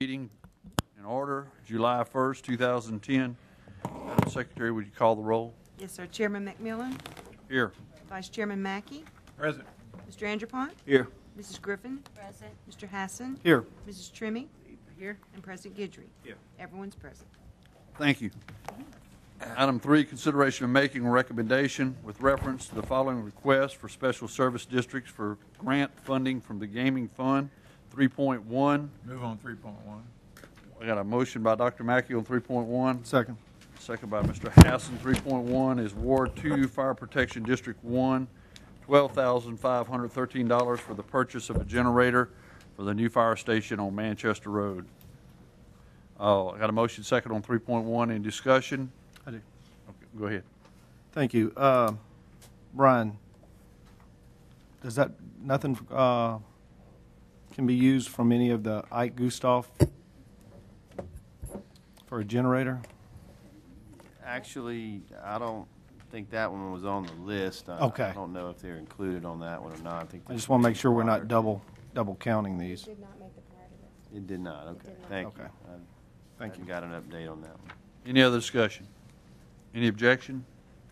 meeting in order, July 1st, 2010. Madam Secretary, would you call the roll? Yes, sir. Chairman McMillan, Here. Vice Chairman Mackey, Present. Mr. Anderpont, Here. Mrs. Griffin, Present. Mr. Hassan, Here. Mrs. Trimmy, here, and President Guidry. Here. Everyone's present. Thank you. Item 3, consideration of making a recommendation with reference to the following request for special service districts for grant funding from the Gaming Fund. 3.1. Move on 3.1. I got a motion by Dr. Mackey on 3.1. Second. Second by Mr. Hassan. 3.1 is Ward 2, Fire Protection District 1, $12,513 for the purchase of a generator for the new fire station on Manchester Road. I got a motion second on 3.1. Any discussion? I do. Okay, go ahead. Thank you. Brian, does that, nothing can be used from any of the Ike Gustav for a generator? Actually, I don't think that one was on the list. Okay. I don't know if they're included on that one or not. I just want to make sure we're not double counting these. Did not make the priority list. It did not. Okay. did not. Thank Okay. you. Thank you. Got an update on that one. Any other discussion? Any objection?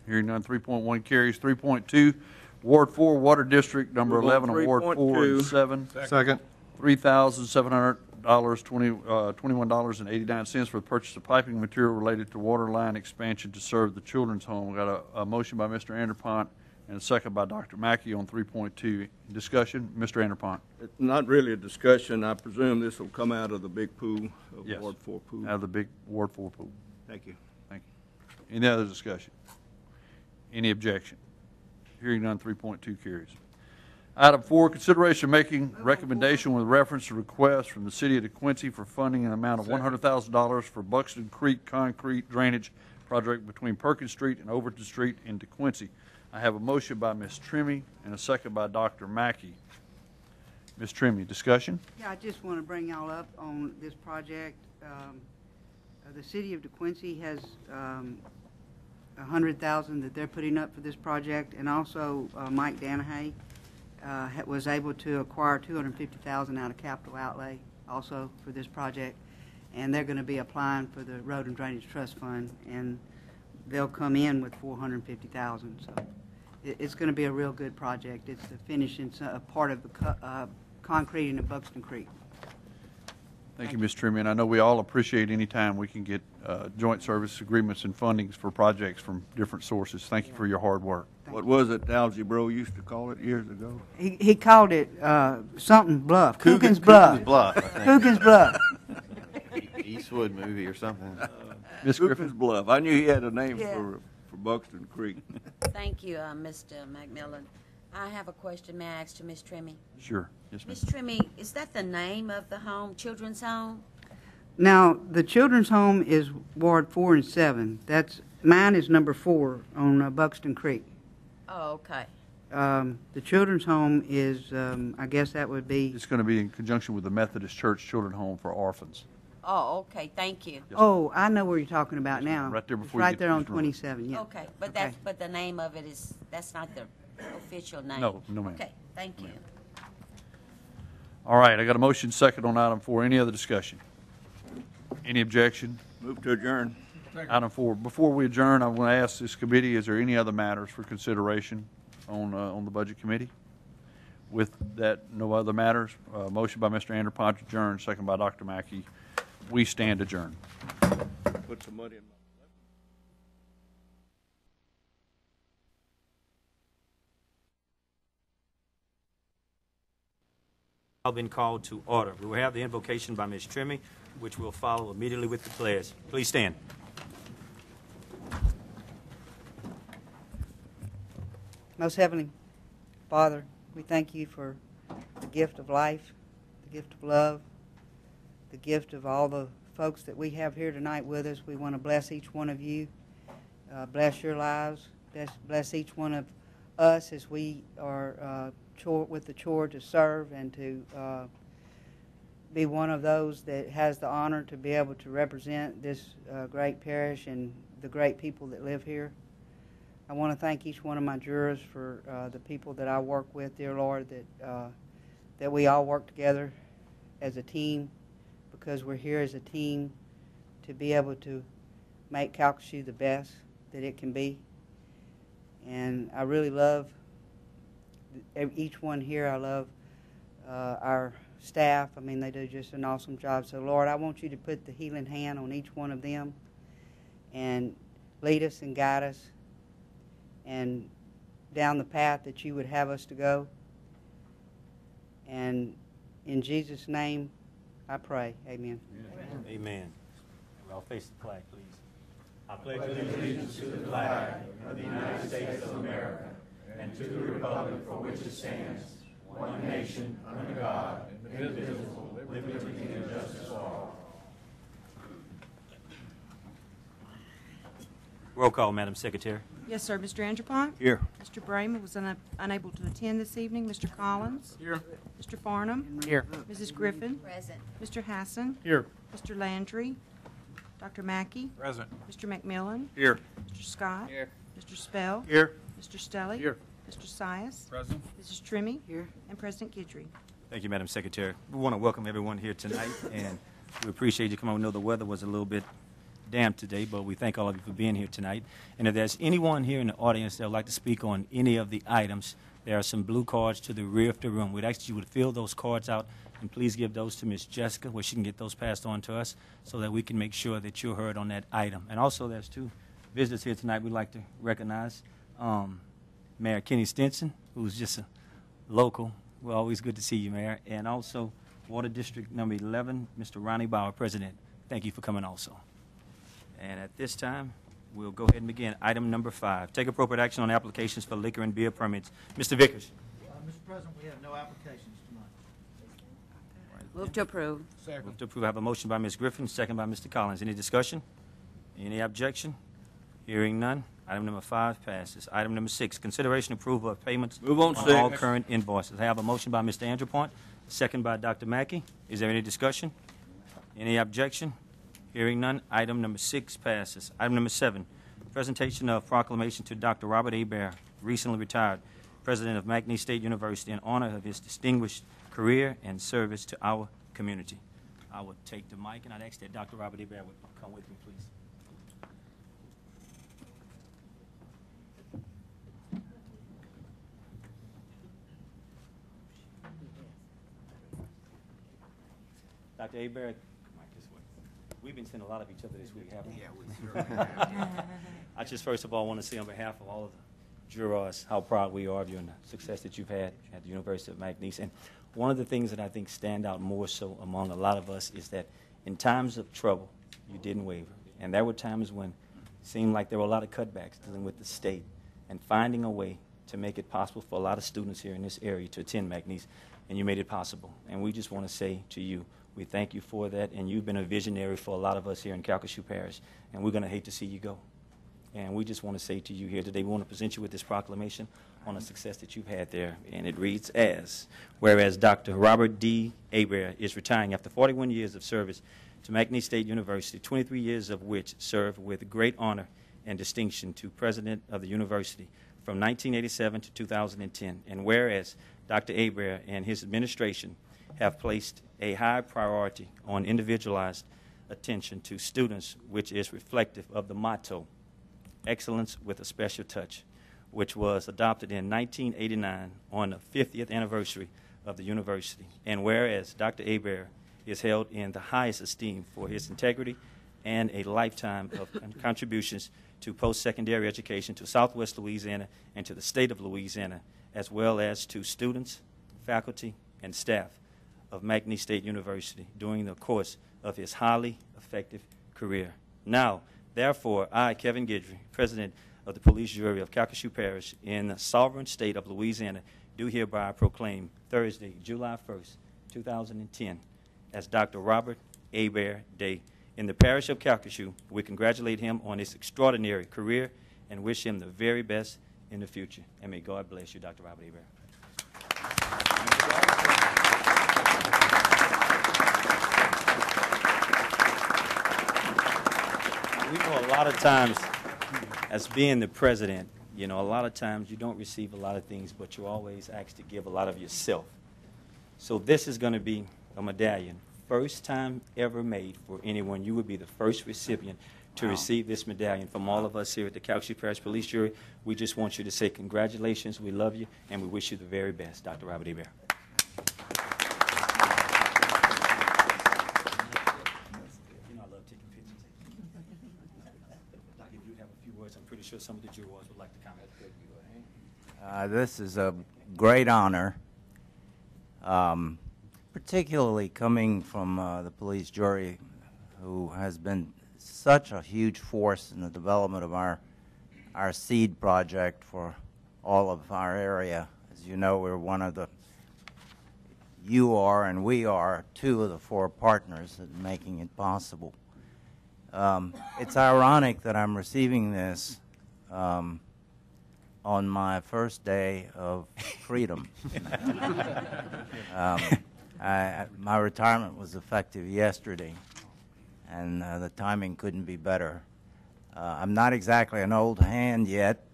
Hearing none, 3.1 carries. 3.2, Ward 4, Water District, number Move on 11 of Ward 4 and 7, Second. $3,700, $21.89 for the purchase of piping material related to water line expansion to serve the children's home. We got a motion by Mr. Anderpont and a second by Dr. Mackey on 3.2. Discussion, Mr. Anderpont. It's not really a discussion. I presume this will come out of the big pool of Yes. Ward 4 pool. Out of the big Ward 4 pool. Thank you. Thank you. Any other discussion? Any objection? Hearing none, 3.2 carries. Item 4, consideration of making recommendation with reference to request from the City of DeQuincy for funding an amount of $100,000 for Buxton Creek concrete drainage project between Perkins Street and Overton Street in DeQuincy. I have a motion by Ms. Trimmy and a second by Dr. Mackey. Ms. Trimmy, discussion? Yeah, I just want to bring y'all up on this project. The city of DeQuincy has $100,000 that they're putting up for this project, and also Mike Danahay was able to acquire $250,000 out of capital outlay also for this project, and they're going to be applying for the Road and Drainage Trust Fund, and they'll come in with $450,000. So it's going to be a real good project. It's the finishing part of the concrete in Buxton Creek. Thank you, Ms. Trimmy. And I know we all appreciate any time we can get joint service agreements and fundings for projects from different sources. Thank you for your hard work. What was it Algie Bro used to call it years ago? He called it something Bluff. Coogan's Bluff. Coogan's Bluff, I think. Coogan's Bluff. Eastwood movie or something. Ms. Coogan's Griffin? Bluff. I knew he had a name Yeah. for Buxton Creek. Thank you, Mr. McMillan. I have a question, may I ask to Ms. Trimmy? Sure. Yes, ma'am. Ms. Trimmy, is that the name of the home, children's home? Now, the children's home is Ward 4 and 7. Mine is number 4 on Buxton Creek. Oh, okay. The children's home is, I guess that would be, It's going to be in conjunction with the Methodist Church Children's Home for Orphans. Oh, okay, thank you. Yes, oh, I know where you're talking about now. Right there It's before you right get there to on this road. 27, yeah. Okay, but Okay. but the name of it is, that's not the official name? No, no, ma'am. Okay, thank you. All right, I got a motion second on item 4. Any other discussion? Any objection? Move to adjourn. Item 4. Before we adjourn, I want to ask this committee, is there any other matters for consideration on the Budget Committee? With that, no other matters. Motion by Mr. Anderpont to adjourn, second by Dr. Mackey. We stand adjourned. Put some money in my... Now been called to order. We will have the invocation by Ms. Trimmy, which will follow immediately with the pledge. Please stand. Most Heavenly Father, we thank you for the gift of life, the gift of love, the gift of all the folks that we have here tonight with us. We want to bless each one of you, bless your lives, bless each one of us as we are with the chore to serve and to be one of those that has the honor to be able to represent this great parish and the great people that live here. I want to thank each one of my jurors for the people that I work with, dear Lord, that we all work together as a team, because we're here as a team to be able to make Calcasieu the best that it can be. And I really love each one here. I love our staff. I mean, they do just an awesome job. So, Lord, I want you to put the healing hand on each one of them and lead us and guide us and down the path that you would have us to go. And in Jesus' name, I pray. Amen. Amen. We all face the flag, please. I pledge allegiance to the flag of the United States of America and to the republic for which it stands, one nation, under God, indivisible, with liberty and justice for all. Roll call, Madam Secretary. Yes, sir. Mr. Anderpont? Here. Mr. Brayman was unable to attend this evening. Mr. Collins? Here. Mr. Farnham? Here. Mrs. Griffin? Present. Mr. Hassan? Here. Mr. Landry? Dr. Mackey? Present. Mr. McMillan? Here. Mr. Scott? Here. Mr. Spell? Here. Mr. Stelly? Here. Mr. Sias? Present. Mrs. Trimmy? Here. And President Guidry. Thank you, Madam Secretary. We want to welcome everyone here tonight, and we appreciate you coming. We know the weather was a little bit damp today, but we thank all of you for being here tonight. And if there's anyone here in the audience that would like to speak on any of the items, there are some blue cards to the rear of the room. We'd ask you would fill those cards out, and please give those to Ms. Jessica, where she can get those passed on to us so that we can make sure that you're heard on that item. And also, there's two visitors here tonight we'd like to recognize. Mayor Kenny Stinson, who's just a local. We're always good to see you, Mayor. And also, Water District Number 11, Mr. Ronnie Bauer, President. Thank you for coming also. And at this time, we'll go ahead and begin. Item number 5, take appropriate action on applications for liquor and beer permits. Mr. Vickers. Mr. President, we have no applications tonight. Move to approve. Move to approve. I have a motion by Ms. Griffin, second by Mr. Collins. Any discussion? Any objection? Hearing none. Item number 5 passes. Item number 6, consideration approval of payments Move on all 6. current invoices. I have a motion by Mr. Anderpont, second by Dr. Mackey. Is there any discussion? Any objection? Hearing none. Item number 6 passes. Item number 7, presentation of proclamation to Dr. Robert A. Bear, recently retired, President of McNeese State University, in honor of his distinguished career and service to our community. I would take the mic, and I'd ask that Dr. Robert A. Bear would come with me, please. Dr. A. Bear, come this way. We've been seeing a lot of each other this week, haven't we? Yeah, I just first of all want to say on behalf of all of the jurors how proud we are of you and the success that you've had at the University of McNeese. And one of the things that I think stand out more so among a lot of us is that in times of trouble, you didn't waver. And there were times when it seemed like there were a lot of cutbacks dealing with the state and finding a way to make it possible for a lot of students here in this area to attend McNeese, and you made it possible. And we just want to say to you, we thank you for that, and you've been a visionary for a lot of us here in Calcasieu Parish, and we're going to hate to see you go. And we just want to say to you here today, we want to present you with this proclamation on the success that you've had there, and it reads as, whereas Dr. Robert D. Hebert is retiring after 41 years of service to McNeese State University, 23 years of which served with great honor and distinction to President of the University from 1987 to 2010, and whereas Dr. Hebert and his administration have placed a high priority on individualized attention to students, which is reflective of the motto, excellence with a special touch, which was adopted in 1989 on the 50th anniversary of the university. And whereas Dr. Hebert is held in the highest esteem for his integrity and a lifetime of contributions to post-secondary education to Southwest Louisiana and to the state of Louisiana, as well as to students, faculty, and staff of McNeese State University during the course of his highly effective career. Now, therefore, I, Kevin Guidry, President of the Police Jury of Calcasieu Parish in the sovereign state of Louisiana, do hereby proclaim Thursday, July 1st, 2010, as Dr. Robert Hebert Day. In the parish of Calcasieu, we congratulate him on his extraordinary career and wish him the very best in the future. And may God bless you, Dr. Robert Hebert. We know a lot of times, as being the president, a lot of times you don't receive a lot of things, but you're always asked to give a lot of yourself. So this is going to be a medallion first time ever made for anyone. You would be the first recipient to receive this medallion. From all of us here at the Calcasieu Parish Police Jury, we just want you to say congratulations, we love you, and we wish you the very best, Dr. Robert Hebert. You know I love taking pictures. Doc, if you have a few words, I'm pretty sure some of the jurors would like to comment. This is a great honor, particularly coming from the police jury, who has been such a huge force in the development of our seed project for all of our area. As you know, we're one of the, you are and we are 2 of the 4 partners in making it possible. It's ironic that I'm receiving this on my first day of freedom. My retirement was effective yesterday, and the timing couldn't be better. I'm not exactly an old hand yet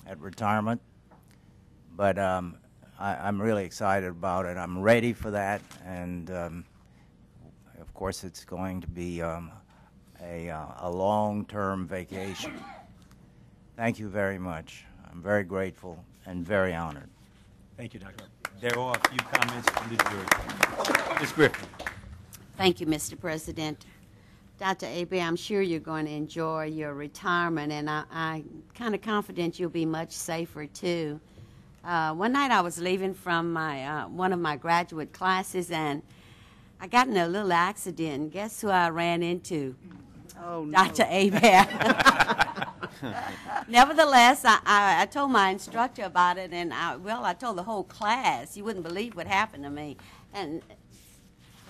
at retirement, but I'm really excited about it. I'm ready for that, and of course it's going to be a long-term vacation. Thank you very much. I'm very grateful and very honored. Thank you, Doctor. There are a few comments from the jury. Ms. Griffin. Thank you, Mr. President. Dr. Hebert, I'm sure you're going to enjoy your retirement, and I'm kind of confident you'll be much safer, too. One night I was leaving from my one of my graduate classes, and I got in a little accident. Guess who I ran into? Oh, no. Dr. Hebert. Nevertheless, I told my instructor about it, and I told the whole class. You wouldn't believe what happened to me. And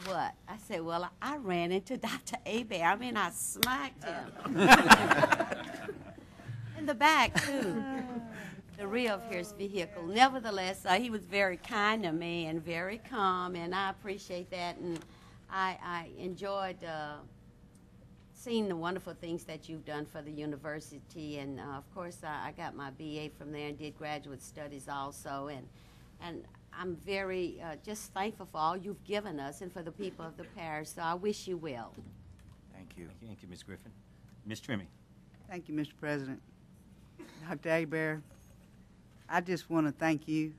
what? I said, well, I ran into Dr. Hebert. I mean, I smacked him. In the back, too. The rear of his vehicle. Nevertheless, he was very kind to me and very calm, and I appreciate that. And I enjoyed seeing the wonderful things that you've done for the university. And, of course, I got my BA from there and did graduate studies also. And I'm very just thankful for all you've given us and for the people of the parish. So I wish you well. Thank you. Thank you, Ms. Griffin. Ms. Trimmie. Thank you, Mr. President. Dr. Hebert, I just want to thank you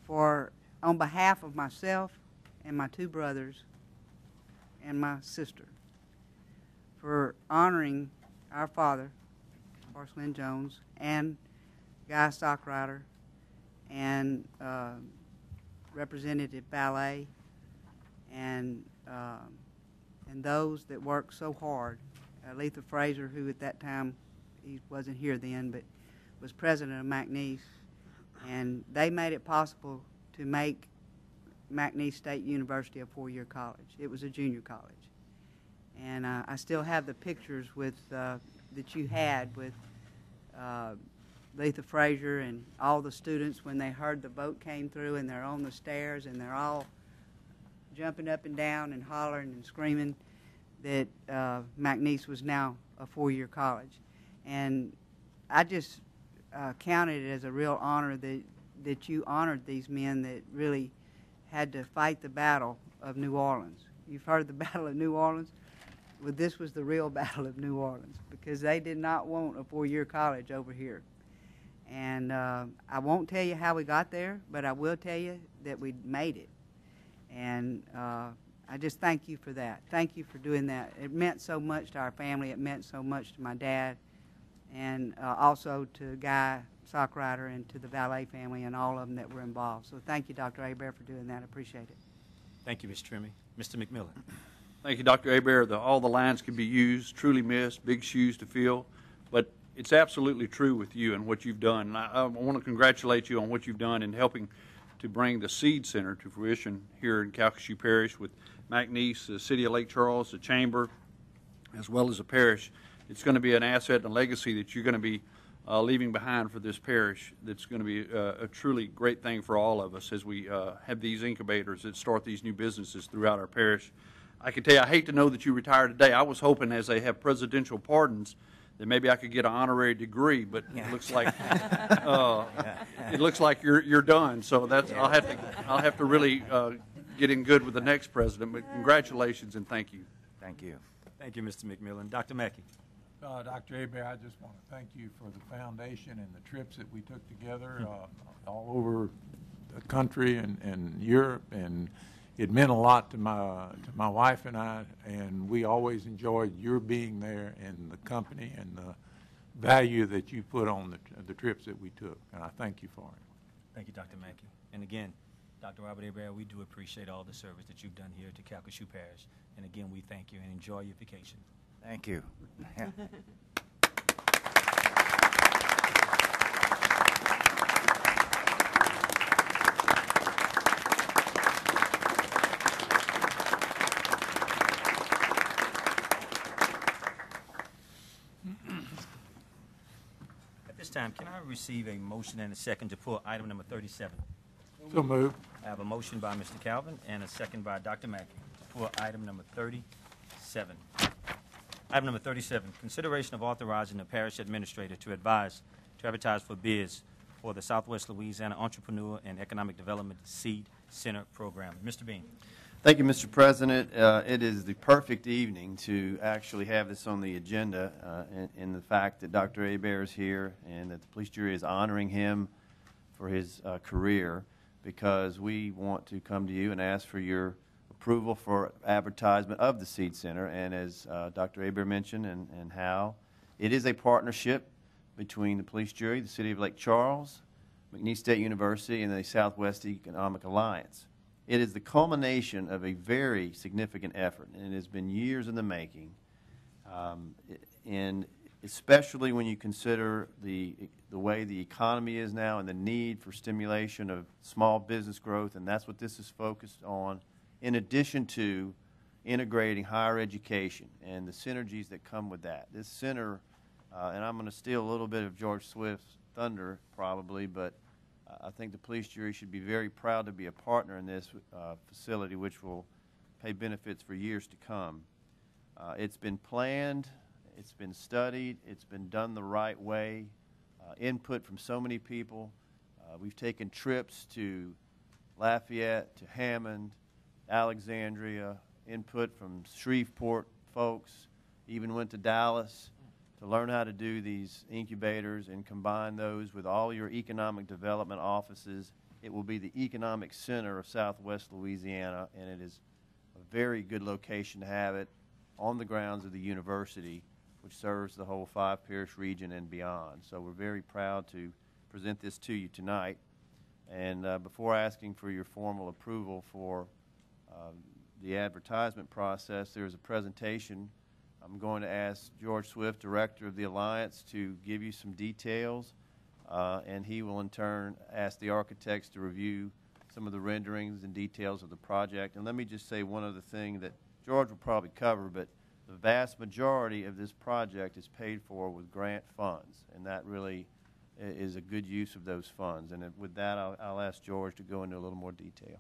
for, on behalf of myself and my 2 brothers and my sister, for honoring our father, Porcelain Jones, and Guy Stockrider, and Representative Ballet, and those that worked so hard. Letha Fraser, who at that time, he wasn't here then, but was president of McNeese, and they made it possible to make McNeese State University a 4-year college. It was a junior college. And I still have the pictures with that you had with Letha Fraser and all the students when they heard the boat came through, and they're on the stairs and they're all jumping up and down and hollering and screaming that McNeese was now a 4-year college. And I just counted it as a real honor that you honored these men that really had to fight the battle of New Orleans. You've heard the Battle of New Orleans? Well, this was the real Battle of New Orleans, because they did not want a 4-year college over here. And I won't tell you how we got there, but I will tell you that we made it. And I just thank you for that. Thank you for doing that. It meant so much to our family. It meant so much to my dad, and also to Guy Stockrider and to the Valet family and all of them that were involved. So thank you, Dr. Hebert, for doing that. I appreciate it. Thank you, Ms. Trimmie. Mr. McMillan. Thank you, Dr. Hebert. All the lines can be used, truly missed, big shoes to fill, but it's absolutely true with you and what you've done. And I want to congratulate you on what you've done in helping to bring the Seed Center to fruition here in Calcasieu Parish with McNeese, the City of Lake Charles, the Chamber, as well as the parish. It's going to be an asset and a legacy that you're going to be leaving behind for this parish. That's going to be a truly great thing for all of us as we have these incubators that start these new businesses throughout our parish. I can tell you, I hate to know that you retired today. I was hoping, as they have presidential pardons, that maybe I could get an honorary degree, but it looks like you're done. So that's I'll have to really get in good with the next president, but congratulations and thank you. Thank you. Thank you, Mr. McMillan. Dr. Mackey. Dr. Hebert, I just want to thank you for the foundation and the trips that we took together all over the country and Europe, and it meant a lot to my wife and I, and we always enjoyed your being there and the company and the value that you put on the trips that we took, and I thank you for it. Thank you, Dr. Mackey. And again, Dr. Robert Hebert, we do appreciate all the service that you've done here to Calcasieu Parish. And again, we thank you and enjoy your vacation. Thank you. At this time, can I receive a motion and a second to pull item number 37? So moved. I have a motion by Mr. Calvin and a second by Dr. Mackey to pull item number 37. Item number 37, consideration of authorizing the parish administrator to advertise for bids for the Southwest Louisiana Entrepreneur and Economic Development Seed Center Program. Mr. Bean. Thank you, Mr. President. It is the perfect evening to actually have this on the agenda in the fact that Dr. Hebert is here and that the police jury is honoring him for his career, because we want to come to you and ask for your approval for advertisement of the Seed Center. And as Dr. Hebert mentioned and Hal, it is a partnership between the police jury, the City of Lake Charles, McNeese State University, and the Southwest Economic Alliance. It is the culmination of a very significant effort, and it has been years in the making, and especially when you consider the way the economy is now and the need for stimulation of small business growth, and that's what this is focused on, in addition to integrating higher education and the synergies that come with that. This center, and I'm going to steal a little bit of George Swift's thunder probably, but I think the police jury should be very proud to be a partner in this facility, which will pay benefits for years to come. It's been planned, it's been studied, it's been done the right way, input from so many people. We've taken trips to Lafayette, to Hammond, Alexandria, input from Shreveport folks, even went to Dallas to learn how to do these incubators and combine those with all your economic development offices. It will be the economic center of Southwest Louisiana, and it is a very good location to have it on the grounds of the university, which serves the whole five-parish region and beyond. So we're very proud to present this to you tonight. And before asking for your formal approval for the advertisement process, there's a presentation. I'm going to ask George Swift, Director of the Alliance, to give you some details, and he will in turn ask the architects to review some of the renderings and details of the project. And let me just say one other thing that George will probably cover, but the vast majority of this project is paid for with grant funds, and that really is a good use of those funds. And with that, I'll ask George to go into a little more detail.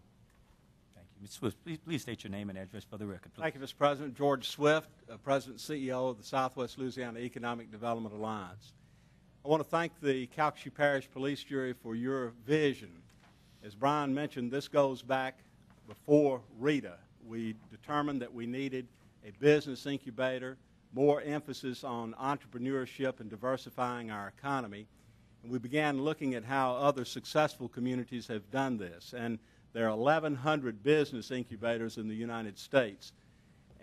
Thank you. Mr. Swift, please state your name and address for the record, please. Thank you, Mr. President. George Swift, President and CEO of the Southwest Louisiana Economic Development Alliance. I want to thank the Calcasieu Parish Police Jury for your vision. As Brian mentioned, this goes back before Rita. We determined that we needed a business incubator, more emphasis on entrepreneurship and diversifying our economy. And we began looking at how other successful communities have done this. And there are 1,100 business incubators in the United States.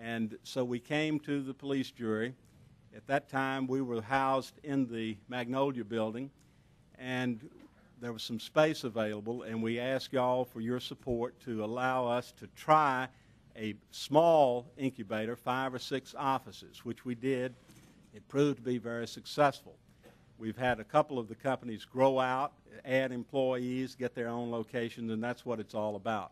And so we came to the police jury. At that time, we were housed in the Magnolia building, and there was some space available, and we asked y'all for your support to allow us to try a small incubator, 5 or 6 offices, which we did. It proved to be very successful. We've had a couple of the companies grow out, add employees, get their own locations, and that's what it's all about.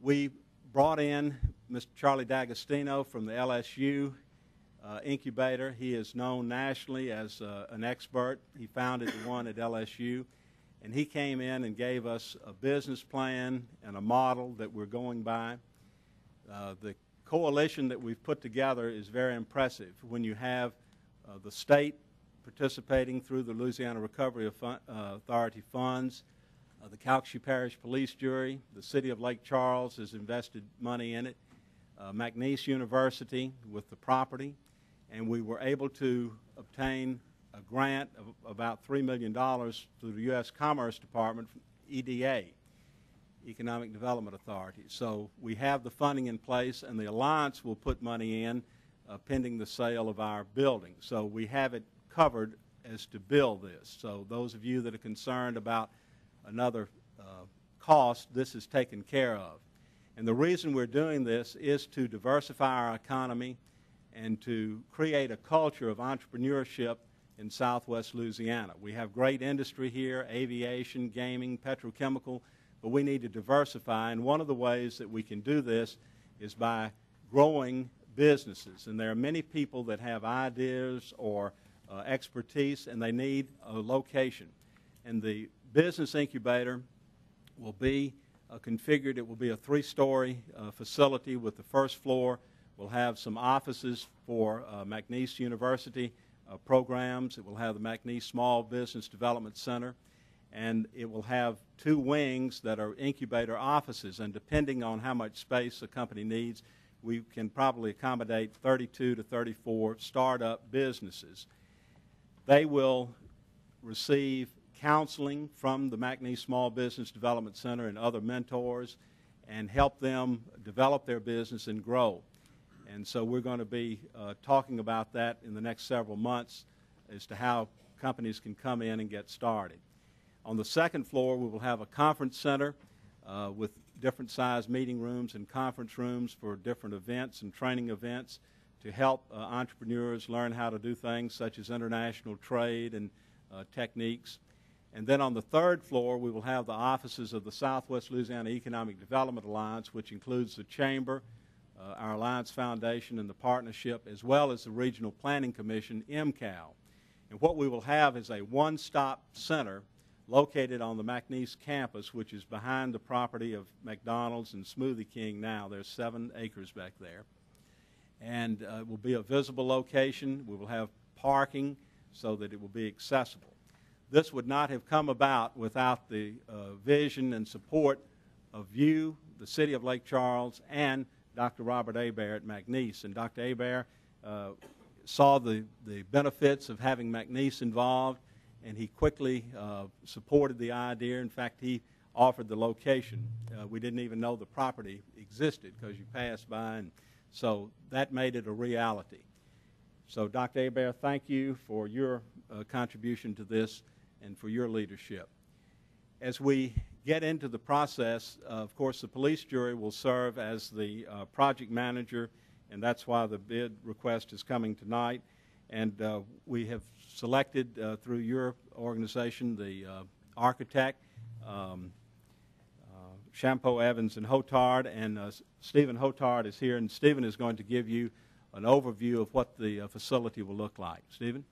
We brought in Mr. Charlie D'Agostino from the LSU incubator. He is known nationally as an expert. He founded the one at LSU, and he came in and gave us a business plan and a model that we're going by. The coalition that we've put together is very impressive. When you have the state participating through the Louisiana Recovery Authority funds, The Calcasieu Parish Police Jury, the City of Lake Charles has invested money in it, McNeese University with the property, and we were able to obtain a grant of about $3 million through the U.S. Commerce Department from EDA, Economic Development Authority. So we have the funding in place, and the Alliance will put money in pending the sale of our building. So we have it covered as to build this. So those of you that are concerned about another cost, this is taken care of. And the reason we're doing this is to diversify our economy and to create a culture of entrepreneurship in southwest Louisiana. We have great industry here, aviation, gaming, petrochemical, but we need to diversify, and one of the ways that we can do this is by growing businesses. And there are many people that have ideas or expertise, and they need a location. And the business incubator will be configured. It will be a 3-story facility with the first floor. We'll have some offices for McNeese University programs. It will have the McNeese Small Business Development Center, and it will have 2 wings that are incubator offices. And depending on how much space a company needs, we can probably accommodate 32 to 34 startup businesses. They will receive counseling from the McNeese Small Business Development Center and other mentors and help them develop their business and grow. And so we're going to be talking about that in the next several months as to how companies can come in and get started. On the second floor, we will have a conference center with different size meeting rooms and conference rooms for different events and training events to help entrepreneurs learn how to do things such as international trade and techniques. And then on the third floor, we will have the offices of the Southwest Louisiana Economic Development Alliance, which includes the Chamber, our Alliance Foundation, and the partnership, as well as the Regional Planning Commission, MCAL. And what we will have is a one-stop center located on the McNeese campus, which is behind the property of McDonald's and Smoothie King now. There's 7 acres back there. And it will be a visible location. We will have parking so that it will be accessible. This would not have come about without the vision and support of you, the City of Lake Charles, and Dr. Robert Hebert at McNeese. And Dr. Hebert saw the benefits of having McNeese involved, and he quickly supported the idea. In fact, he offered the location. We didn't even know the property existed because you passed by, and so that made it a reality. So, Dr. Hebert, thank you for your contribution to this and for your leadership. As we get into the process, of course, the police jury will serve as the project manager, and that's why the bid request is coming tonight. And we have selected through your organization the architect, Champeau, Evans, and Hotard, and Stephen Hotard is here, and Stephen is going to give you an overview of what the facility will look like. Stephen?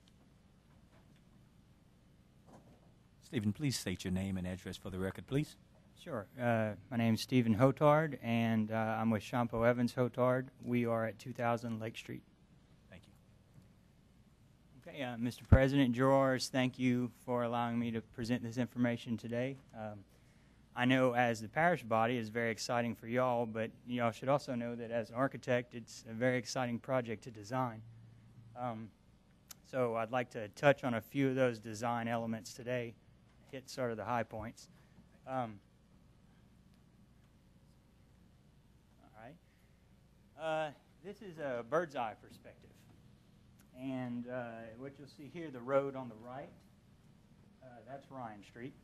Stephen, please state your name and address for the record, please. Sure. My name is Stephen Hotard, and I'm with Champeau Evans Hotard. We are at 2000 Lake Street. Thank you. Okay, Mr. President, jurors, thank you for allowing me to present this information today. I know as the parish body it's very exciting for y'all, but y'all should also know that as an architect it's a very exciting project to design. So I'd like to touch on a few of those design elements today, hit sort of the high points. All right. This is a bird's eye perspective. And what you'll see here, the road on the right, that's Ryan Street.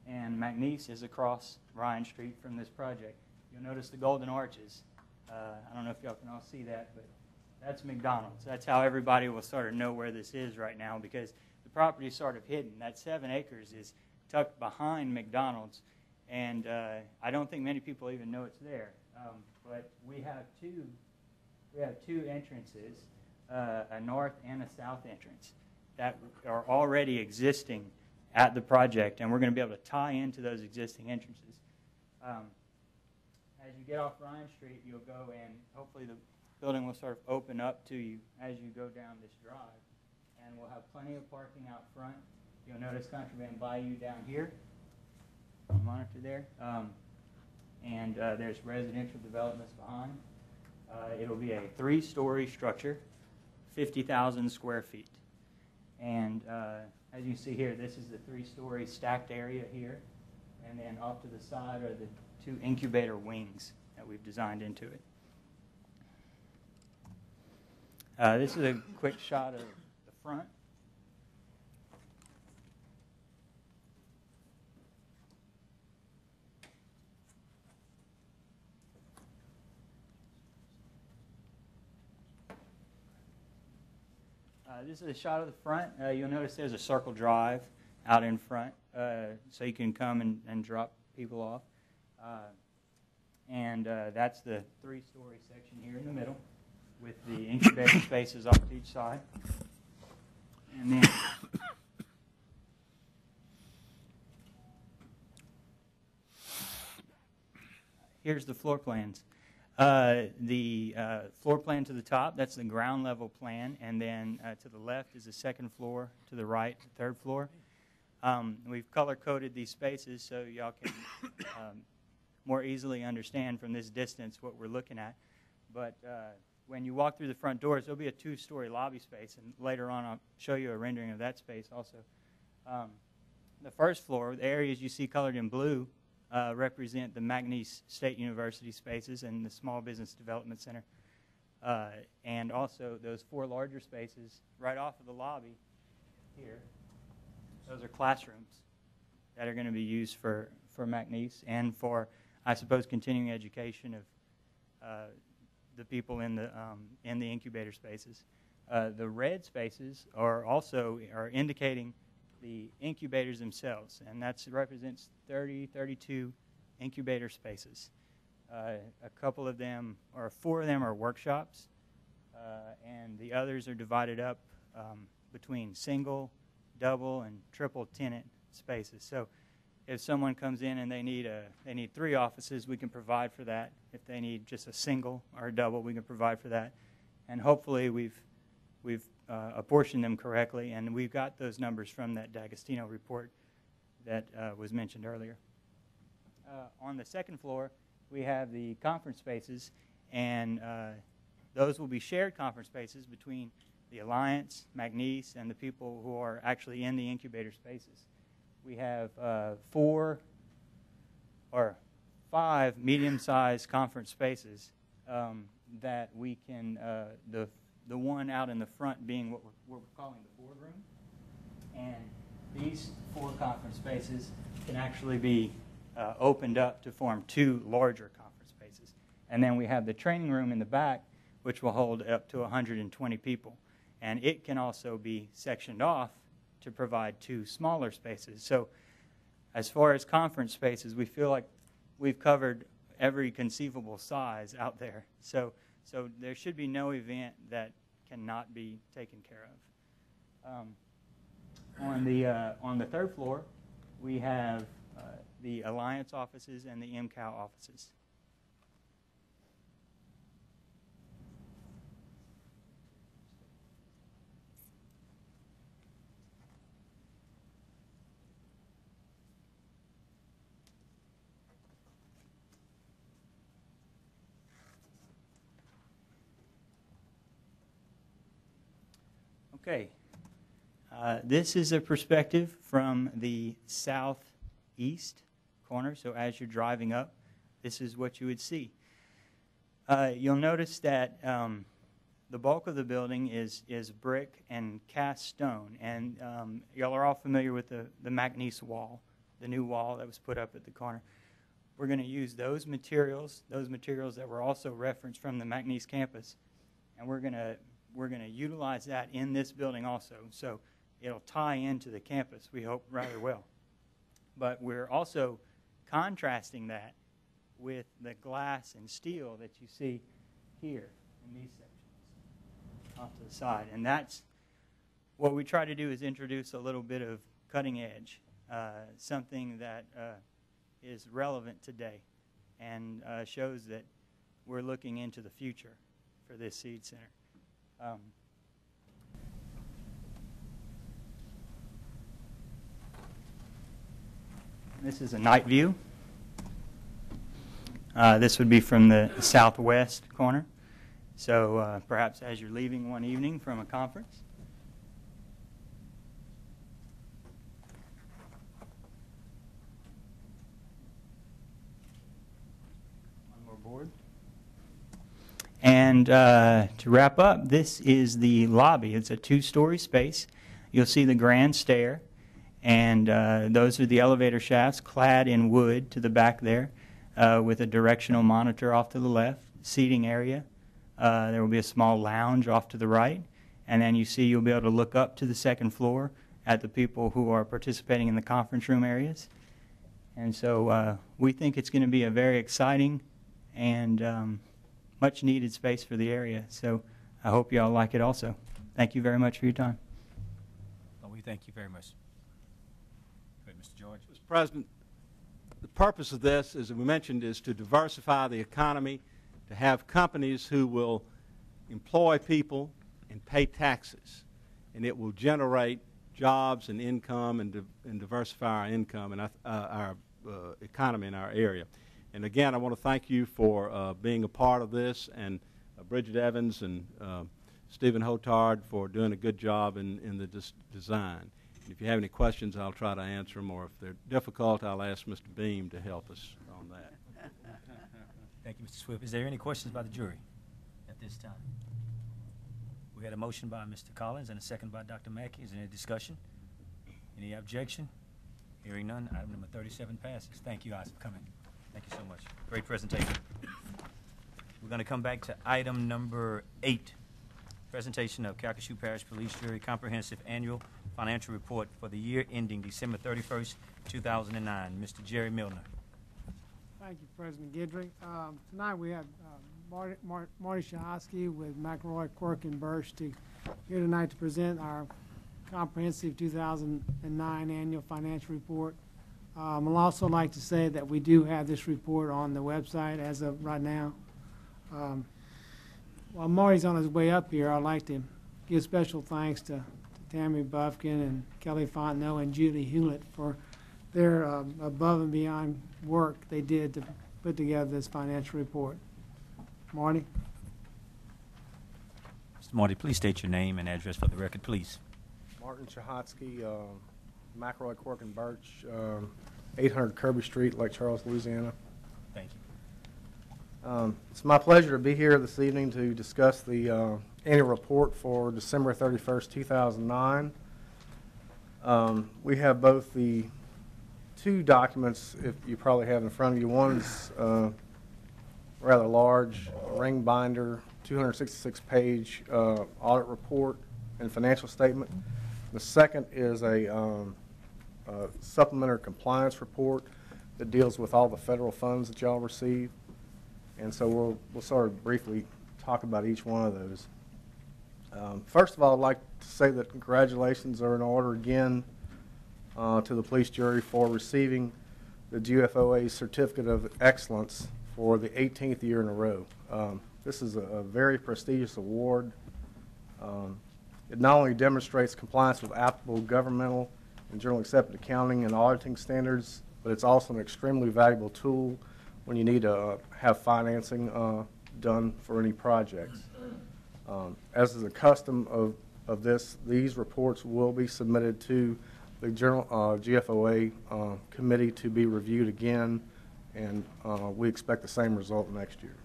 And McNeese is across Ryan Street from this project. You'll notice the golden arches. I don't know if y'all can all see that, but that's McDonald's. That's how everybody will sort of know where this is right now, because the property is sort of hidden. That 7 acres is tucked behind McDonald's, and I don't think many people even know it's there. But we have two entrances, a north and a south entrance, that are already existing at the project, and we're going to be able to tie into those existing entrances. As you get off Ryan Street, you'll go, and hopefully the building will sort of open up to you as you go down this drive, and we'll have plenty of parking out front. You'll notice Contraband Bayou down here, monitor there. And there's residential developments behind. It'll be a 3-story structure, 50,000 square feet. And as you see here, this is the 3-story stacked area here. And then off to the side are the 2 incubator wings that we've designed into it. This is a quick shot of the front. This is a shot of the front. You'll notice there's a circle drive out in front, so you can come and drop people off. That's the 3-story section here in the middle with the incubator spaces off to each side. And then here's the floor plans. The floor plan to the top, that's the ground level plan, and then to the left is the second floor, to the right, the third floor. We've color-coded these spaces so y'all can more easily understand from this distance what we're looking at. But when you walk through the front doors, there'll be a 2-story lobby space, and later on I'll show you a rendering of that space also. The first floor, the areas you see colored in blue, represent the McNeese State University spaces and the Small Business Development Center. And also those 4 larger spaces right off of the lobby here, those are classrooms that are going to be used for McNeese and for, I suppose, continuing education of the people in the incubator spaces. The red spaces are indicating the incubators themselves, and that represents 32 incubator spaces. A couple of them, or 4 of them, are workshops, and the others are divided up between single, double, and triple tenant spaces. So if someone comes in and they need 3 offices, we can provide for that. If they need just a single or a double, we can provide for that. And hopefully we've apportioned them correctly, and we've got those numbers from that D'Agostino report that was mentioned earlier. On the second floor, we have the conference spaces, and those will be shared conference spaces between the Alliance, McNeese, and the people who are actually in the incubator spaces. We have 4 or 5 medium-sized conference spaces that we can, the one out in the front being what we're calling the boardroom. And these 4 conference spaces can actually be opened up to form 2 larger conference spaces. And then we have the training room in the back, which will hold up to 120 people. And it can also be sectioned off to provide 2 smaller spaces. So as far as conference spaces, we feel like we've covered every conceivable size out there. So there should be no event that cannot be taken care of. On the third floor, we have the Alliance offices and the MCAL offices. Okay, this is a perspective from the southeast corner. So as you're driving up, this is what you would see. You'll notice that the bulk of the building is brick and cast stone. And y'all are all familiar with the McNeese wall, the new wall that was put up at the corner. We're going to use those materials that were also referenced from the McNeese campus, and we're going to utilize that in this building also. So it'll tie into the campus, we hope, rather well. But we're also contrasting that with the glass and steel that you see here in these sections off to the side. And that's what we try to do, is introduce a little bit of cutting edge, something that is relevant today and shows that we're looking into the future for this Seed Center. This is a night view. This would be from the southwest corner. So perhaps as you're leaving one evening from a conference. One more board. And to wrap up, this is the lobby. It's a 2-story space. You'll see the grand stair, and those are the elevator shafts clad in wood to the back there with a directional monitor off to the left, seating area. There will be a small lounge off to the right, and then you'll be able to look up to the second floor at the people who are participating in the conference room areas. And so we think it's going to be a very exciting and much needed space for the area. So I hope you all like it also. Thank you very much for your time. Well, we thank you very much. Good, Mr. George. Mr. President, the purpose of this, as we mentioned, is to diversify the economy, to have companies who will employ people and pay taxes, and it will generate jobs and income and diversify our income and our economy in our area. And again, I want to thank you for being a part of this, and Bridget Evans and Stephen Hotard for doing a good job in the design. And if you have any questions, I'll try to answer them, or if they're difficult, I'll ask Mr. Beam to help us on that. Thank you, Mr. Swift. Is there any questions by the jury at this time? We had a motion by Mr. Collins and a second by Dr. Mackey. Is there any discussion? Any objection? Hearing none, item number 37 passes. Thank you guys for coming. Thank you so much. Great presentation. We're going to come back to item number 8, presentation of Calcasieu Parish Police Jury Comprehensive Annual Financial Report for the year ending December 31st, 2009. Mr. Jerry Milner. Thank you, President Guidry. Tonight we have Marty Shahosky with McElroy, Quirk, and Birch here tonight to present our comprehensive 2009 annual financial report. I'd also like to say that we do have this report on the website as of right now. While Marty's on his way up here, I'd like to give special thanks to Tammy Bufkin and Kelly Fontenot and Julie Hewlett for their above and beyond work they did to put together this financial report. Marty? Mr. Marty, please state your name and address for the record, please. Martin Shahotsky, McElroy, Quirk, and Birch, 800 Kirby Street, Lake Charles, Louisiana. Thank you. It's my pleasure to be here this evening to discuss the annual report for December 31st, 2009. We have both the 2 documents, if you probably have in front of you. One's rather large, ring binder, 266-page audit report and financial statement. The second is a supplementary compliance report that deals with all the federal funds that y'all receive. And so we'll sort of briefly talk about each one of those. First of all, I'd like to say that congratulations are in order again to the police jury for receiving the GFOA Certificate of Excellence for the 18th year in a row. This is a very prestigious award. It not only demonstrates compliance with applicable governmental and generally accepted accounting and auditing standards, but it's also an extremely valuable tool when you need to have financing done for any projects. As is a custom of these reports will be submitted to the GFOA committee to be reviewed again, and we expect the same result next year.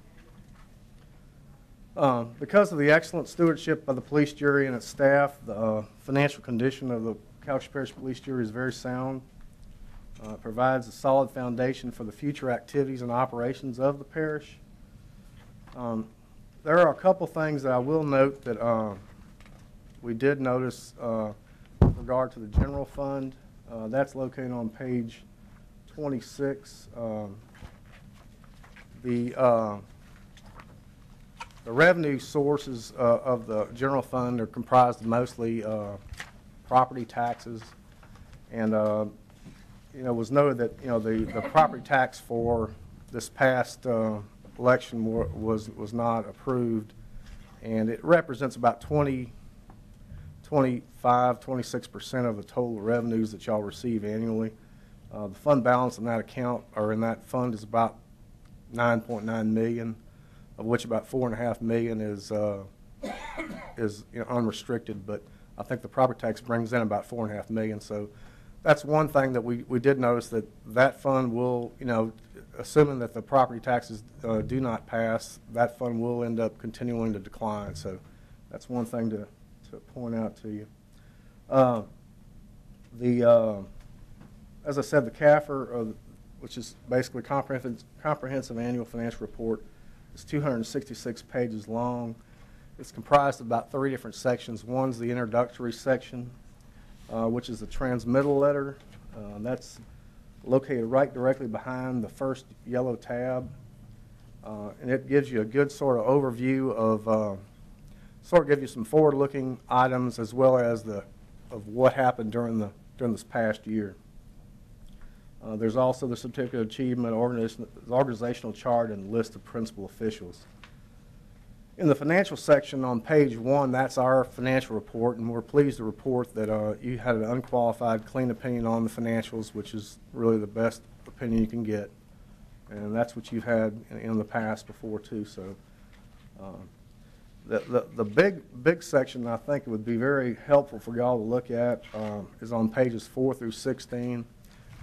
Because of the excellent stewardship by the police jury and its staff, the financial condition of the Calcasieu Parish Police Jury is very sound. It provides a solid foundation for the future activities and operations of the parish. There are a couple things that I will note that we did notice with regard to the general fund. That's located on page 26. The revenue sources of the general fund are comprised of mostly property taxes, and it was noted that the property tax for this past election was not approved, and it represents about 26% of the total revenues that y'all receive annually. The fund balance in that account, or in that fund, is about $9.9 million, of which about $4.5 million is unrestricted. But I think the property tax brings in about $4.5 million. So that's one thing that we did notice, that that fund will, assuming that the property taxes do not pass, that fund will end up continuing to decline. So that's one thing to point out to you. As I said, the CAFR, which is basically comprehensive annual financial report, is 266 pages long. It's comprised of about 3 different sections. One's the introductory section, which is the transmittal letter. That's located right directly behind the first yellow tab. And it gives you a good sort of overview of, give you some forward-looking items, as well as of what happened during this past year. There's also the certificate of achievement, organizational chart, and list of principal officials. In the financial section on page 1, that's our financial report, and we're pleased to report that you had an unqualified, clean opinion on the financials, which is really the best opinion you can get. And that's what you've had in the past before, too. So the big section I think it would be very helpful for y'all to look at is on pages 4 through 16.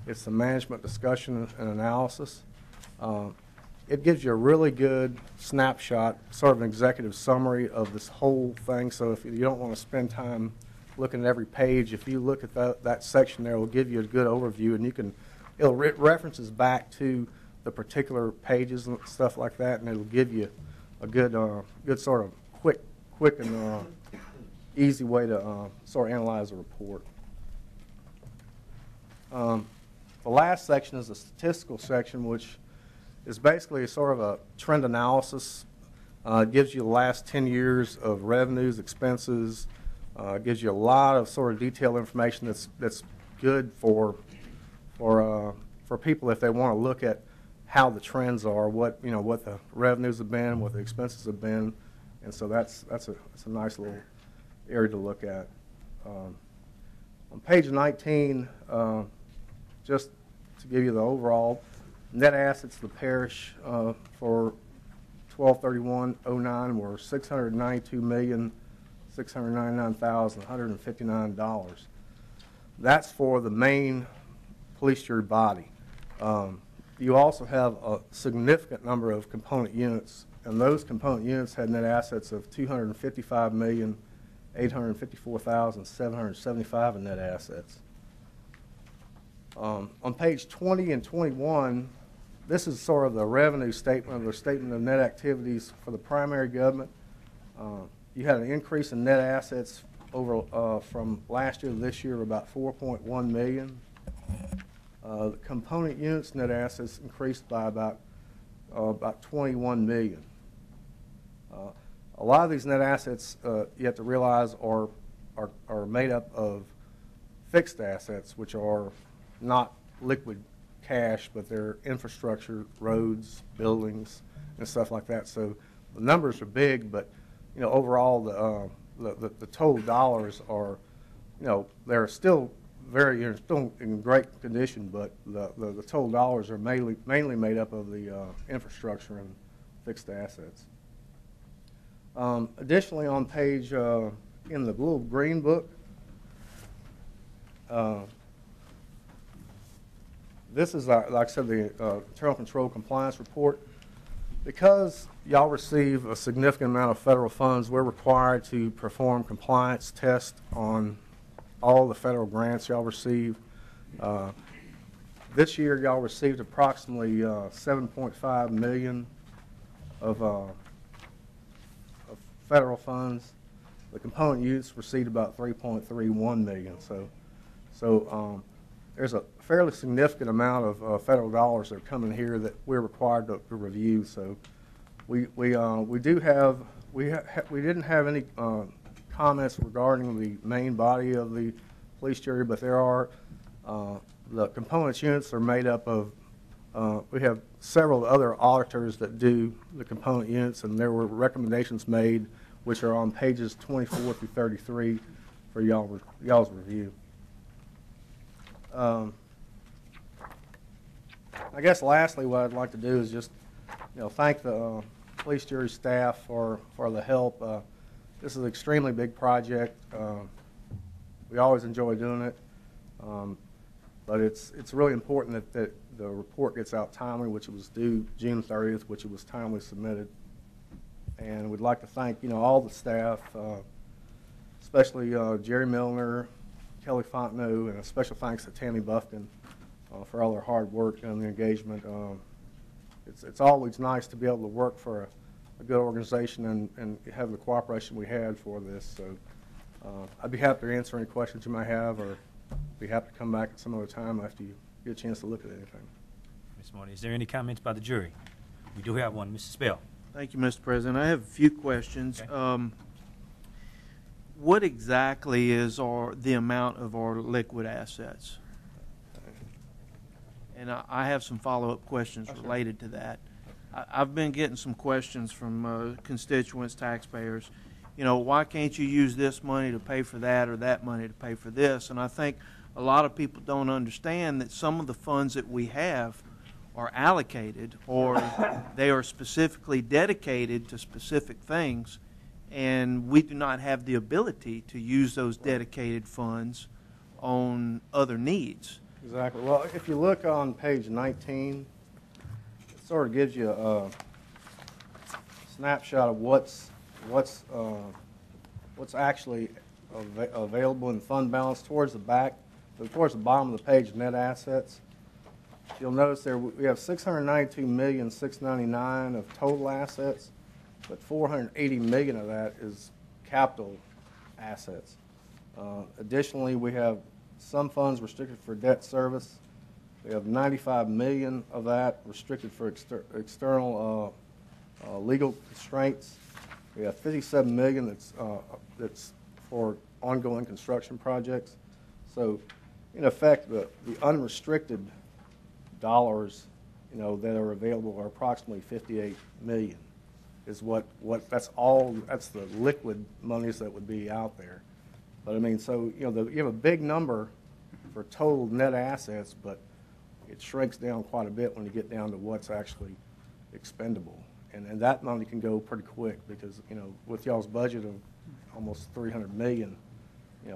It's the management discussion and analysis. It gives you a really good snapshot, sort of an executive summary of this whole thing. So if you don't want to spend time looking at every page, if you look at that section there, it will give you a good overview, and it'll references back to the particular pages and stuff like that, and it'll give you a good sort of quick and easy way to sort of analyze a report. The last section is the statistical section, which is basically sort of a trend analysis. It gives you the last 10 years of revenues, expenses. It gives you a lot of sort of detailed information that's good for people if they want to look at how the trends are, what the revenues have been, what the expenses have been, and so that's a nice little area to look at. On page 19, just to give you the overall net assets of the parish for 12/31/09 were $692,699,159. That's for the main police jury body. You also have a significant number of component units, and those component units had net assets of $255,854,775 in net assets. On page 20 and 21, this is sort of the revenue statement, or the statement of net activities for the primary government. You had an increase in net assets over from last year to this year of about $4.1 million. The component units net assets increased by about $21 million. A lot of these net assets, you have to realize, are made up of fixed assets, which are not liquid cash, but they're infrastructure, roads, buildings, and stuff like that. So the numbers are big, but overall the total dollars are, they're still still in great condition, but the total dollars are mainly made up of the infrastructure and fixed assets. Additionally, on page in the little green book, this is, like I said, the Internal Control Compliance Report. Because y'all receive a significant amount of federal funds, we're required to perform compliance tests on all the federal grants y'all receive. This year, y'all received approximately $7.5 million of federal funds. The component units received about $3.31 million. So there's a fairly significant amount of federal dollars that are coming here that we're required to review. So we didn't have any comments regarding the main body of the police jury, but there are the components units are made up of. We have several other auditors that do the component units, and there were recommendations made, which are on pages 24 through 33 for y'all's review. I guess lastly, what I'd like to do is just, thank the police jury staff for the help. This is an extremely big project. We always enjoy doing it, but it's really important that the report gets out timely, which it was due June 30th, which it was timely submitted. And we'd like to thank, all the staff, especially Jerry Milner, Kelly Fontenot, and a special thanks to Tammy Buffton for all their hard work and the engagement. It's always nice to be able to work for a good organization and have the cooperation we had for this. So I'd be happy to answer any questions you might have, or be happy to come back at some other time after you get a chance to look at anything. Ms. Marty, is there any comments by the jury? We do have one. Mr. Spell. Thank you, Mr. President. I have a few questions. Okay. What exactly is the amount of our liquid assets? And I have some follow-up questions related to that. I've been getting some questions from constituents, taxpayers. Why can't you use this money to pay for that or that money to pay for this? And I think a lot of people don't understand that some of the funds that we have are allocated, or they are specifically dedicated to specific things, and we do not have the ability to use those dedicated funds on other needs. Exactly. Well, if you look on page 19, it sort of gives you a snapshot of what's actually available in fund balance towards the back, towards the bottom of the page, net assets. You'll notice there we have $692,699,000 of total assets, but $480 million of that is capital assets. Additionally, we have some funds restricted for debt service. We have $95 million of that restricted for external legal constraints. We have $57 million that's for ongoing construction projects. So, in effect, the unrestricted dollars, that are available are approximately $58 million. Is that's the liquid monies that would be out there. But I mean, so you have a big number for total net assets, but it shrinks down quite a bit when you get down to what's actually expendable. And that money can go pretty quick because, with y'all's budget of almost $300 million,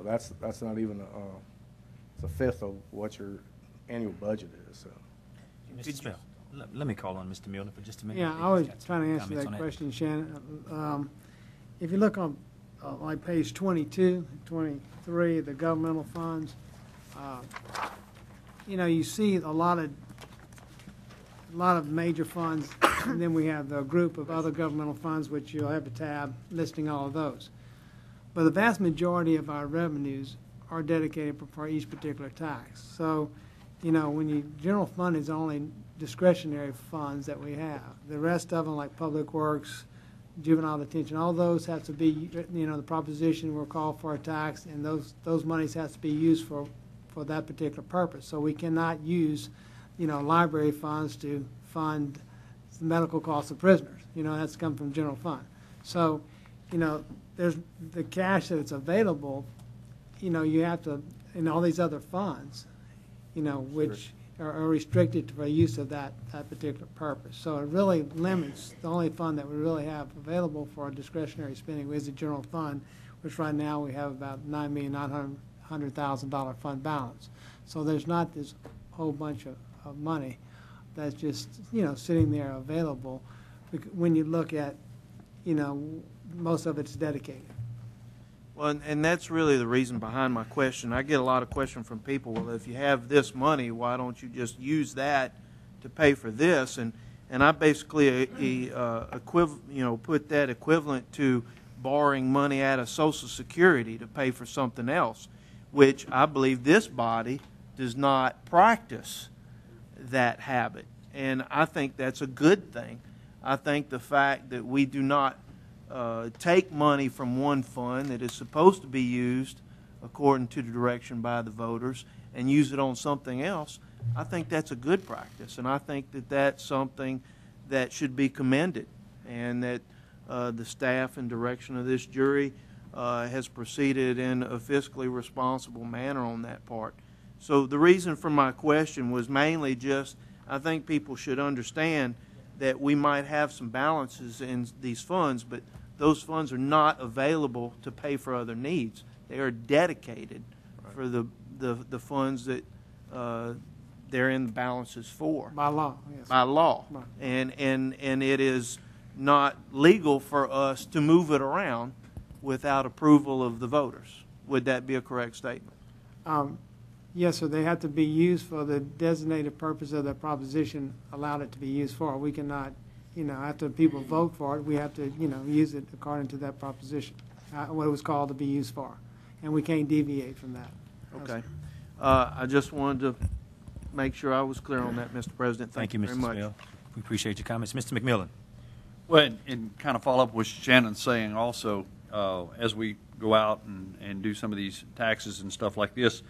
that's not even it's a fifth of what your annual budget is. So. Mr. Spell, let me call on Mr. Milner for just a minute. Yeah, I was trying to answer that question, Shannon. If you look on like page 22, 23, the governmental funds, you see a lot of major funds, and then we have the group of other governmental funds, which you'll have a tab listing all of those. But the vast majority of our revenues are dedicated for each particular tax. So, general fund is only discretionary funds that we have. The rest of them, like public works, juvenile detention, all those have to be, the proposition will call for a tax, and those monies has to be used for that particular purpose. So we cannot use, library funds to fund the medical costs of prisoners. That's come from general fund. So, there's the cash that's available, you have to, in all these other funds, which are restricted for use of that particular purpose. So it really limits, the only fund that we really have available for discretionary spending is the general fund, which right now we have about $9,900,000 fund balance. So there's not this whole bunch of money that's just, sitting there available when you look at, most of it's dedicated. Well, and that's really the reason behind my question. I get a lot of questions from people, well, if you have this money, why don't you just use that to pay for this? And I basically put that equivalent to borrowing money out of Social Security to pay for something else, which I believe this body does not practice that habit. And I think that's a good thing. I think the fact that we do not take money from one fund that is supposed to be used according to the direction by the voters and use it on something else, I think that's a good practice. And I think that that's something that should be commended, and that the staff and direction of this jury has proceeded in a fiscally responsible manner on that part. So the reason for my question was mainly just I think people should understand that we might have some balances in these funds, but those funds are not available to pay for other needs. They are dedicated for the funds that they're in the balances for. By law, yes. By law. Right. And it is not legal for us to move it around without approval of the voters. Would that be a correct statement? Yes, sir, they have to be used for the designated purpose of the proposition allowed it to be used for. We cannot, after people vote for it, we have to, use it according to that proposition, what it was called to be used for. And we can't deviate from that. Okay. I just wanted to make sure I was clear on that, Mr. President. Thank you Mr. very much. Spell. We appreciate your comments. Mr. McMillan. Well, and kind of follow up what Shannon's saying also, as we go out and do some of these taxes and stuff like this,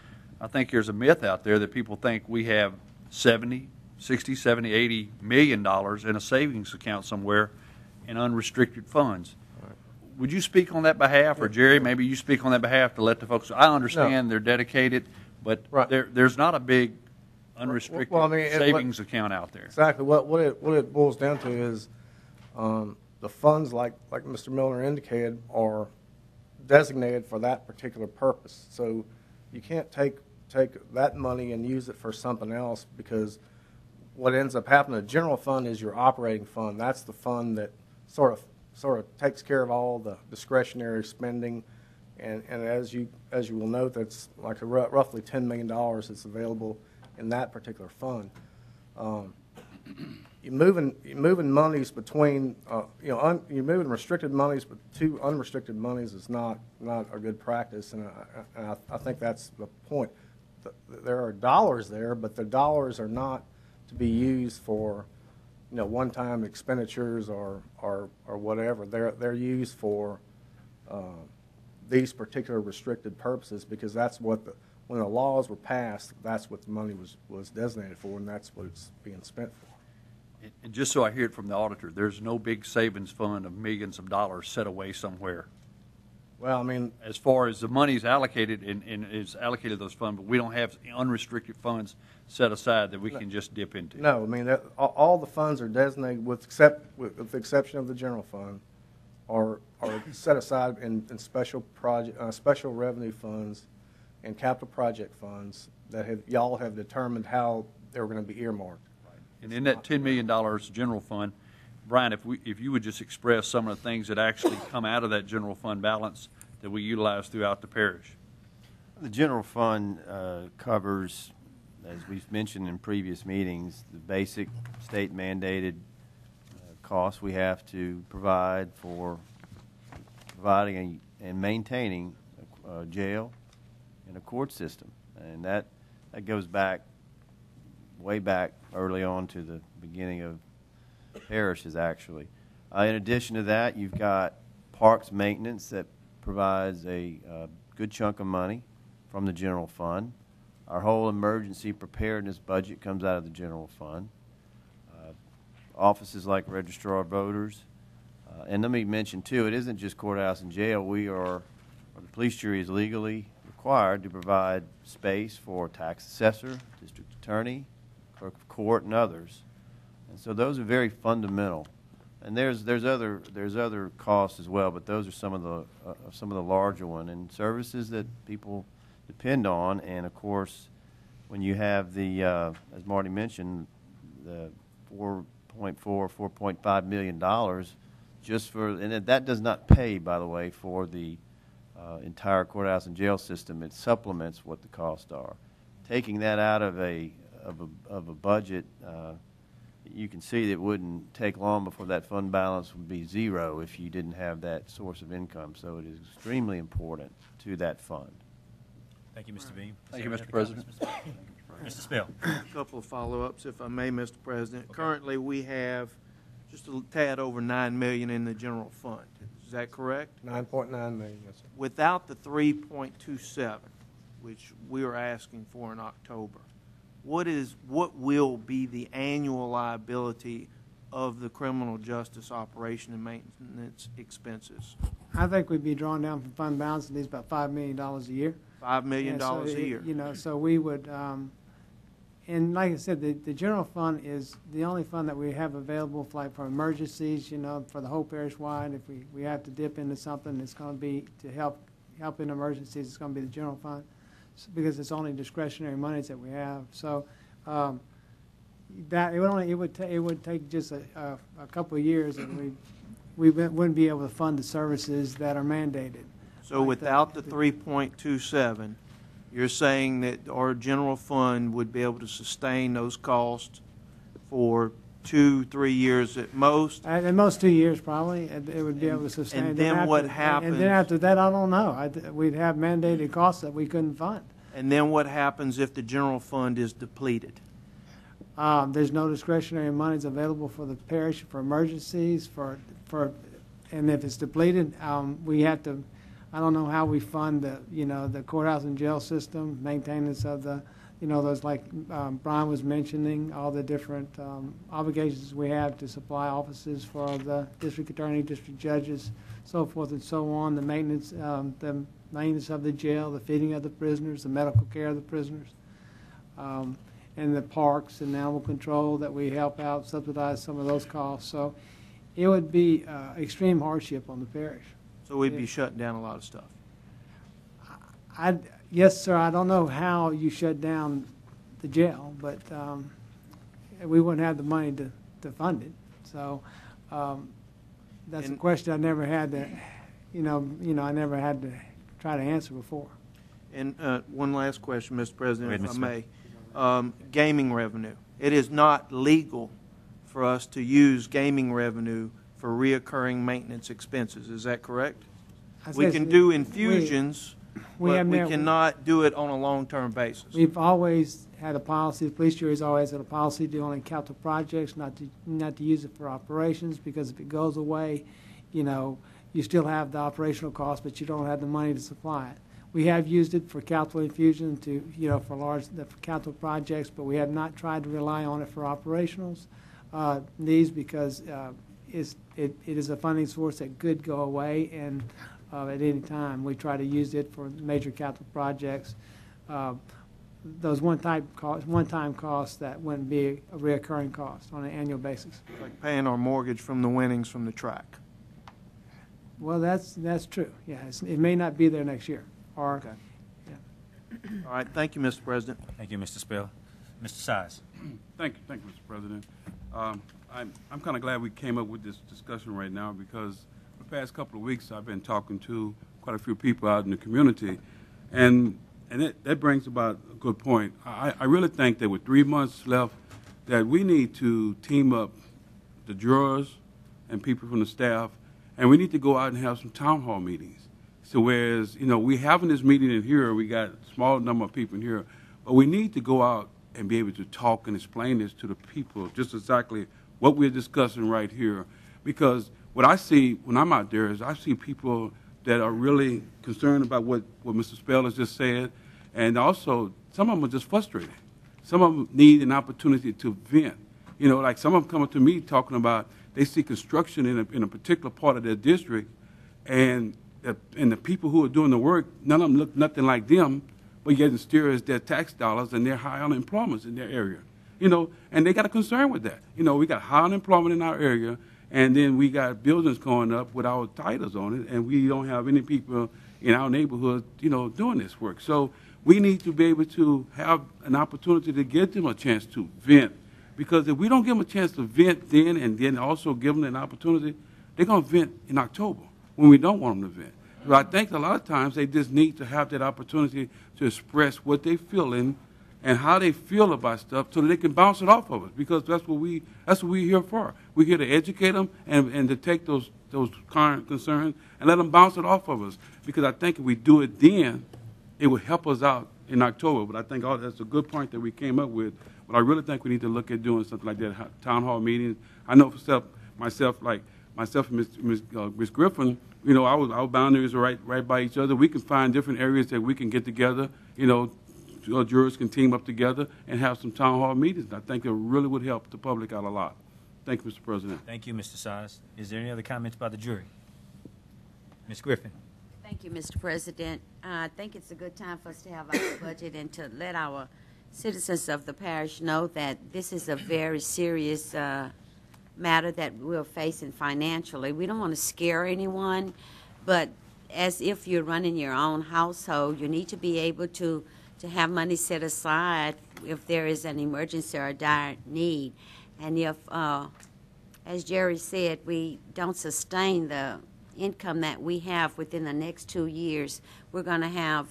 I think there's a myth out there that people think we have 60, 70, 80 million dollars in a savings account somewhere in unrestricted funds. Would you speak on that behalf, or Jerry, maybe you speak on that behalf to let the folks, I understand they're dedicated, but there's not a big unrestricted savings account out there. Exactly. What it boils down to is the funds, like Mr. Miller indicated, are designated for that particular purpose. So you can't take that money and use it for something else, because what ends up happening, the general fund is your operating fund. That's the fund that sort of takes care of all the discretionary spending, and as you will note, that's like roughly $10 million that's available in that particular fund. You're moving monies between, you're moving restricted monies, but to unrestricted monies is not a good practice, and I think that's the point. There are dollars there, but the dollars are not to be used for, one-time expenditures or whatever. They're used for these particular restricted purposes, because that's what when the laws were passed, that's what the money was designated for, and that's what it's being spent for. And just so I hear it from the auditor, there's no big savings fund of millions of dollars set away somewhere. Well, I mean, as far as the money's allocated and is allocated to those funds, but we don't have unrestricted funds set aside that we can just dip into. No, I mean, all the funds are designated, with the exception of the general fund, are set aside in special special revenue funds and capital project funds that y'all have determined how they're going to be earmarked. And in that $10 million general fund, Brian, if you would just express some of the things that actually come out of that general fund balance that we utilize throughout the parish. The general fund covers, as we've mentioned in previous meetings, the basic state mandated costs we have to provide for providing and maintaining a jail and a court system. And that goes back, way back early on to the beginning of parishes, actually. In addition to that, you've got parks maintenance that provides a good chunk of money from the general fund. Our whole emergency preparedness budget comes out of the general fund. Offices like registrar of voters. And let me mention, too, it isn't just courthouse and jail. The police jury is legally required to provide space for tax assessor, district attorney, clerk of court, and others. And so those are very fundamental. And there's other costs as well, but those are some of the larger ones, and services that people depend on. And of course, when you have the as Marty mentioned, the $4.5 million just for, and that does not pay, by the way, for the entire courthouse and jail system. It supplements what the costs are. Taking that out of a budget, you can see that it wouldn't take long before that fund balance would be zero if you didn't have that source of income. So it is extremely important to that fund. Thank you, Mr. Beam. Thank you, Mr. President. Mr. Spell. A couple of follow-ups, if I may, Mr. President. Okay. Currently, we have just a tad over $9 million in the general fund. Is that correct? 9.9 million, yes, sir. Without the 3.27, which we are asking for in October, what will be the annual liability of the criminal justice operation and maintenance expenses? I think we'd be drawing down from fund balance at least about $5 million a year. $5 million a year. So we would, and like I said, the general fund is the only fund that we have available for, like, for emergencies, you know, for the whole parish wide. If we have to dip into something, it's going to be to help in emergencies. It's going to be the general fund, because it's only discretionary monies that we have. So that it would take just a couple of years, and we wouldn't be able to fund the services that are mandated. So without the 3.27, you're saying that our general fund would be able to sustain those costs for 2-3 years at most? At most 2 years, probably, it would be able to sustain. And then what happens? And then after that, I don't know. We'd have mandated costs that we couldn't fund. And then what happens if the general fund is depleted? There's no discretionary monies available for the parish for emergencies, and if it's depleted, we have to. I don't know how we fund the courthouse and jail system, maintenance of the, those, like Brian was mentioning, all the different obligations we have to supply offices for the district attorney, district judges, so forth and so on, the maintenance of the jail, the feeding of the prisoners, the medical care of the prisoners, and the parks and animal control that we help out, subsidize some of those costs. So it would be extreme hardship on the parish. So we'd be shutting down a lot of stuff. Yes, sir. I don't know how you shut down the jail, but we wouldn't have the money to fund it. So that's a question I never had to, I never had to try to answer before. And one last question, Mr. President, if I Smith. may. Gaming revenue. It is not legal for us to use gaming revenue for reoccurring maintenance expenses. Is that correct? We can do infusions, but we cannot do it on a long-term basis. We've always had a policy, the police jury's always had a policy to do only capital projects, not to use it for operations, because if it goes away, you still have the operational cost, but you don't have the money to supply it. We have used it for capital infusion for capital projects, but we have not tried to rely on it for operationals needs, because it is a funding source that could go away and at any time. We try to use it for major capital projects. Those one-time costs that wouldn't be a reoccurring cost on an annual basis. Like paying our mortgage from the winnings from the track. Well, that's true. Yeah, it may not be there next year. Okay. Yeah. All right. Thank you, Mr. President. Thank you, Mr. Spell. Mr. Size. Thank you, Mr. President. I'm kind of glad we came up with this discussion right now, because the past couple of weeks I've been talking to quite a few people out in the community, and that brings about a good point. I really think that with 3 months left, that we need to team up the jurors and people from the staff, and we need to go out and have some town hall meetings. So whereas, we having this meeting in here, we got a small number of people in here, but we need to go out and be able to talk and explain this to the people, just exactly what we're discussing right here. Because what I see when I'm out there is I see people that are really concerned about what Mr. Spell has just said, and also some of them are just frustrated. Some of them need an opportunity to vent. Like some of them come up to me talking about they see construction in a particular part of their district, and the people who are doing the work, none of them look nothing like them, but yet still is their tax dollars and their high unemployment in their area. And they got a concern with that. We got high unemployment in our area, and then we got buildings going up with our titles on it, and we don't have any people in our neighborhood, doing this work. So we need to be able to have an opportunity to give them a chance to vent, because if we don't give them a chance to vent then and then also give them an opportunity, they're going to vent in October when we don't want them to vent. So I think a lot of times they just need to have that opportunity to express what they're feeling and how they feel about stuff, so that they can bounce it off of us, because that's what we're here for. We're here to educate them and to take those current concerns and let them bounce it off of us, because I think if we do it then, it will help us out in October. But I think that's a good point that we came up with. But I really think we need to look at doing something like that, town hall meetings. I know for myself and Ms. Griffin, our boundaries are right by each other. We can find different areas that we can get together, jurors can team up together and have some town hall meetings. I think it really would help the public out a lot. Thank you, Mr. President. Thank you, Mr. Size. Is there any other comments by the jury? Ms. Griffin. Thank you, Mr. President. I think it's a good time for us to have our budget and to let our citizens of the parish know that this is a very serious matter that we're facing financially. We don't want to scare anyone, but as if you're running your own household, you need to be able to have money set aside if there is an emergency or a dire need. And if, as Jerry said, we don't sustain the income that we have within the next 2 years, we're going to have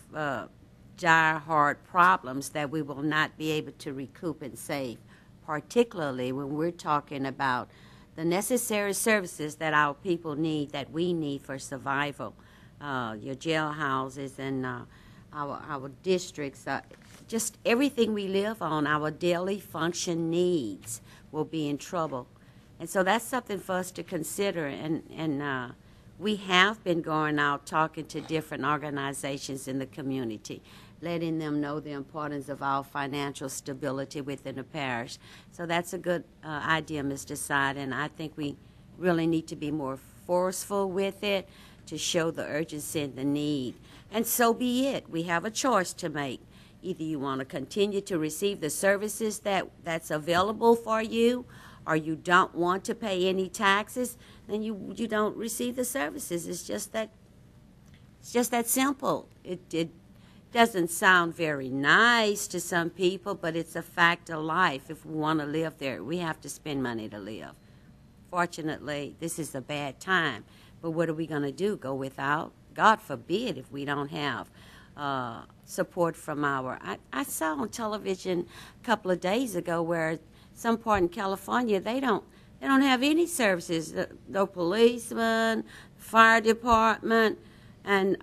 dire, hard problems that we will not be able to recoup and save, particularly when we're talking about the necessary services that our people need, that we need for survival. Your jailhouses and our districts, just everything we live on, our daily function needs will be in trouble. And so that's something for us to consider. And we have been going out talking to different organizations in the community, letting them know the importance of our financial stability within the parish. So that's a good idea, Mr. Side, and I think we really need to be more forceful with it to show the urgency and the need. And so be it. We have a choice to make. Either you want to continue to receive the services that's available for you, or you don't want to pay any taxes, then you don't receive the services. It's just that simple. It doesn't sound very nice to some people, but it's a fact of life. If we want to live there, we have to spend money to live. Fortunately, this is a bad time, but what are we going to do? Go without? God forbid if we don't have support from I saw on television a couple of days ago where some part in California, they don't have any services, no policeman, fire department, and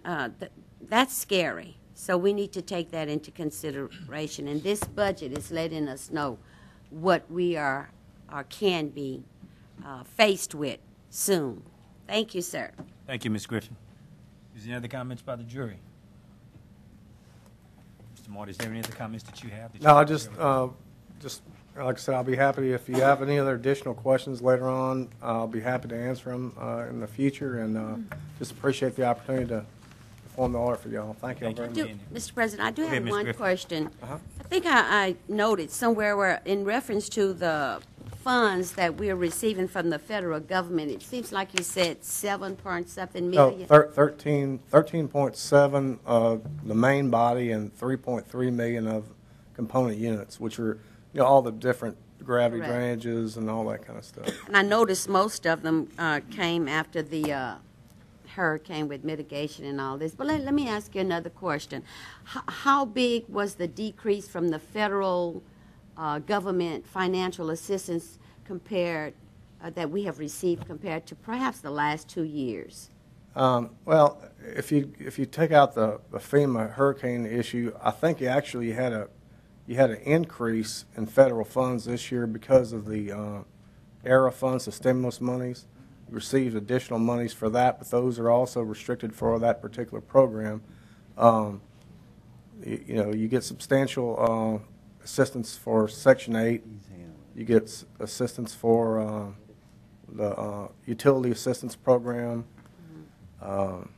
that's scary. So we need to take that into consideration. And this budget is letting us know what we are or can be faced with soon. Thank you, sir. Thank you, Ms. Griffin. Is there any other comments by the jury? Mr. Marty, is there any other comments that you have? No, I just like I said, I'll be happy if you have any other additional questions later on. I'll be happy to answer them in the future, and just appreciate the opportunity to perform the audit for y'all. Thank you all very much. Mr. President, I do Go ahead, have Ms. one Griffin. question. Uh-huh. I think I noted somewhere where, in reference to the funds that we're receiving from the federal government, it seems like you said 7-point-something million. 13.7 of the main body and 3.3 million of component units, which are all the different gravity Correct. drainages and all that kind of stuff. And I noticed most of them came after the hurricane with mitigation and all this. But let me ask you another question. How big was the decrease from the federal government financial assistance compared that we have received compared to perhaps the last 2 years? Well, if you take out the FEMA hurricane issue, I think you actually had an increase in federal funds this year because of the ERA funds, the stimulus monies. You received additional monies for that, but those are also restricted for that particular program. You get substantial assistance for Section 8. You get assistance for the utility assistance program. And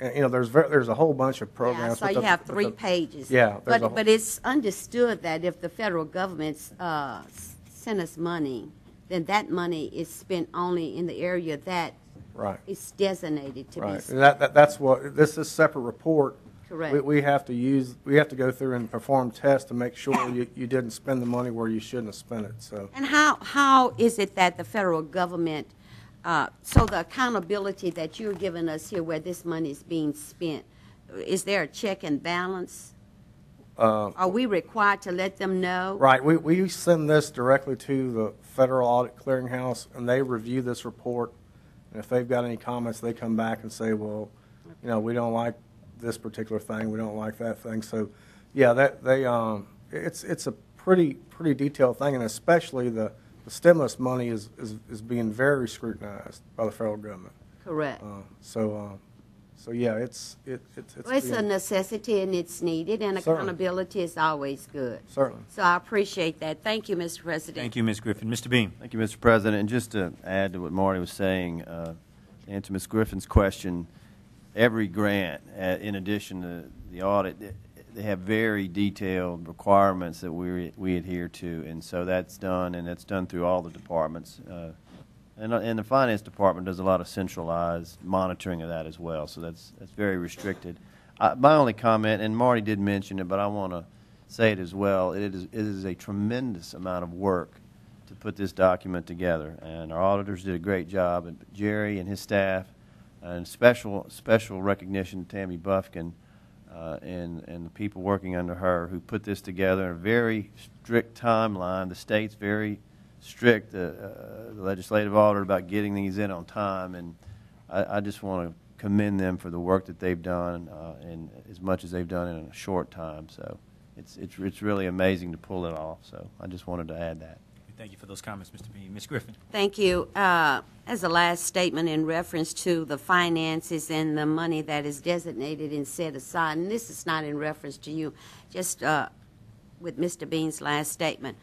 there's a whole bunch of programs. Yeah, so you have 3 pages. Yeah. But it's understood that if the federal government send us money, then that money is spent only in the area that right. is designated to be right. spent. That's what this is. Separate report. Correct. We have to go through and perform tests to make sure you didn't spend the money where you shouldn't have spent it. So. And how is it that the federal government, so the accountability that you're giving us here where this money is being spent, is there a check and balance? Are we required to let them know? Right. We send this directly to the Federal Audit Clearinghouse, and they review this report. And if they've got any comments, they come back and say, well, we don't like this particular thing, we don't like that thing. So, yeah, it's a pretty detailed thing, and especially the stimulus money is being very scrutinized by the federal government. Correct. So yeah, it's a necessity and it's needed, and Certainly. Accountability is always good. Certainly. So I appreciate that. Thank you, Mr. President. Thank you, Ms. Griffin. Mr. Beam. Thank you, Mr. President. And just to add to what Marty was saying, to answer Ms. Griffin's question, every grant, in addition to the audit, they have very detailed requirements that we adhere to, and so that's done, and it's done through all the departments. And the finance department does a lot of centralized monitoring of that as well, so that's very restricted. My only comment, and Marty did mention it, but I want to say it as well, it is a tremendous amount of work to put this document together, and our auditors did a great job, and Jerry and his staff, and special recognition to Tammy Buffkin and the people working under her who put this together in a very strict timeline. The state's very strict, the legislative auditor, about getting these in on time, and I just want to commend them for the work that they've done and as much as they've done in a short time. So it's really amazing to pull it off. So I just wanted to add that. Thank you for those comments, Mr. Bean. Ms. Griffin. Thank you. As a last statement in reference to the finances and the money that is designated and set aside, and this is not in reference to you, just with Mr. Bean's last statement.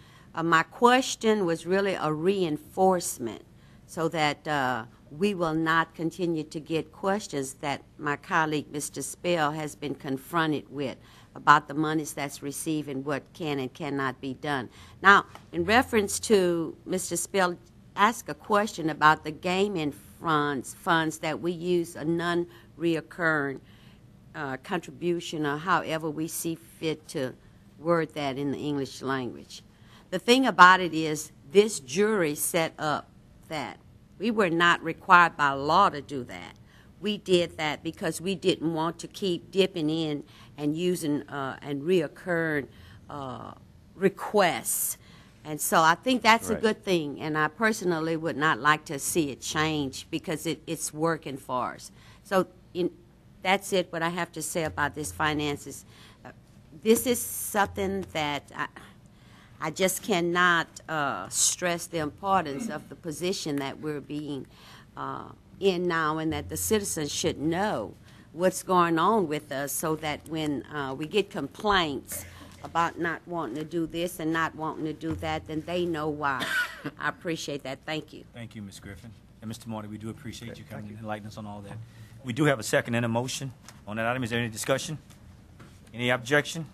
My question was really a reinforcement so that we will not continue to get questions that my colleague, Mr. Spell, has been confronted with about the monies that's received and what can and cannot be done. Now, in reference to Mr. Spell asked a question about the gaming funds that we use a non-reoccurring contribution, or however we see fit to word that in the English language. The thing about it is this jury set up that. We were not required by law to do that. We did that because we didn't want to keep dipping in and using and reoccurring requests. And so I think that's a good thing, and I personally would not like to see it change because it's working for us. So that's it, what I have to say about this finances. This is something that I just cannot stress the importance of the position that we're being in now, and that the citizens should know what's going on with us so that when we get complaints about not wanting to do this and not wanting to do that, then they know why. I appreciate that. Thank you. Thank you, Ms. Griffin. And Mr. Marty, we do appreciate you coming and enlightening us on all that. We do have a second and a motion on that item. Is there any discussion? Any objection?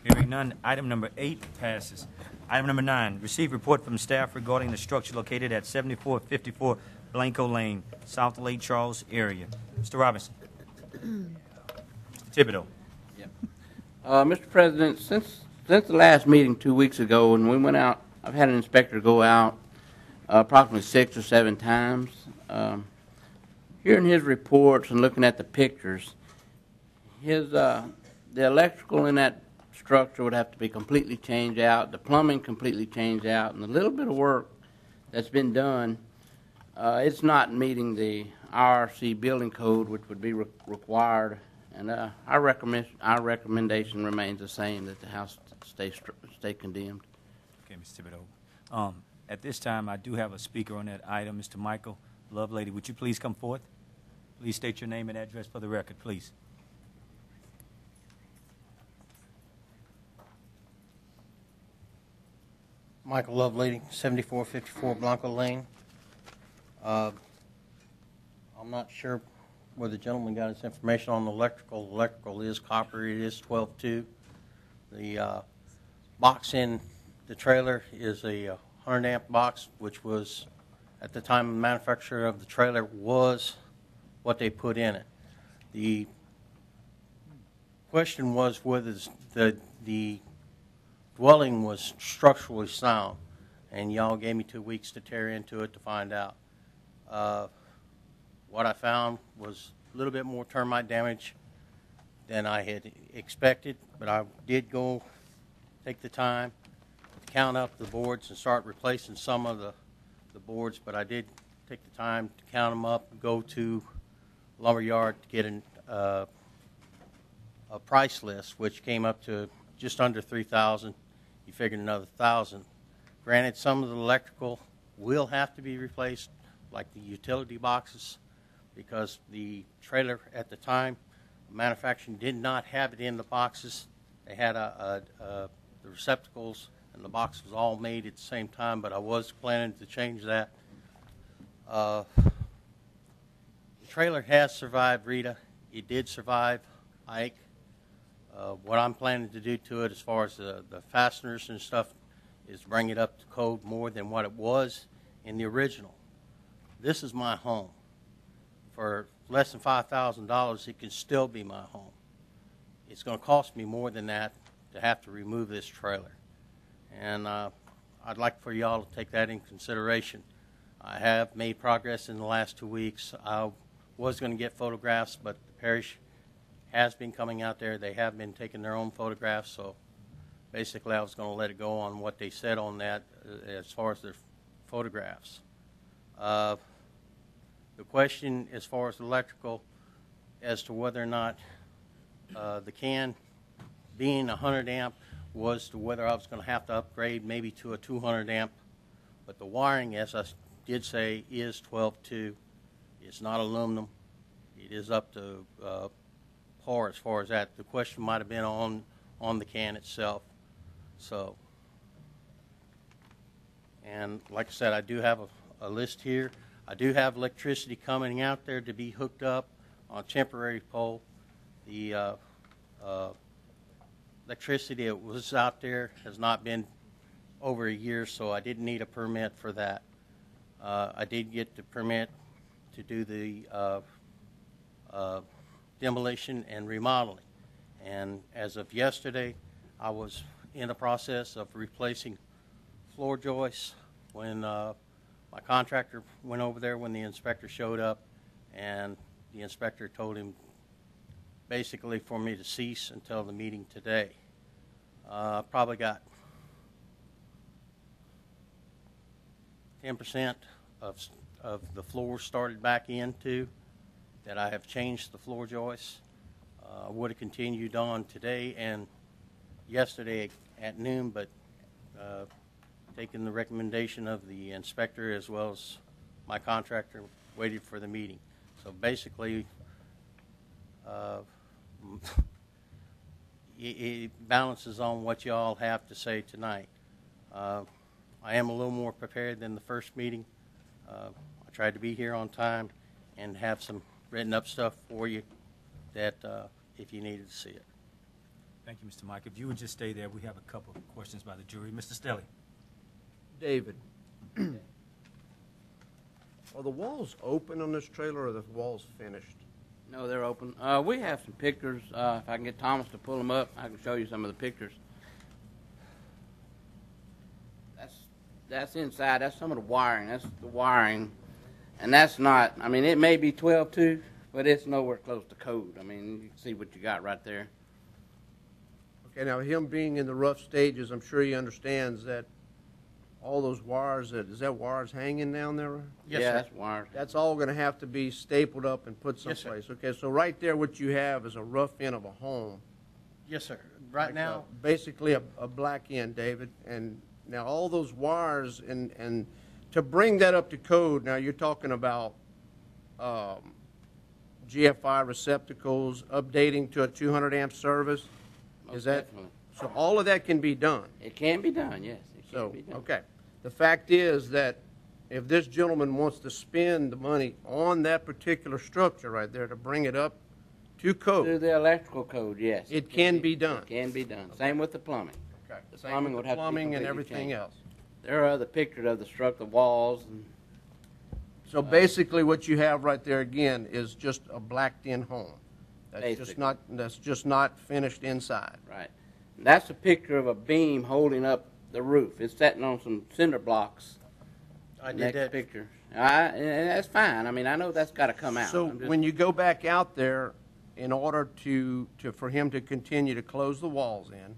Hearing none, item number 8 passes. Item number 9, receive report from staff regarding the structure located at 7454 Blanco Lane, South Lake Charles area. Mr. Robinson. Mr. Thibodeau. Mr. President, since the last meeting 2 weeks ago, when we went out, I've had an inspector go out approximately 6 or 7 times. Hearing his reports and looking at the pictures, the electrical in that structure would have to be completely changed out, the plumbing completely changed out, and the little bit of work that's been done, it's not meeting the IRC building code, which would be required. And our recommendation remains the same, that the house stay condemned. Okay, Mr. Thibodeau. At this time, I do have a speaker on that item, Mr. Michael Lovelady. Would you please come forth? Please state your name and address for the record, please. Michael Lovelady, 7454 Blanco Lane. I'm not sure where the gentleman got his information on the electrical. The electrical is copper. It is 12.2. The box in the trailer is a 100 amp box, which was, at the time of the manufacture of the trailer, was what they put in it. The question was whether the dwelling was structurally sound, and y'all gave me 2 weeks to tear into it to find out. What I found was a little bit more termite damage than I had expected, but I did go take the time to count up the boards and start replacing some of the boards, but I did take the time to count them up and go to Lumberyard to get a price list, which came up to just under $3,000. You figured another $1,000. Granted, some of the electrical will have to be replaced, like the utility boxes, because the trailer at the time, manufacturing did not have it in the boxes. They had the receptacles and the box was all made at the same time, but I was planning to change that. The trailer has survived Rita. It did survive Ike. What I'm planning to do to it as far as the fasteners and stuff is bring it up to code more than what it was in the original. This is my home. For less than $5,000, it can still be my home. It's going to cost me more than that to have to remove this trailer. And I'd like for y'all to take that in consideration. I have made progress in the last 2 weeks. I was going to get photographs, but the parish has been coming out there. They have been taking their own photographs, so basically I was going to let it go on what they said on that as far as their photographs. The question as far as electrical, as to whether or not the can being 100 amp was to whether I was going to have to upgrade maybe to a 200 amp, but the wiring, as I did say, is 12-2. It's not aluminum. It is up to par as far as that. The question might have been on the can itself. So, and like I said, I do have a list here. I do have electricity coming out there to be hooked up on a temporary pole. The electricity that was out there has not been over a year, so I didn't need a permit for that. I did get the permit to do the demolition and remodeling. And as of yesterday, I was in the process of replacing floor joists when my contractor went over there when the inspector showed up, and the inspector told him basically for me to cease until the meeting today. Probably got 10% of the floor started back into that I have changed the floor joists. I would have continued on today and yesterday at noon, but taking the recommendation of the inspector as well as my contractor, waited for the meeting. So basically, it balances on what you all have to say tonight. I am a little more prepared than the first meeting. I tried to be here on time and have some written up stuff for you that if you needed to see it. Thank you, Mr. Mike. If you would just stay there, we have a couple of questions by the jury. Mr. Stelly. David, are the walls open on this trailer or are the walls finished? No, they're open. We have some pictures. If I can get Thomas to pull them up, I can show you some of the pictures. That's inside. That's some of the wiring. That's the wiring. And that's not, I mean, it may be 12-2, but it's nowhere close to code. I mean, you can see what you got right there. Okay, now him being in the rough stages, I'm sure he understands that all those wires, is that wires hanging down there? Yes, yeah, that's wires. That's all going to have to be stapled up and put Yes, someplace. sir. Okay, so right there what you have is a rough end of a home. Yes, sir. Right Like, now, basically a black end, David. And now all those wires, and to bring that up to code, now you're talking about GFI receptacles, updating to a 200 amp service. Is that definitely. so? All of that can be done. It can be done, yes. It can So be done. okay, the fact is that if this gentleman wants to spend the money on that particular structure right there to bring it up to code, Through the electrical code, yes. it can be done. It can be done. Same with the plumbing. Okay. The Same plumbing with would the have to be plumbing and completely everything changed. else. There are other pictures of the structure, the walls, and So basically, what you have right there again is just a blacked-in home. Basically. That's just not finished inside. right. That's a picture of a beam holding up the roof. It's sitting on some cinder blocks. I did Next that. picture. And that's fine. I mean, I know that's got to come out. So I'm just- when you go back out there, in order for him to continue to close the walls in,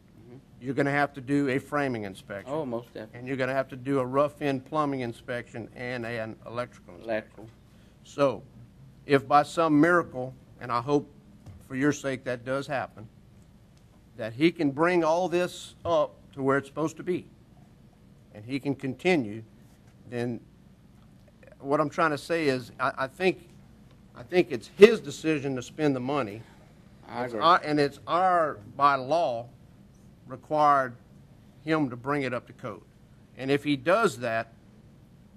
you're going to have to do a framing inspection. Oh, most definitely. And you're going to have to do a rough-in plumbing inspection and an electrical inspection. Electrical. So if by some miracle, and I hope for your sake that does happen, that he can bring all this up to where it's supposed to be, and he can continue, then what I'm trying to say is I think it's his decision to spend the money. I agree. And it's our, by law, required him to bring it up to code. And if he does that,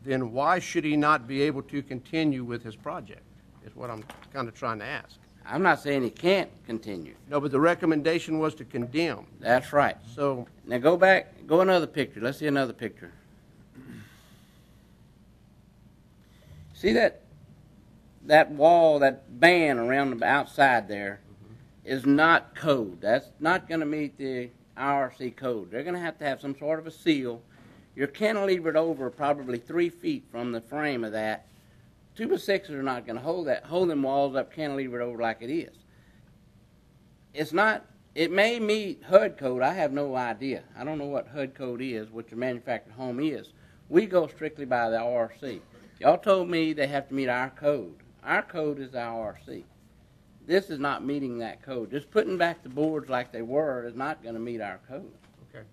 then why should he not be able to continue with his project, is what I'm kind of trying to ask. I'm not saying he can't continue. No, but the recommendation was to condemn. That's right. So Now go back, go another picture. Let's see another picture. See that wall, that band around the outside there is not code. That's not going to meet the IRC code. They're going to have some sort of a seal. You're cantilevered over probably 3 feet from the frame of that. 2x6s are not going to hold them walls up cantilevered over like it is. It's not, it may meet HUD code. I have no idea. I don't know what HUD code is, what your manufactured home is. We go strictly by the RC. Y'all told me they have to meet our code. Our code is the IRC. This is not meeting that code. Just putting back the boards like they were is not going to meet our code. okay,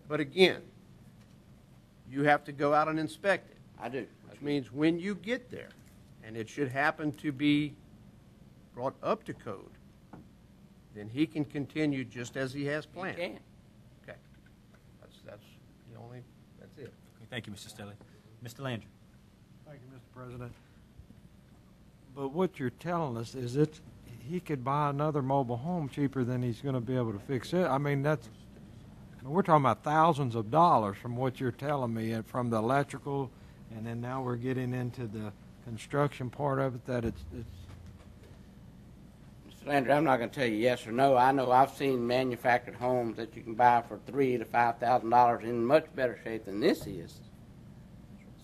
but again, you have to go out and inspect it. I do. Which means when you get there, and it should happen to be brought up to code, then he can continue just as he has planned. He can. Okay, that's the only. That's it. Okay, thank you, Mr. Stelly. Mr. Landry. Thank you, Mr. President. But what you're telling us is he could buy another mobile home cheaper than he's going to be able to fix it. I mean, we're talking about thousands of dollars from what you're telling me, and from the electrical, and then now we're getting into the construction part of it, that it's Mr. Landry, I'm not going to tell you yes or no. I know I've seen manufactured homes that you can buy for $3,000 to $5,000 in much better shape than this is.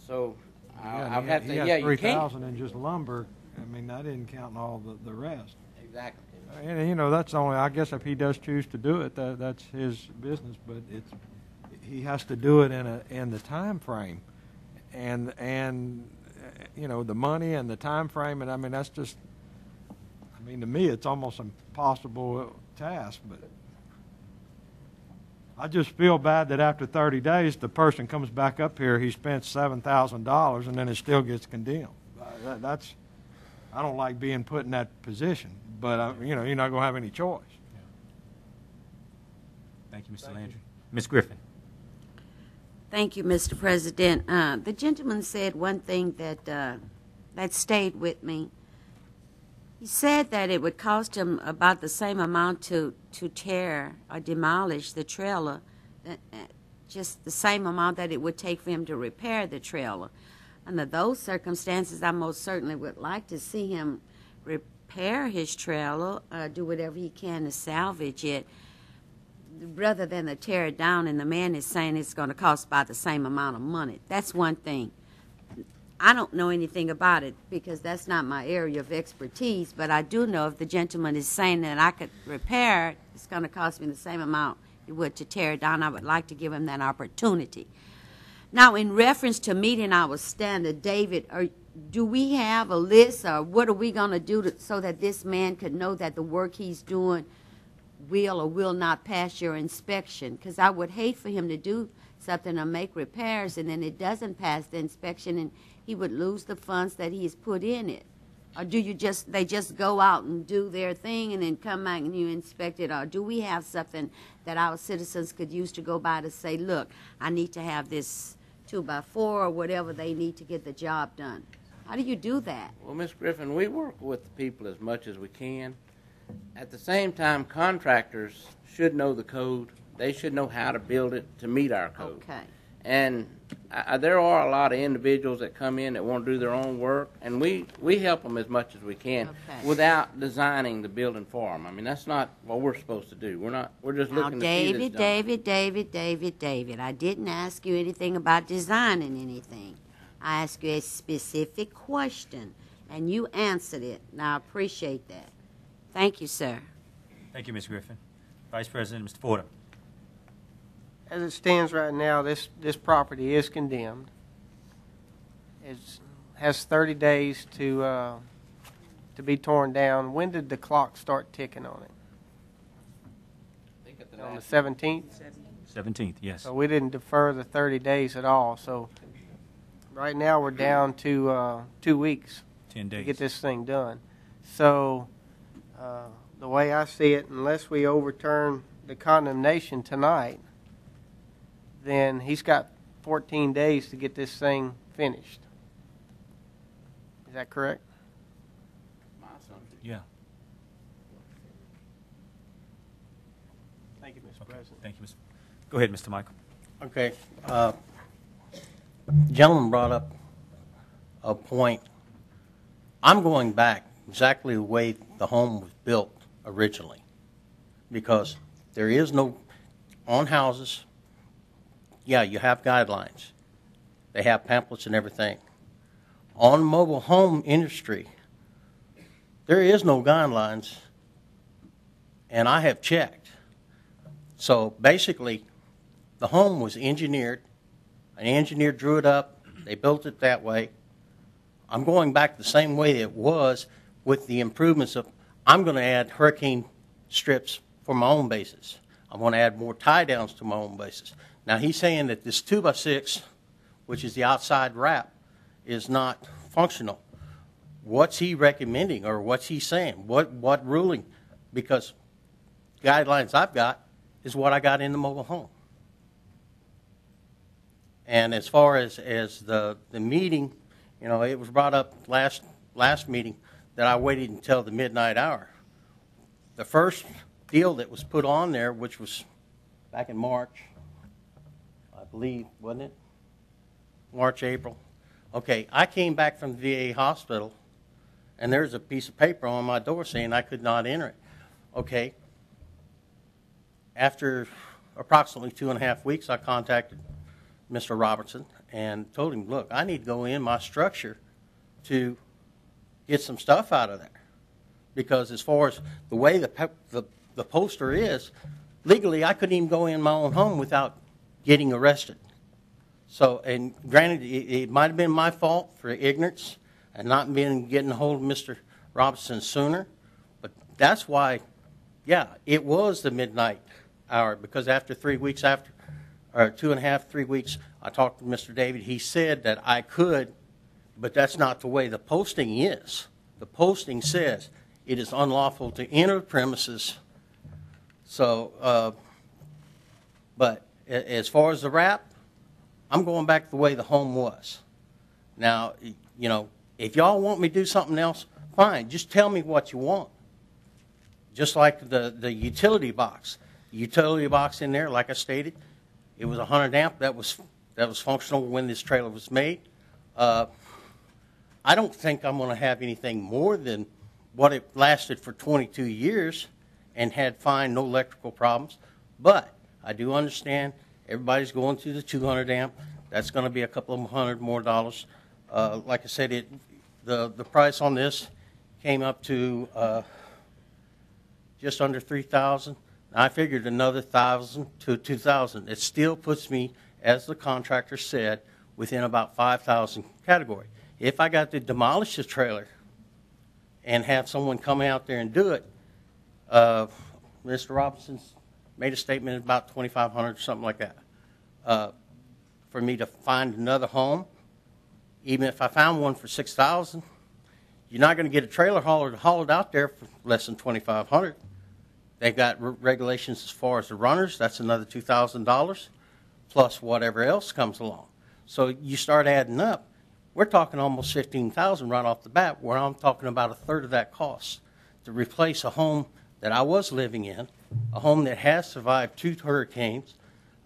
So I'll have to, yeah, you can't. $3,000 in just lumber. I mean, that isn't counting all the rest. Exactly. And, you know, that's only, I guess if he does choose to do it, that's his business, but he has to do it in the time frame. And you know, the money and the time frame, and I mean, that's just, I mean, to me, it's almost an impossible task, but I just feel bad that after 30 days, the person comes back up here, he spent $7,000, and then it still gets condemned. I don't like being put in that position, but, you know, you're not going to have any choice. Thank you, Mr. Landry. Ms. Griffin. Thank you, Mr. President. The gentleman said one thing that stayed with me. He said that it would cost him about the same amount to tear or demolish the trailer, just the same amount that it would take for him to repair the trailer. Under those circumstances, I most certainly would like to see him repair his trailer, do whatever he can to salvage it, rather than to tear it down, and the man is saying it's going to cost about the same amount of money. That's one thing. I don't know anything about it because that's not my area of expertise, but I do know if the gentleman is saying that I could repair it, it's going to cost me the same amount it would to tear it down. I would like to give him that opportunity. Now, in reference to meeting our standard, David, do we have a list, or what are we going to do so that this man could know that the work he's doing will or will not pass your inspection? Because I would hate for him to do something or make repairs and then it doesn't pass the inspection and he would lose the funds that he's put in it. Or do they just go out and do their thing and then come back and you inspect it? Or do we have something that our citizens could use to go by to say, look, I need to have this 2x4 or whatever they need to get the job done? How do you do that? Well, Ms. Griffin, we work with the people as much as we can. At the same time, contractors should know the code. They should know how to build it to meet our code. Okay. And there are a lot of individuals that come in that want to do their own work, and we help them as much as we can without designing the building for them. I mean, that's not what we're supposed to do. We're just looking to see this done. David, I didn't ask you anything about designing anything. I asked you a specific question, and you answered it, and I appreciate that. Thank you, sir. Thank you, Ms. Griffin. Vice President, Mr. Porter. As it stands right now, this property is condemned. It has 30 days to be torn down. When did the clock start ticking on it? On the 17th? 17th, yes. So we didn't defer the 30 days at all. So right now we're down to 2 weeks 10 days to get this thing done. So the way I see it, unless we overturn the condemnation tonight, then he's got 14 days to get this thing finished. Is that correct? Yeah. Thank you, Mr. President. Thank you, Mr. Go ahead, Mr. Michael. Okay. Gentleman brought up a point. I'm going back exactly the way the home was built originally, because there is no, on houses, yeah, you have guidelines. They have pamphlets and everything. On mobile home industry, there is no guidelines, and I have checked. So basically, the home was engineered. An engineer drew it up. They built it that way. I'm going back the same way it was with the improvements of, I'm going to add hurricane strips for my own bases. I'm going to add more tie downs to my own bases. Now he's saying that this 2x6, which is the outside wrap, is not functional. What's he recommending, or what's he saying? What ruling? Because guidelines I've got is what I got in the mobile home. And as far as the meeting, you know, it was brought up last meeting that I waited until the midnight hour. The first deal that was put on there, which was back in March, I believe, wasn't it? March, April. Okay, I came back from the VA hospital, and there's a piece of paper on my door saying I could not enter it. Okay. After approximately 2.5 weeks, I contacted Mr. Robertson and told him, look, I need to go in my structure to get some stuff out of there. Because as far as the way the poster is, legally I couldn't even go in my own home without getting arrested. So, and granted, it might have been my fault for ignorance and not getting a hold of Mr. Robertson sooner, but that's why, yeah, it was the midnight hour, because after 3 weeks after, or 2.5, 3 weeks, I talked to Mr. David. He said that I could, but that's not the way the posting is. The posting says it is unlawful to enter premises. So, but as far as the wrap, I'm going back the way the home was. Now, you know, if y'all want me to do something else, fine. Just tell me what you want. Just like the utility box. The utility box in there, like I stated, it was 100 amp. That was functional when this trailer was made. I don't think I'm going to have anything more than what it lasted for 22 years and had fine, no electrical problems. But I do understand everybody's going to the 200 amp. That's going to be a couple of $100 more. Like I said, the price on this came up to just under $3,000. I figured another $1,000 to $2,000. It still puts me, as the contractor said, within about $5,000 category. If I got to demolish the trailer and have someone come out there and do it, Mr. Robinson's made a statement about $2,500 or something like that. For me to find another home, even if I found one for $6,000, you're not going to get a trailer hauler hauled out there for less than $2,500. They've got regulations as far as the runners. That's another $2,000 plus whatever else comes along. So you start adding up. We're talking almost $15,000 right off the bat, where I'm talking about a third of that cost to replace a home that I was living in, a home that has survived 2 hurricanes.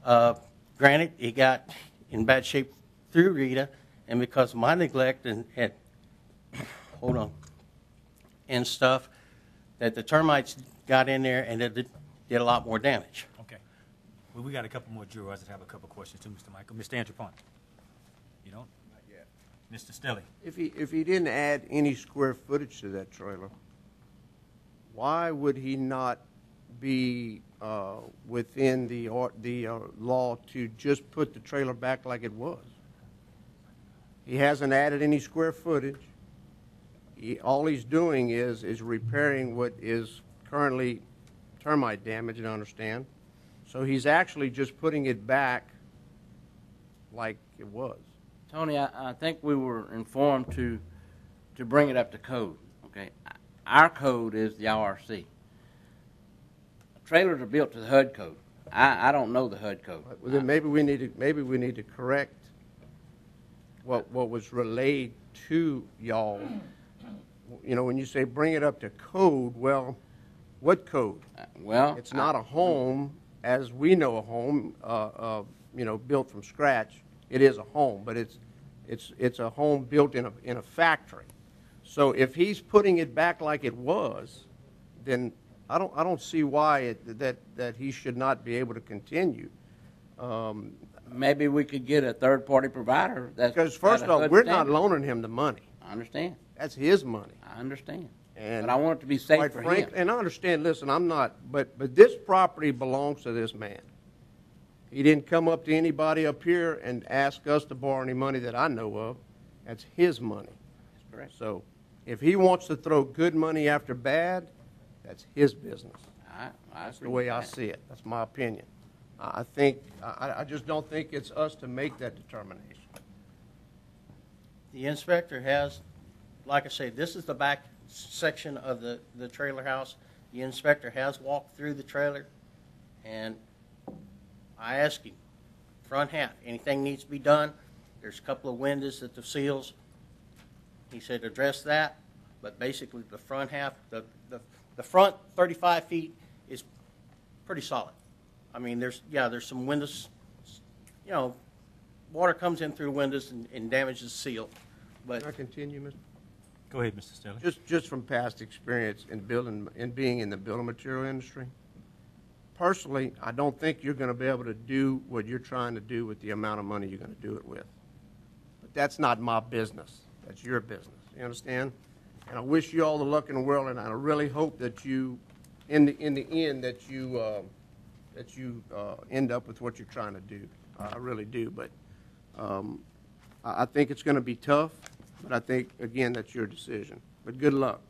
Granted, it got in bad shape through Rita, and because of my neglect and hold on, and stuff, that the termites got in there and it did a lot more damage. Okay. Well, we got a couple more jurors that have a couple questions too, Mr. Michael. Mr. Antrapont. You don't? Not yet. Mr. Stelly. If he didn't add any square footage to that trailer, why would he not be within the law to just put the trailer back like it was? He hasn't added any square footage. All he's doing is repairing what is currently termite damage, I understand. So he's actually just putting it back like it was. Tony, I think we were informed to bring it up to code. Okay, our code is the ORC. Trailers are built to the HUD code. I don't know the HUD code. Well, then maybe we need to correct what was relayed to y'all. You know, when you say bring it up to code, well, what code? Well, it's not a home. as we know a home, built from scratch, it is a home, but it's a home built in a factory. So if he's putting it back like it was, then I don't see why that he should not be able to continue. Maybe we could get a third-party provider. Because first off, we're not loaning him the money. I understand. That's his money. I understand. And but I want it to be safe for him. And I understand. Listen, I'm not. But this property belongs to this man. He didn't come up to anybody up here and ask us to borrow any money that I know of. That's his money. That's correct. So if he wants to throw good money after bad, that's his business. That's the way I see it. That's my opinion. I just don't think it's us to make that determination. The inspector has, like I say, this is the back section of the trailer house. The inspector has walked through the trailer, and I asked him, front half, anything needs to be done? There's a couple of windows at the seals. He said address that, but basically the front half, the front 35 feet is pretty solid. I mean, there's some windows, water comes in through windows and damages the seal. But Can I continue, Mr.? Go ahead, Mr. Stelly. Just from past experience in being in the building material industry, personally, I don't think you're going to be able to do what you're trying to do with the amount of money you're going to do it with. But that's not my business. That's your business. You understand? And I wish you all the luck in the world, and I really hope that you, in the end, that you end up with what you're trying to do. I really do. But I think it's going to be tough. But I think, again, that's your decision. But good luck.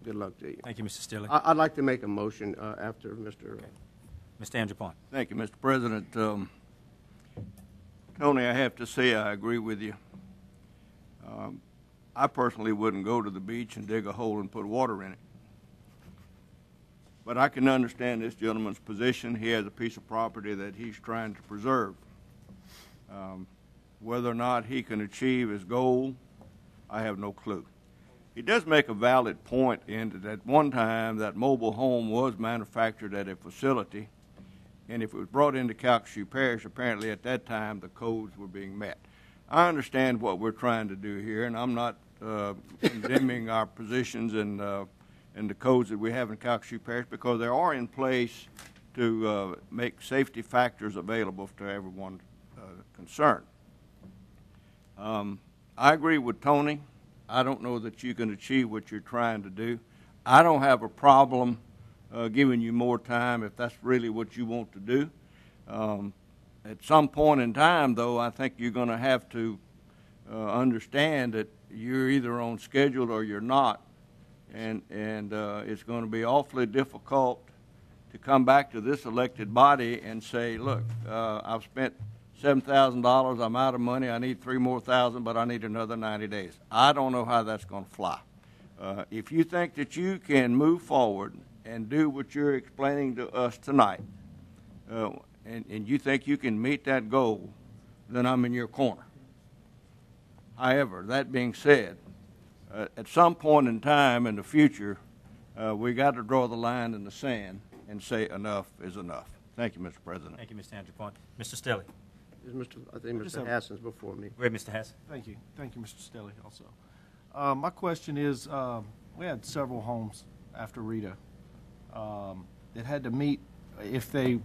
Good luck to you. Thank you, Mr. Stilley. I'd like to make a motion after Mr. Okay. Mr. Andrew Point. Thank you, Mr. President. Tony, I have to say I agree with you. I personally wouldn't go to the beach and dig a hole and put water in it. But I can understand this gentleman's position. He has a piece of property that he's trying to preserve. Whether or not he can achieve his goal, I have no clue. He does make a valid point in that at one time that mobile home was manufactured at a facility, and if it was brought into Calcasieu Parish, apparently at that time the codes were being met. I understand what we're trying to do here, and I'm not condemning our positions and the codes that we have in Calcasieu Parish, because they are in place to make safety factors available to everyone concerned. I agree with Tony. I don't know that you can achieve what you're trying to do. I don't have a problem giving you more time if that's really what you want to do. At some point in time, though, I think you're going to have to understand that you're either on schedule or you're not, and it's going to be awfully difficult to come back to this elected body and say, look, I've spent $7,000, I'm out of money, I need $3,000 more, but I need another 90 days. I don't know how that's going to fly. If you think that you can move forward and do what you're explaining to us tonight, and you think you can meet that goal, then I'm in your corner. However, that being said, at some point in time in the future, we got to draw the line in the sand and say enough is enough. Thank you, Mr. President. Thank you, Mr. Andrew Point. Mr. Stelly. I think Mr. Hasson's before me. Go ahead, Mr. Hasson. Thank you. Thank you, Mr. Stelly, also. My question is, we had several homes after Rita that had to meet, if the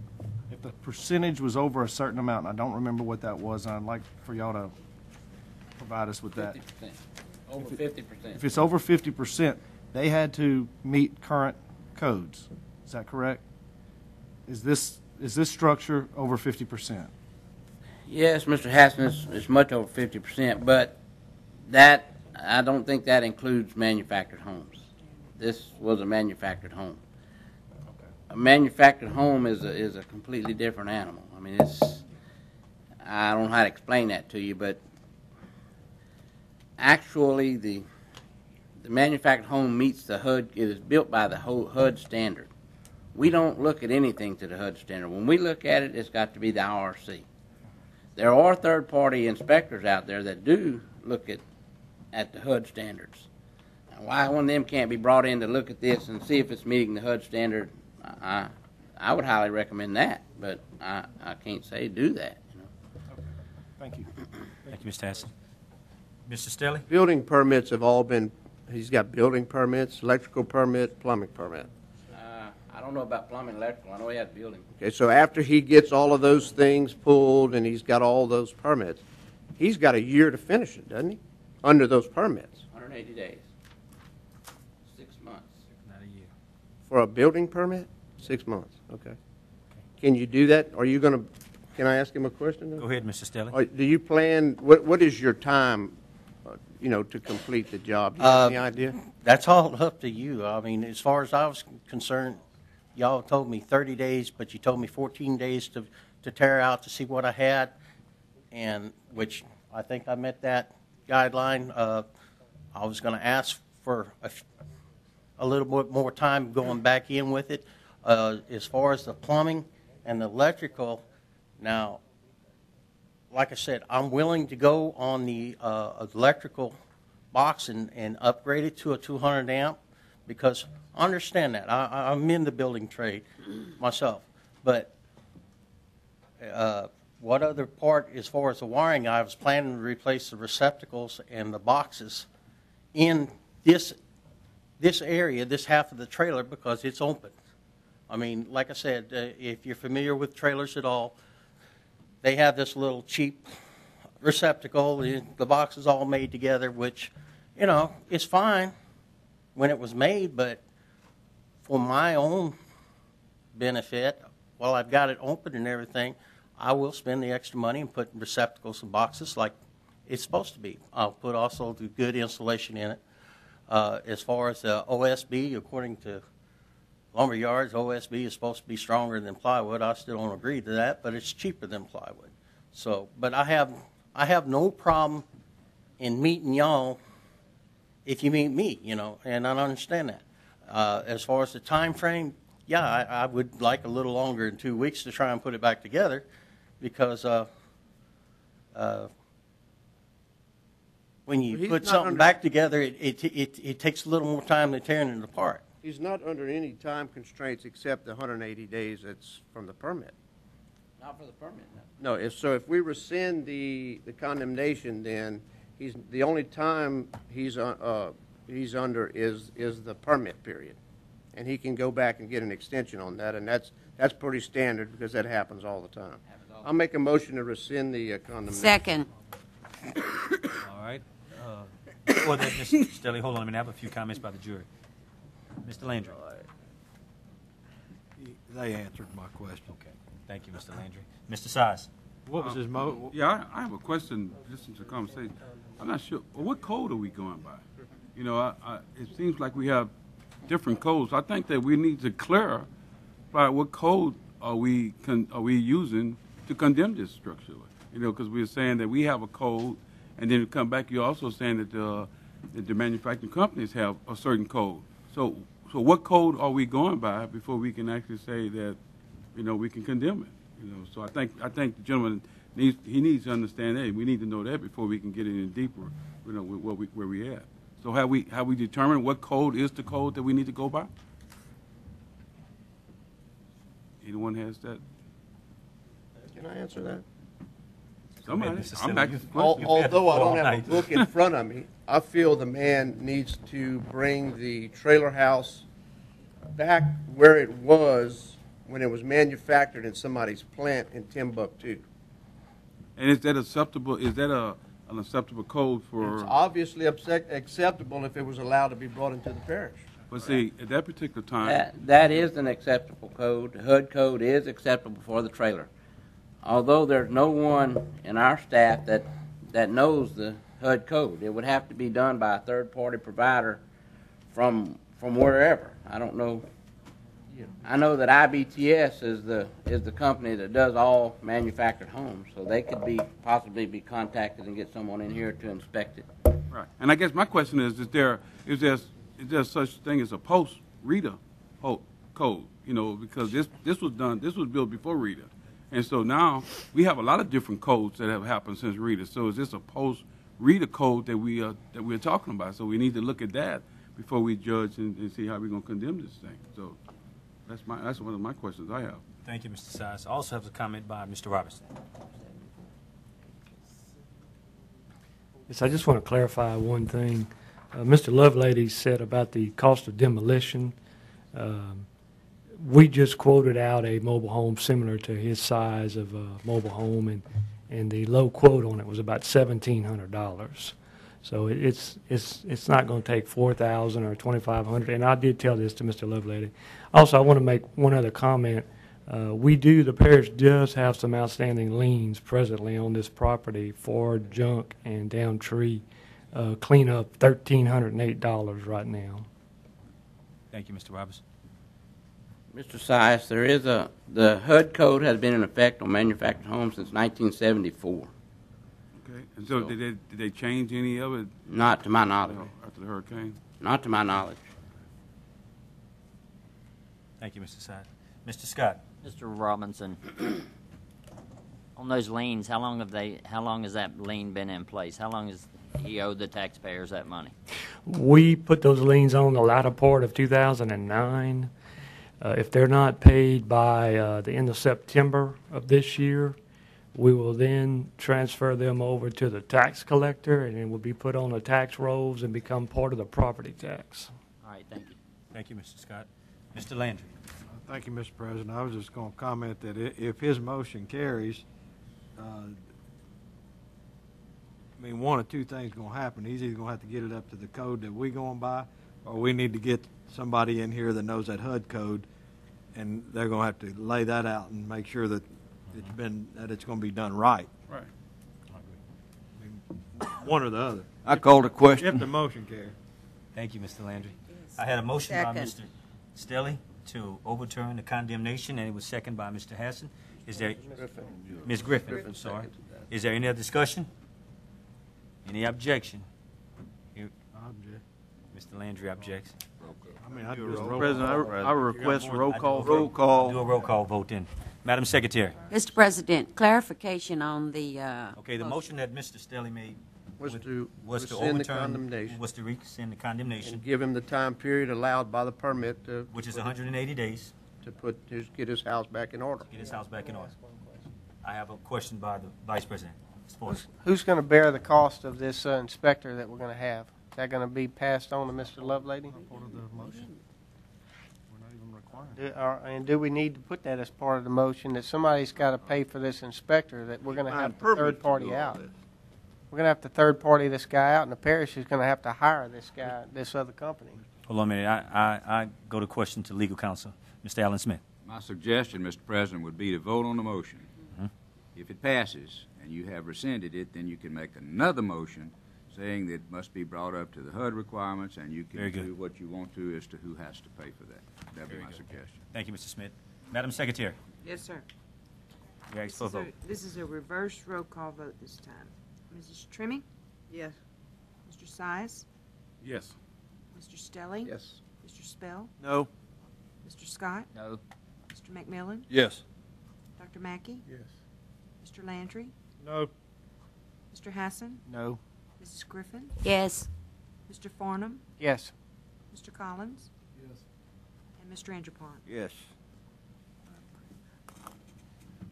percentage was over a certain amount, and I don't remember what that was, and I'd like for y'all to provide us with that. 50%. Over 50%. If it's over 50%, they had to meet current codes. Is that correct? Is this structure over 50%? Yes, Mr. Hassan, it's much over 50%, but that, I don't think that includes manufactured homes. This was a manufactured home. Okay. A manufactured home is a completely different animal. I mean, I don't know how to explain that to you, but actually the manufactured home meets the HUD. It is built by the whole HUD standard. We don't look at anything to the HUD standard. When we look at it, it's got to be the IRC. There are third-party inspectors out there that do look at the HUD standards. Now, why one of them can't be brought in to look at this and see if it's meeting the HUD standard, I would highly recommend that. but I can't say do that, you know. Thank you. Thank you, Mr. Hassan. Mr. Stelly? Building permits have all been, he's got building permits, electrical permit, plumbing permit. I don't know about plumbing, electrical. I know he has building. Okay, so after he gets all of those things pulled and he's got all those permits, he's got a year to finish it, doesn't he? Under those permits. 180 days. 6 months. Not a year. For a building permit? 6 months, okay. Can you do that? Are you going to, can I ask him a question? Though? Go ahead, Mr. Stelly. Do you plan, what is your time, to complete the job? Do you have any idea? That's all up to you. I mean, as far as I was concerned, y'all told me 30 days, but you told me 14 days to tear out to see what I had, and which I think I met that guideline. I was going to ask for a little bit more time going back in with it. As far as the plumbing and the electrical, now, like I said, I'm willing to go on the electrical box and upgrade it to a 200 amp because I understand that. I'm in the building trade myself. But what other part, as far as the wiring, I was planning to replace the receptacles and the boxes in this area, this half of the trailer, because it's open. I mean, like I said, if you're familiar with trailers at all, they have this little cheap receptacle. The box is all made together, which, is fine when it was made, but for my own benefit, while I've got it open and everything, I will spend the extra money and put receptacles and boxes like it's supposed to be. I'll put also the good insulation in it. As far as the OSB, according to lumber yards, OSB is supposed to be stronger than plywood. I still don't agree to that, but it's cheaper than plywood. So, but I have no problem in meeting y'all if you meet me, and I understand that. As far as the time frame, yeah, I would like a little longer than 2 weeks to try and put it back together because when you put something back together, it takes a little more time than tearing it apart. He's not under any time constraints except the 180 days that's from the permit. Not for the permit, no. If we rescind the condemnation, then the only time he's under is the permit period, and he can go back and get an extension on that, and that's pretty standard because that happens all the time. I'll make a motion to rescind the condemnation. Second. All right. Before that, Mr. Stelly, hold on a minute. I have a few comments by the jury. Mr. Landry. They answered my question. Okay. Thank you, Mr. Landry. Mr. Size. What was his mo? Yeah, I have a question. Listening to the conversation, I'm not sure. What code are we going by? It seems like we have different codes. I think that we need to clarify what code are we using to condemn this structure. Because we're saying that we have a code, and then you come back, you're also saying that the manufacturing companies have a certain code. So what code are we going by before we can actually say that, we can condemn it? So I think the gentleman needs to understand that. We need to know that before we can get any deeper, with where we at. So have we determined what code is the code that we need to go by? Anyone has that? Can I answer that? Somebody. Although I don't have a book in front of me, I feel the man needs to bring the trailer house back where it was when it was manufactured in somebody's plant in Timbuktu. And is that acceptable? Is that an acceptable code for? It's obviously acceptable if it was allowed to be brought into the parish. But see, at that particular time, that is an acceptable code. The HUD code is acceptable for the trailer. Although there's no one in our staff that knows the HUD code, it would have to be done by a third-party provider from wherever. I don't know. I know that IBTS is the company that does all manufactured homes, so they could possibly be contacted and get someone in here to inspect it. right? And I guess my question is there such thing as a post-RETA code? Because this was built before RETA. And so now we have a lot of different codes that have happened since RETA. So is this a post-RETA code that we're talking about? So we need to look at that before we judge and see how we're going to condemn this thing. So That's one of my questions I have. Thank you, Mr. Size. Also have a comment by Mr. Robertson. Yes, I just want to clarify one thing. Mr. Lovelady said about the cost of demolition. We just quoted out a mobile home similar to his size of a mobile home, and the low quote on it was about $1,700. So it's not going to take $4,000 or $2,500. And I did tell this to Mr. Lovelady. Also, I want to make one other comment. The parish does have some outstanding liens presently on this property for junk and down tree cleanup, $1,308 right now. Thank you, Mr. Robertson. Mr. Sias, the HUD code has been in effect on manufactured homes since 1974. Okay. And so did they change any of it? Not to my knowledge. After the hurricane? Not to my knowledge. Thank you, Mr. Size. Mr. Scott. Mr. Robinson, on those liens, how long has that lien been in place? How long has he owed the taxpayers that money? We put those liens on the latter part of 2009. If they're not paid by the end of September of this year, we will then transfer them over to the tax collector, and it will be put on the tax rolls and become part of the property tax. All right, thank you. Thank you, Mr. Scott. Mr. Landry. Thank you, Mr. President. I was just going to comment that if his motion carries, one of two things going to happen. He's either going to have to get it up to the code that we're going by, or we need to get somebody in here that knows that HUD code, and they're going to have to lay that out and make sure that it's going to be done right. Right. One or the other. I called a question. If the motion carries. Thank you, Mr. Landry. I had a motion by Mr. Stelly to overturn the condemnation, and it was seconded by Mr. Hassan. Is there Ms. Griffin? Sorry. Is there any other discussion? Any objection? Mr. Landry objects. Mr. President, I request roll call. Roll call. Do a roll call vote then. Madam Secretary. Mr. President, clarification on the. Okay, the motion that Mr. Stelly made was to overturn rescind the condemnation. Was to rescind the condemnation. And give him the time period allowed by the permit to. Which is 180 days. To get his house back in order. Get his house back in order. I have a question by the Vice President. Who's going to bear the cost of this inspector that we're going to have? Is that going to be passed on to Mr. Lovelady? Part of the motion. We're not even required. And do we need to put that as part of the motion, that somebody's got to pay for this inspector, that we're going to have the third party out? We're going to have to third party this guy out, and the parish is going to have to hire this guy, this other company. Hold on a minute. I go to question to legal counsel. Mr. Allen Smith. My suggestion, Mr. President, would be to vote on the motion. Mm-hmm. If it passes and you have rescinded it, then you can make another motion saying that it must be brought up to the HUD requirements, and you can do what you want to as to who has to pay for that. That would be my suggestion. Thank you, Mr. Smith. Madam Secretary. Yes, sir. You asked for a vote. This is a reverse roll call vote this time. Mrs. Trimming? Yes. Mr. Size? Yes. Mr. Stelly? Yes. Mr. Spell? No. Mr. Scott? No. Mr. McMillan? Yes. Dr. Mackey? Yes. Mr. Landry? No. Mr. Hassan? No. Mrs. Griffin? Yes. Mr. Farnham? Yes. Mr. Collins? Yes. And Mr. Andrepont? Yes.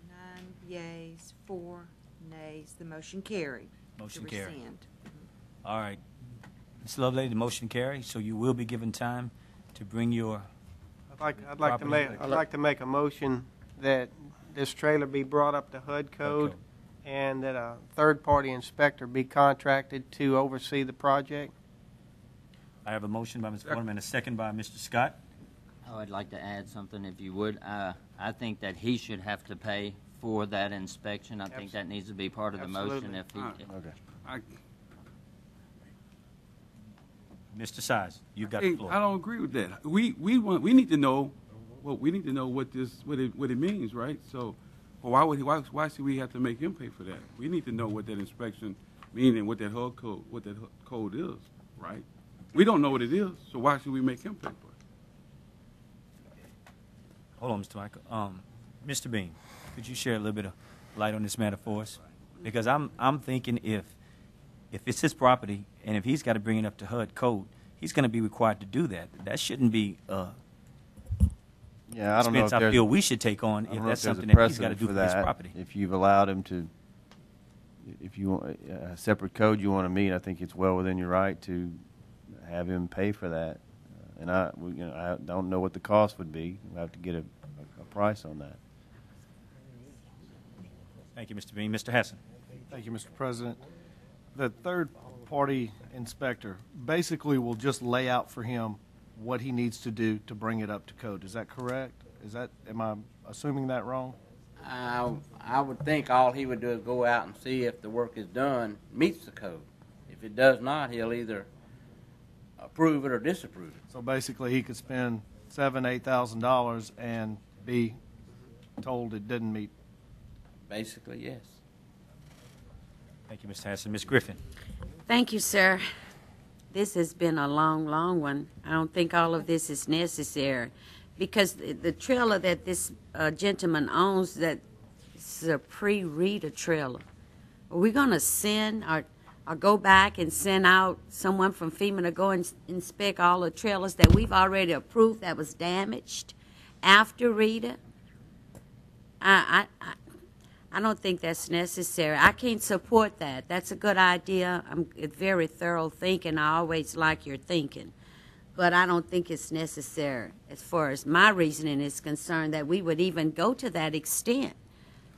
9 yeas, 4 nays. The motion carried. Motion to carried. rescind. All right. Ms. Lovelady, the motion carries, so you will be given time to bring your I'd like to make a motion that this trailer be brought up to HUD code, and that a third-party inspector be contracted to oversee the project. I have a motion by Mr. Farnham and a second by Mr. Scott. Oh, I'd like to add something, if you would. I think that he should have to pay for that inspection. I think that needs to be part of the motion. If he, Mr. Size, you've got the floor. I don't agree with that. We need to know what it means, right? So, why should we have to make him pay for that? We need to know what that inspection means and what that code is, right? We don't know what it is, so why should we make him pay for it? Hold on, Mr. Michael. Mr. Bean, could you share a little bit of light on this matter for us? Because I'm thinking if it's his property and if he's got to bring it up to HUD code, he's going to be required to do that. That shouldn't be Yeah, I don't know expense if I there's- feel we should take on I if don't know that's there's a something that he's got to precedent do for for his that. property. If you've allowed him to, if you want a separate code you want to meet, I think it's well within your right to have him pay for that. And I don't know what the cost would be. We'll have to get a price on that. Thank you, Mr. Bean. Mr. Hassan. Thank you, Mr. President. The third-party inspector basically will just lay out for him what he needs to do to bring it up to code. Is that correct? Am I assuming that wrong? I would think all he would do is go out and see if the work is done meets the code. If it does not, he'll either approve it or disapprove it. So basically, he could spend $7,000-8,000 and be told it didn't meet. Basically, yes. Thank you, Mr. Hassan. Ms. Griffin. Thank you, sir. This has been a long, long one. I don't think all of this is necessary because the trailer that this gentleman owns, that's a pre-Rita trailer. Are we going to send or go back and send out someone from FEMA to go and inspect all the trailers that we've already approved that was damaged after Rita? I don't think that's necessary. I can't support that. That's a good idea. It's very thorough thinking. I always like your thinking. But I don't think it's necessary as far as my reasoning is concerned that we would even go to that extent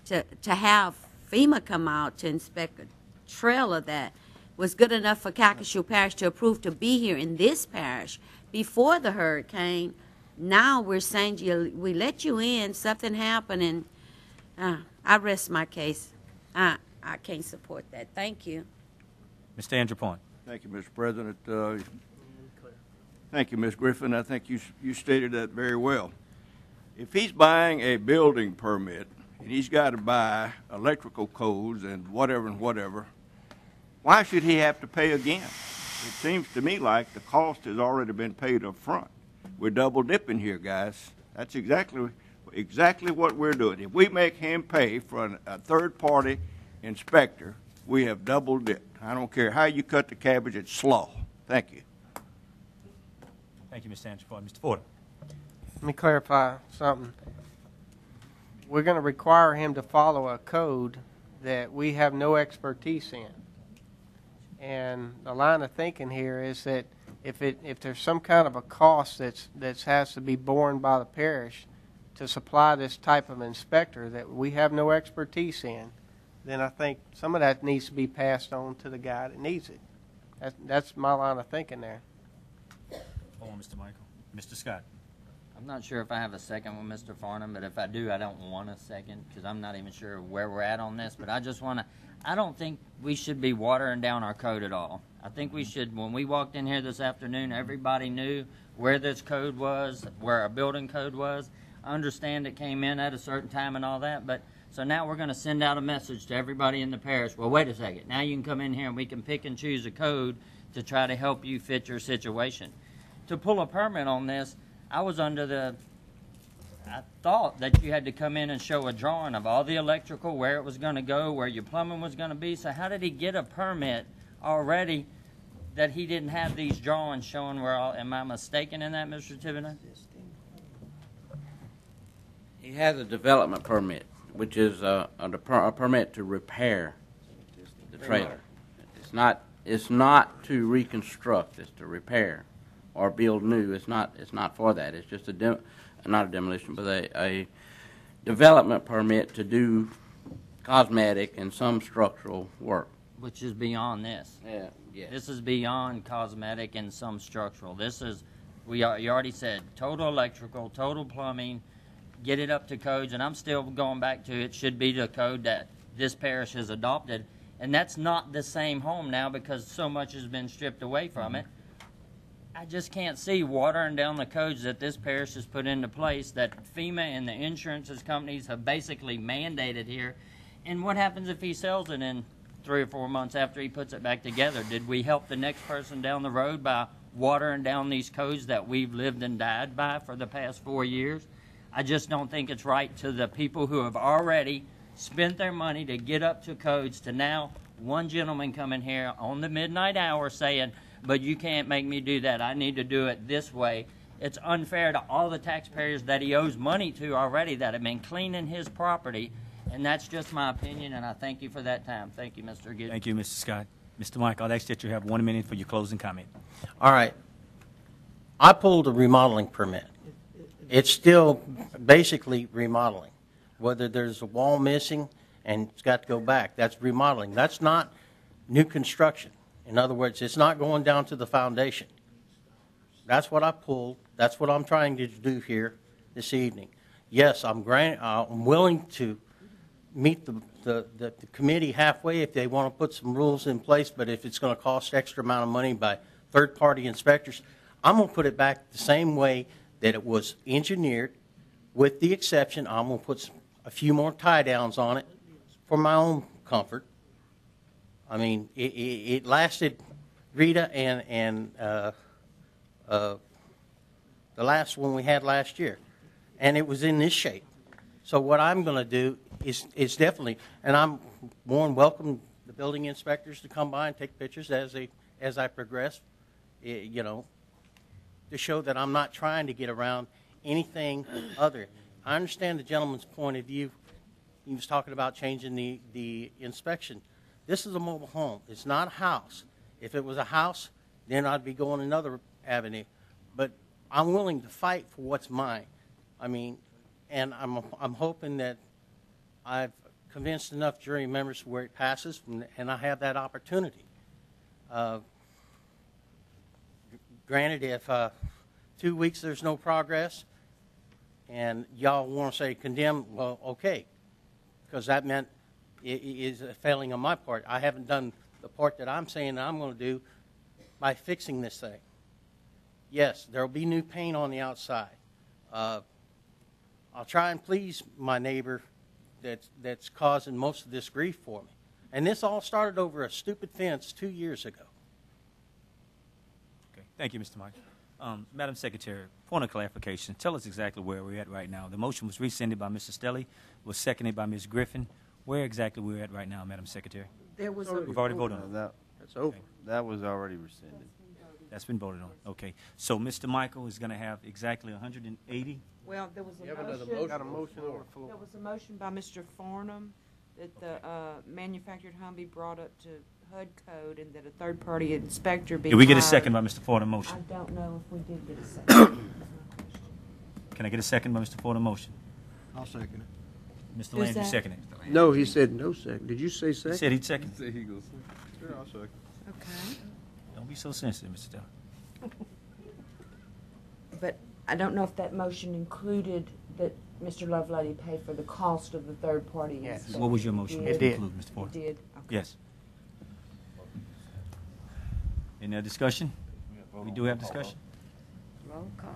to have FEMA come out to inspect a trailer that was good enough for Calcasieu Parish to approve to be here in this parish before the hurricane. Now we're saying we let you in, something happened, and I rest my case. I can't support that. Thank you. Mr. Andrew Point. Thank you, Mr. President. Thank you, Ms. Griffin. I think you stated that very well. If he's buying a building permit and he's got to buy electrical codes and whatever, why should he have to pay again? It seems to me like the cost has already been paid up front. We're double dipping here, guys. That's exactly what we're doing. If we make him pay for a third-party inspector, we have double dipped. I don't care how you cut the cabbage, it's slaw. Thank you. Thank you, Mr. Andrew Point. Mr. Porter. Let me clarify something. We're going to require him to follow a code that we have no expertise in. And the line of thinking here is that if there's some kind of a cost that has to be borne by the parish to supply this type of inspector that we have no expertise in, then I think some of that needs to be passed on to the guy that needs it. That's my line of thinking there. Hold on, Mr. Michael. Mr. Scott. I'm not sure if I have a second with Mr. Farnham, but if I do, I don't want a second because I'm not even sure where we're at on this. But I just want to, I don't think we should be watering down our code at all. I think we should, when we walked in here this afternoon, everybody knew where this code was, where our building code was. I understand it came in at a certain time and all that, but so now we're going to send out a message to everybody in the parish. Well, wait a second. Now you can come in here and we can pick and choose a code to try to help you fit your situation. To pull a permit on this, I thought that you had to come in and show a drawing of all the electrical, where it was going to go, where your plumbing was going to be. So how did he get a permit already that he didn't have these drawings showing where all, am I mistaken in that, Mr. Tiverton? He has a development permit, which is a permit to repair the trailer. It's not to reconstruct. It's to repair or build new. It's not for that. It's just not a demolition, but a development permit to do cosmetic and some structural work. Which is beyond this. Yeah. Yes. This is beyond cosmetic and some structural. This is, you already said, total electrical, total plumbing, get it up to codes, and I'm still going back to it should be the code that this parish has adopted. And that's not the same home now because so much has been stripped away from it. I just can't see watering down the codes that this parish has put into place that FEMA and the insurances companies have basically mandated here. And what happens if he sells it in 3 or 4 months after he puts it back together? Did we help the next person down the road by watering down these codes that we've lived and died by for the past 4 years? I just don't think it's right to the people who have already spent their money to get up to codes to now one gentleman coming here on the midnight hour saying, but you can't make me do that. I need to do it this way. it's unfair to all the taxpayers that he owes money to already that have been cleaning his property. And that's just my opinion, and I thank you for that time. Thank you, Mr. Gibbs. Thank you, Mr. Scott. Mr. Mike, I'll ask that you have 1 minute for your closing comment. All right. I pulled a remodeling permit. It's still basically remodeling. Whether there's a wall missing and it's got to go back, that's remodeling. That's not new construction. In other words, it's not going down to the foundation. That's what I pulled. That's what I'm trying to do here this evening. Yes, I'm willing to meet the committee halfway if they want to put some rules in place, but if it's going to cost extra amount of money by third-party inspectors, I'm going to put it back the same way that it was engineered, with the exception, I'm going to put a few more tie-downs on it for my own comfort. I mean, it lasted Rita and the last one we had last year, and it was in this shape. So what I'm going to do is definitely, and I'm more than welcome the building inspectors to come by and take pictures as I progress, you know, to show that I'm not trying to get around anything other. I understand the gentleman's point of view. He was talking about changing the inspection. This is a mobile home. It's not a house. If it was a house, then I'd be going another avenue. But I'm willing to fight for what's mine. I mean, and I'm hoping that I've convinced enough jury members where it passes, and I have that opportunity. Granted, if 2 weeks there's no progress, and y'all want to say condemn, well, okay, because that meant it is a failing on my part. I haven't done the part that I'm saying that I'm going to do by fixing this thing. Yes, there will be new paint on the outside. I'll try and please my neighbor that's causing most of this grief for me. And this all started over a stupid fence 2 years ago. Okay. Thank you, Mr. Mike. Madam Secretary, point of clarification. Tell us exactly where we're at right now. The motion was rescinded by Mr. Stelly, was seconded by Ms. Griffin. Where exactly we're at right now, Madam Secretary? There was We've already voted on it. That's over. Okay. That was already rescinded. That's been voted on. Okay. So Mr. Michael is going to have exactly 180. Well, there was a Got a motion on the floor. There was a motion by Mr. Farnham that the manufactured home be brought up to HUD code and that a third-party inspector be Did we get a hired. second by Mr. Ford on motion? I don't know if we did get a second. Can I get a second by Mr. Ford on motion? I'll second it. Mr. Who's Landry that? seconded. No, he said no second. Did you say He second? said he'd second. Sure, I'll second. Okay. Don't be so sensitive, Mr. Stelly. But I don't know if that motion included that Mr. Lovelady pay for the cost of the third-party Yes. inspector. What was your motion It to did. include, Mr. Ford? It did. Okay. Yes. Any other discussion? We do have discussion? Roll call.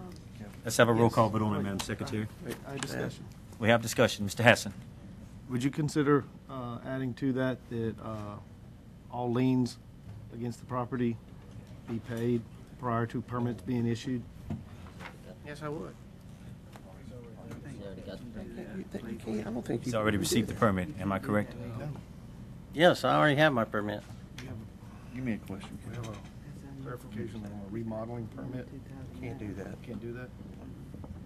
Let's have a roll call vote on it, Madam Secretary. Wait, I had discussion. We have discussion. Mr. Hassan. Would you consider adding to that all liens against the property be paid prior to permits being issued? Yes, I would. I don't think He's already received the permit. Am I correct? Yes, I already have my permit. Give me a question. We have a clarification on a remodeling permit. Can't do that. Can't do that?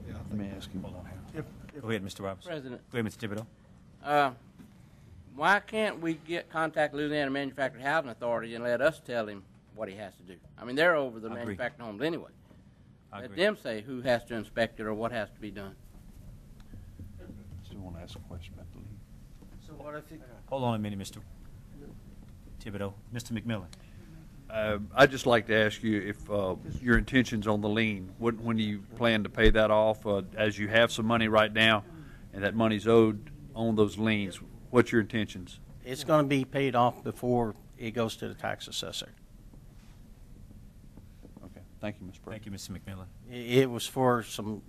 Yeah, Let me ask him. Hold on. If Go ahead, Mr. Roberts. President. Go ahead, Mr. Thibodeau. Why can't we contact Louisiana Manufactured Housing Authority and let us tell him what he has to do? I mean, they're over the I agree. manufactured homes anyway. I Let agree. them say who has to inspect it or what has to be done. Still want to ask a question about the lead. So what if Hold on a minute, Mr. Thibodeau. Mr. McMillan. I'd just like to ask you if your intentions on the lien, when do you plan to pay that off? As you have some money right now, and that money's owed on those liens, what's your intentions? It's going to be paid off before it goes to the tax assessor. Okay, thank you, Mr. President. Thank you, Mr. McMillan. It was for some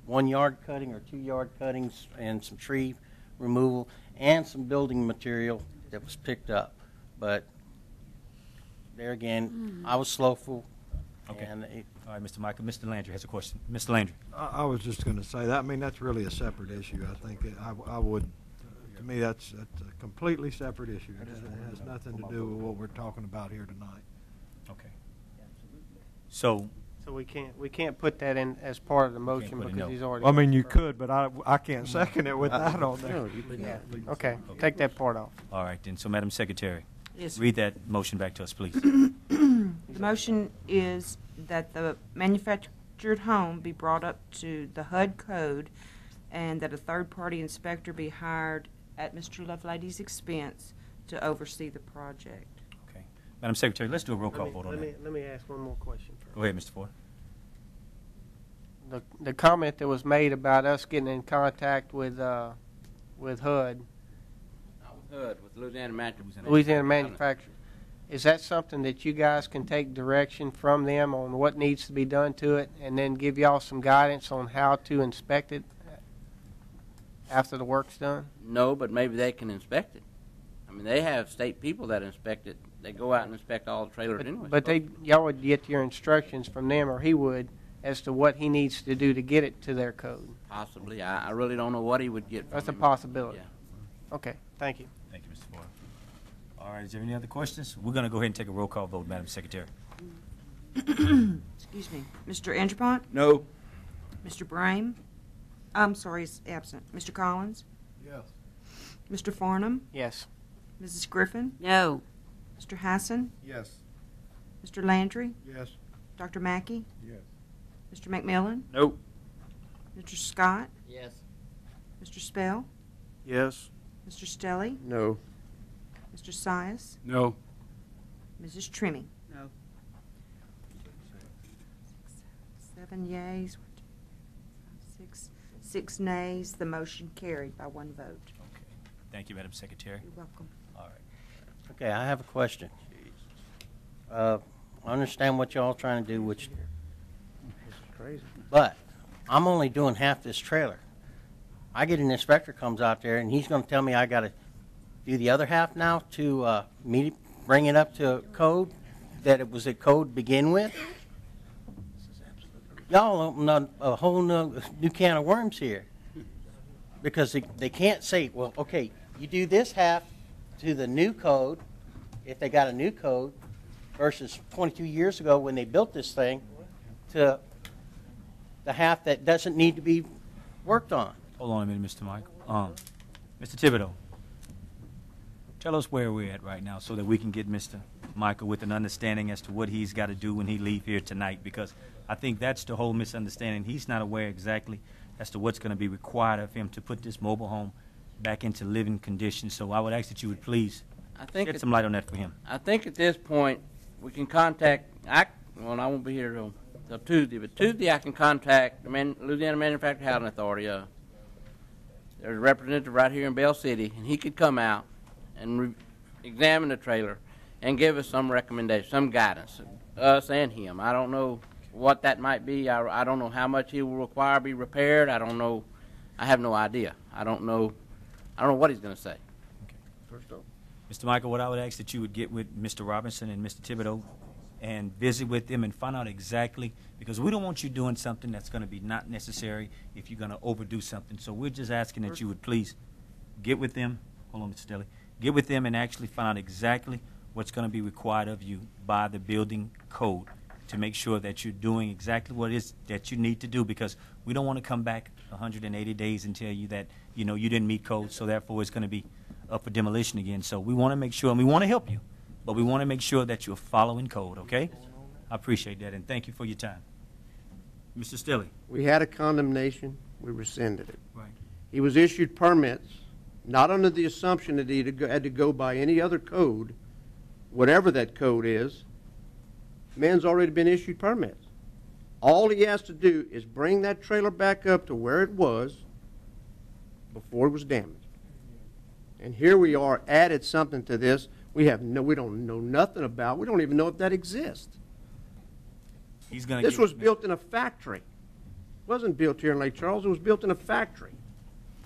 1 yard cutting or 2 yard cuttings and some tree removal and some building material that was picked up. But there again, I was slowful. Okay. And All right, Mr. Michael. Mr. Landry has a question. Mr. Landry. I was just going to say that. I mean, that's really a separate issue. I think I would, to me, that's a completely separate issue. It has nothing to do with what we're talking about here tonight. Okay. So So we can't put that in as part of the motion put it, because no. he's already. I mean, you could, but I can't second it with that on there. No, you could Yeah, not. okay, take that part off. All right, then, so Madam Secretary, Yes. read that motion back to us, please. The motion is that the manufactured home be brought up to the HUD code and that a third-party inspector be hired at Mr. Loveladies' expense to oversee the project. Okay. Madam Secretary, let's do a roll call vote on Let that. me ask one more question first. Go ahead, Mr. Ford. The comment that was made about us getting in contact with HUD, Hood with Louisiana Manufacturing. Louisiana Manufacturing, is that something that you guys can take direction from them on what needs to be done to it and then give y'all some guidance on how to inspect it after the work's done? No, but maybe they can inspect it. I mean, they have state people that inspect it. They go out and inspect all the trailers anyway. But y'all would get your instructions from them, or he would, as to what he needs to do to get it to their code. Possibly. I really don't know what he would get from That's a him. possibility. Yeah. Okay, thank you. Thank you, Mr. Ford. All right, is there any other questions? We're going to go ahead and take a roll call vote, Madam Secretary. Excuse me. Mr. Angerpont? No. Mr. Brame? I'm sorry, is absent. Mr. Collins? Yes. Mr. Farnum? Yes. Mrs. Griffin? No. Mr. Hassan? Yes. Mr. Landry? Yes. Dr. Mackey? Yes. Mr. McMillan? Nope. Mr. Scott? Yes. Mr. Spell? Yes. Mr. Stelly? No. Mr. Sias? No. Mrs. Trimming? No. 7 yeas, 6 nays. The motion carried by one vote. Okay. Thank you, Madam Secretary. You're welcome. All right. Okay, I have a question. I understand what y'all trying to do, which, This is crazy. but I'm only doing half this trailer. I get an inspector comes out there and he's going to tell me I got to do the other half now to bring it up to code, that it was a code to begin with. Y'all open up a whole new can of worms here, because they can't say, well, okay, you do this half to the new code, if they got a new code, versus 22 years ago when they built this thing, to the half that doesn't need to be worked on. Hold on a minute, Mr. Mike. Mr. Thibodeau, tell us where we're at right now so that we can get Mr. Michael with an understanding as to what he's got to do when he leave here tonight, because I think that's the whole misunderstanding. He's not aware exactly as to what's going to be required of him to put this mobile home back into living condition. So I would ask that you would please shed some light on that for him. I think at this point, we can contact, I won't be here till Tuesday, but Tuesday I can contact the Louisiana Manufactured Housing Authority. There's a representative right here in Bell City, and he could come out and examine the trailer and give us some recommendation, some guidance, us and him. I don't know what that might be. I don't know how much he will require to be repaired. I don't know. I have no idea. I don't know what he's going to say. First off. Mr. Michael, what I would ask that you would get with Mr. Robinson and Mr. Thibodeau and visit with them and find out exactly, because we don't want you doing something that's going to be not necessary if you're going to overdo something. So we're just asking that you would please get with them. Hold on, Mr. Stelly. Get with them and actually find out exactly what's going to be required of you by the building code to make sure that you're doing exactly what it is that you need to do, because we don't want to come back 180 days and tell you that, you didn't meet code, so therefore it's going to be up for demolition again. So we want to make sure, and we want to help you, but we want to make sure that you're following code, okay? I appreciate that, and thank you for your time. Mr. Stelly. We had a condemnation, we rescinded it. Right. He was issued permits, not under the assumption that he had to go by any other code, whatever that code is. Man's already been issued permits. All he has to do is bring that trailer back up to where it was before it was damaged. And here we are, added something to this we don't know nothing about. We don't even know if that exists. This was built in a factory. It wasn't built here in Lake Charles. It was built in a factory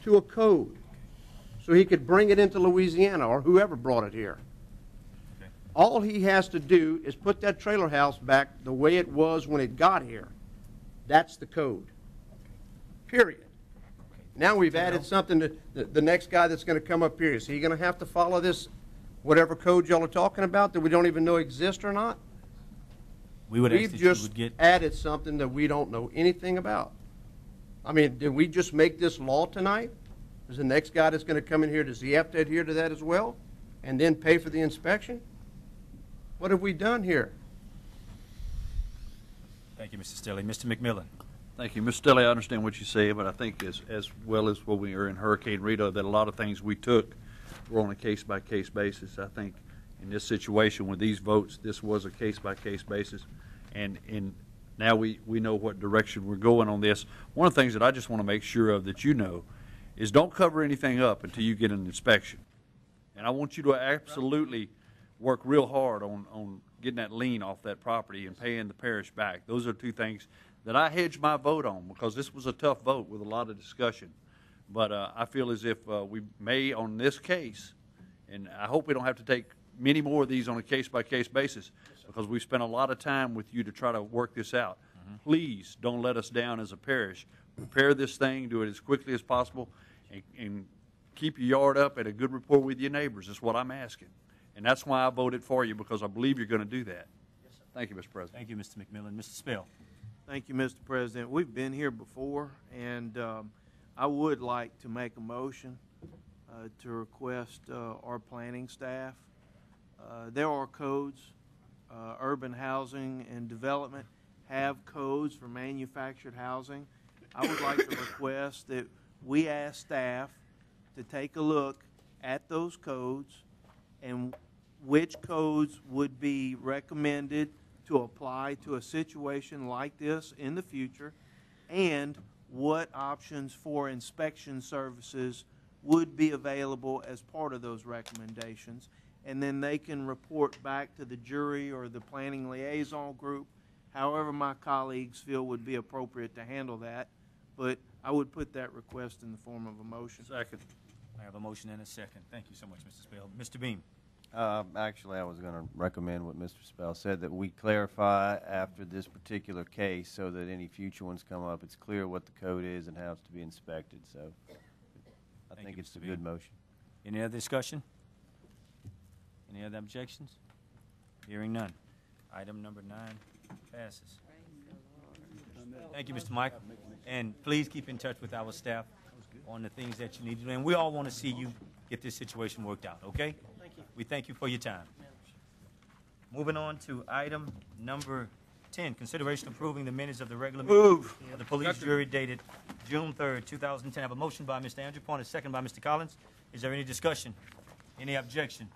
to a code so he could bring it into Louisiana, or whoever brought it here. Okay. All he has to do is put that trailer house back the way it was when it got here. That's the code. Period. Now we've added something to the next guy that's going to come up here. Is he going to have to follow this, whatever code y'all are talking about that we don't even know exist or not? We would ask We've that you just would get, added something that we don't know anything about. I mean, did we just make this law tonight? Is the next guy that's going to come in here, does he have to adhere to that as well? And then pay for the inspection? What have we done here? thank you, Mr. Stelly. Mr. McMillan. Thank you. Ms. Stelly, I understand what you say, but I think as well as when we were in Hurricane Rita, that a lot of things we took were on a case-by-case basis. I think in this situation with these votes, this was a case-by-case basis, and now we know what direction we're going on this. One of the things that I just want to make sure of that you know is don't cover anything up until you get an inspection. And I want you to absolutely work real hard on getting that lien off that property and paying the parish back. Those are two things that I hedged my vote on because this was a tough vote with a lot of discussion. But I feel as if we may on this case, and I hope we don't have to take many more of these on a case-by-case basis because we've spent a lot of time with you to try to work this out. Please don't let us down as a parish. Repair this thing, do it as quickly as possible, and keep your yard up at a good rapport with your neighbors. That's what I'm asking. And that's why I voted for you, because I believe you're going to do that. Thank you, Mr. President. Thank you, Mr. McMillan. Mr. Spell. Thank you, Mr. President. We've been here before, and I would like to make a motion to request our planning staff. There are codes. Urban housing and development have codes for manufactured housing. I would like to request that we ask staff to take a look at those codes and which codes would be recommended to apply to a situation like this in the future, and what options for inspection services would be available as part of those recommendations. And then they can report back to the jury or the planning liaison group, however my colleagues feel would be appropriate to handle that. But I would put that request in the form of a motion. Second. I have a motion and a second. Thank you so much, Mr. Spell. Mr. Beam. Actually, I was going to recommend what Mr. Spell said, that we clarify after this particular case so that any future ones come up, it's clear what the code is and how it's to be inspected. So I think it's a good motion. Any other discussion? Any other objections? Hearing none. Item number 9 passes. Thank you, Mr. Mike. And please keep in touch with our staff on the things that you need to do. And we all want to see you get this situation worked out, okay? Thank you. We thank you for your time. Moving on to item number 10, consideration approving the minutes of the regular meeting of the police jury dated June 3rd, 2010. I have a motion by Mr. Andrew Point, a second by Mr. Collins. Is there any discussion? Any objection?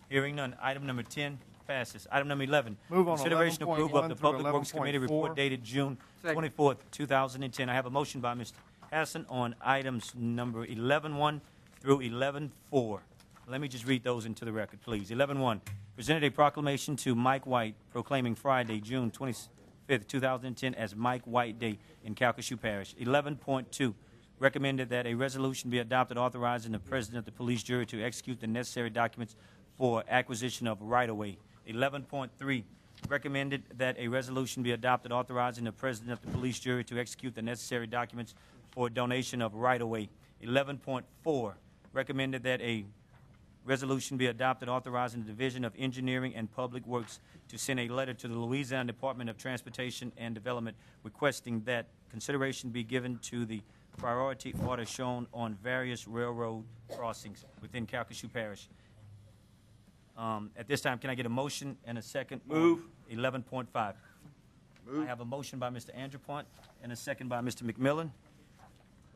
Hearing none. Item number 10 passes. Item number 11, Move on consideration 11.1 approval of the through Public Works Committee report 11.4. dated June Second. 24th, 2010. I have a motion by Mr. Hassan on items number 11.1 through 11.4. Let me just read those into the record, please. 11.1, presented a proclamation to Mike White proclaiming Friday, June 25th, 2010 as Mike White Day in Calcasieu Parish. 11.2, recommended that a resolution be adopted authorizing the president of the police jury to execute the necessary documents for acquisition of right-of-way. 11.3, recommended that a resolution be adopted authorizing the president of the police jury to execute the necessary documents for donation of right-of-way. 11.4, recommended that a resolution be adopted authorizing the Division of Engineering and Public Works to send a letter to the Louisiana Department of Transportation and Development requesting that consideration be given to the priority order shown on various railroad crossings within Calcasieu Parish. At this time, can I get a motion and a second? Move. 11.5. I have a motion by Mr. Andrew Point and a second by Mr. McMillan.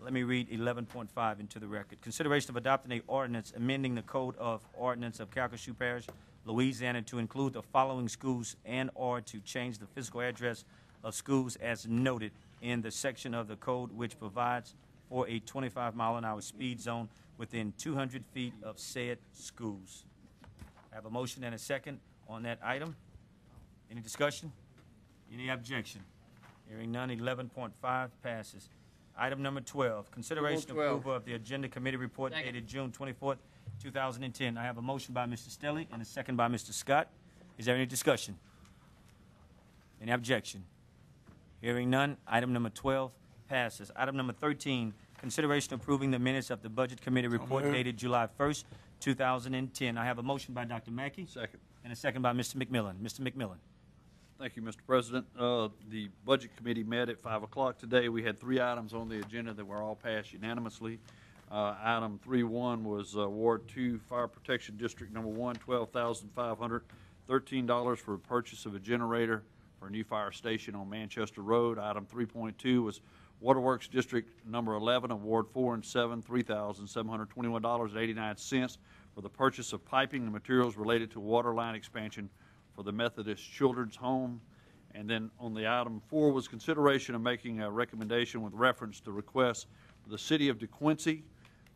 Let me read 11.5 into the record. Consideration of adopting a ordinance amending the Code of Ordinance of Calcasieu Parish, Louisiana, to include the following schools and/or to change the physical address of schools as noted in the section of the code which provides for a 25-mile-an-hour speed zone within 200 feet of said schools. I have a motion and a second on that item. Any discussion? Any objection? Hearing none, 11.5 passes. Item number 12, consideration of 12. approval of the Agenda Committee report dated June 24th, 2010. I have a motion by Mr. Stelly and a second by Mr. Scott. Is there any discussion? Any objection? Hearing none, item number 12 passes. Item number 13, consideration approving the minutes of the Budget Committee report dated July 1st, 2010. I have a motion by Dr. Mackey. Second. And a second by Mr. McMillan. Mr. McMillan. Thank you, Mr. President. The Budget Committee met at 5 o'clock today. We had 3 items on the agenda that were all passed unanimously. Item 3.1 was Ward 2 Fire Protection District Number 1, $12,513 for purchase of a generator for a new fire station on Manchester Road. Item 3.2 was Waterworks District Number 11 of Ward 4 and 7, $3,721.89 for the purchase of piping and materials related to water line expansion for the Methodist Children's Home. And then on the item 4 was consideration of making a recommendation with reference to requests for the City of DeQuincy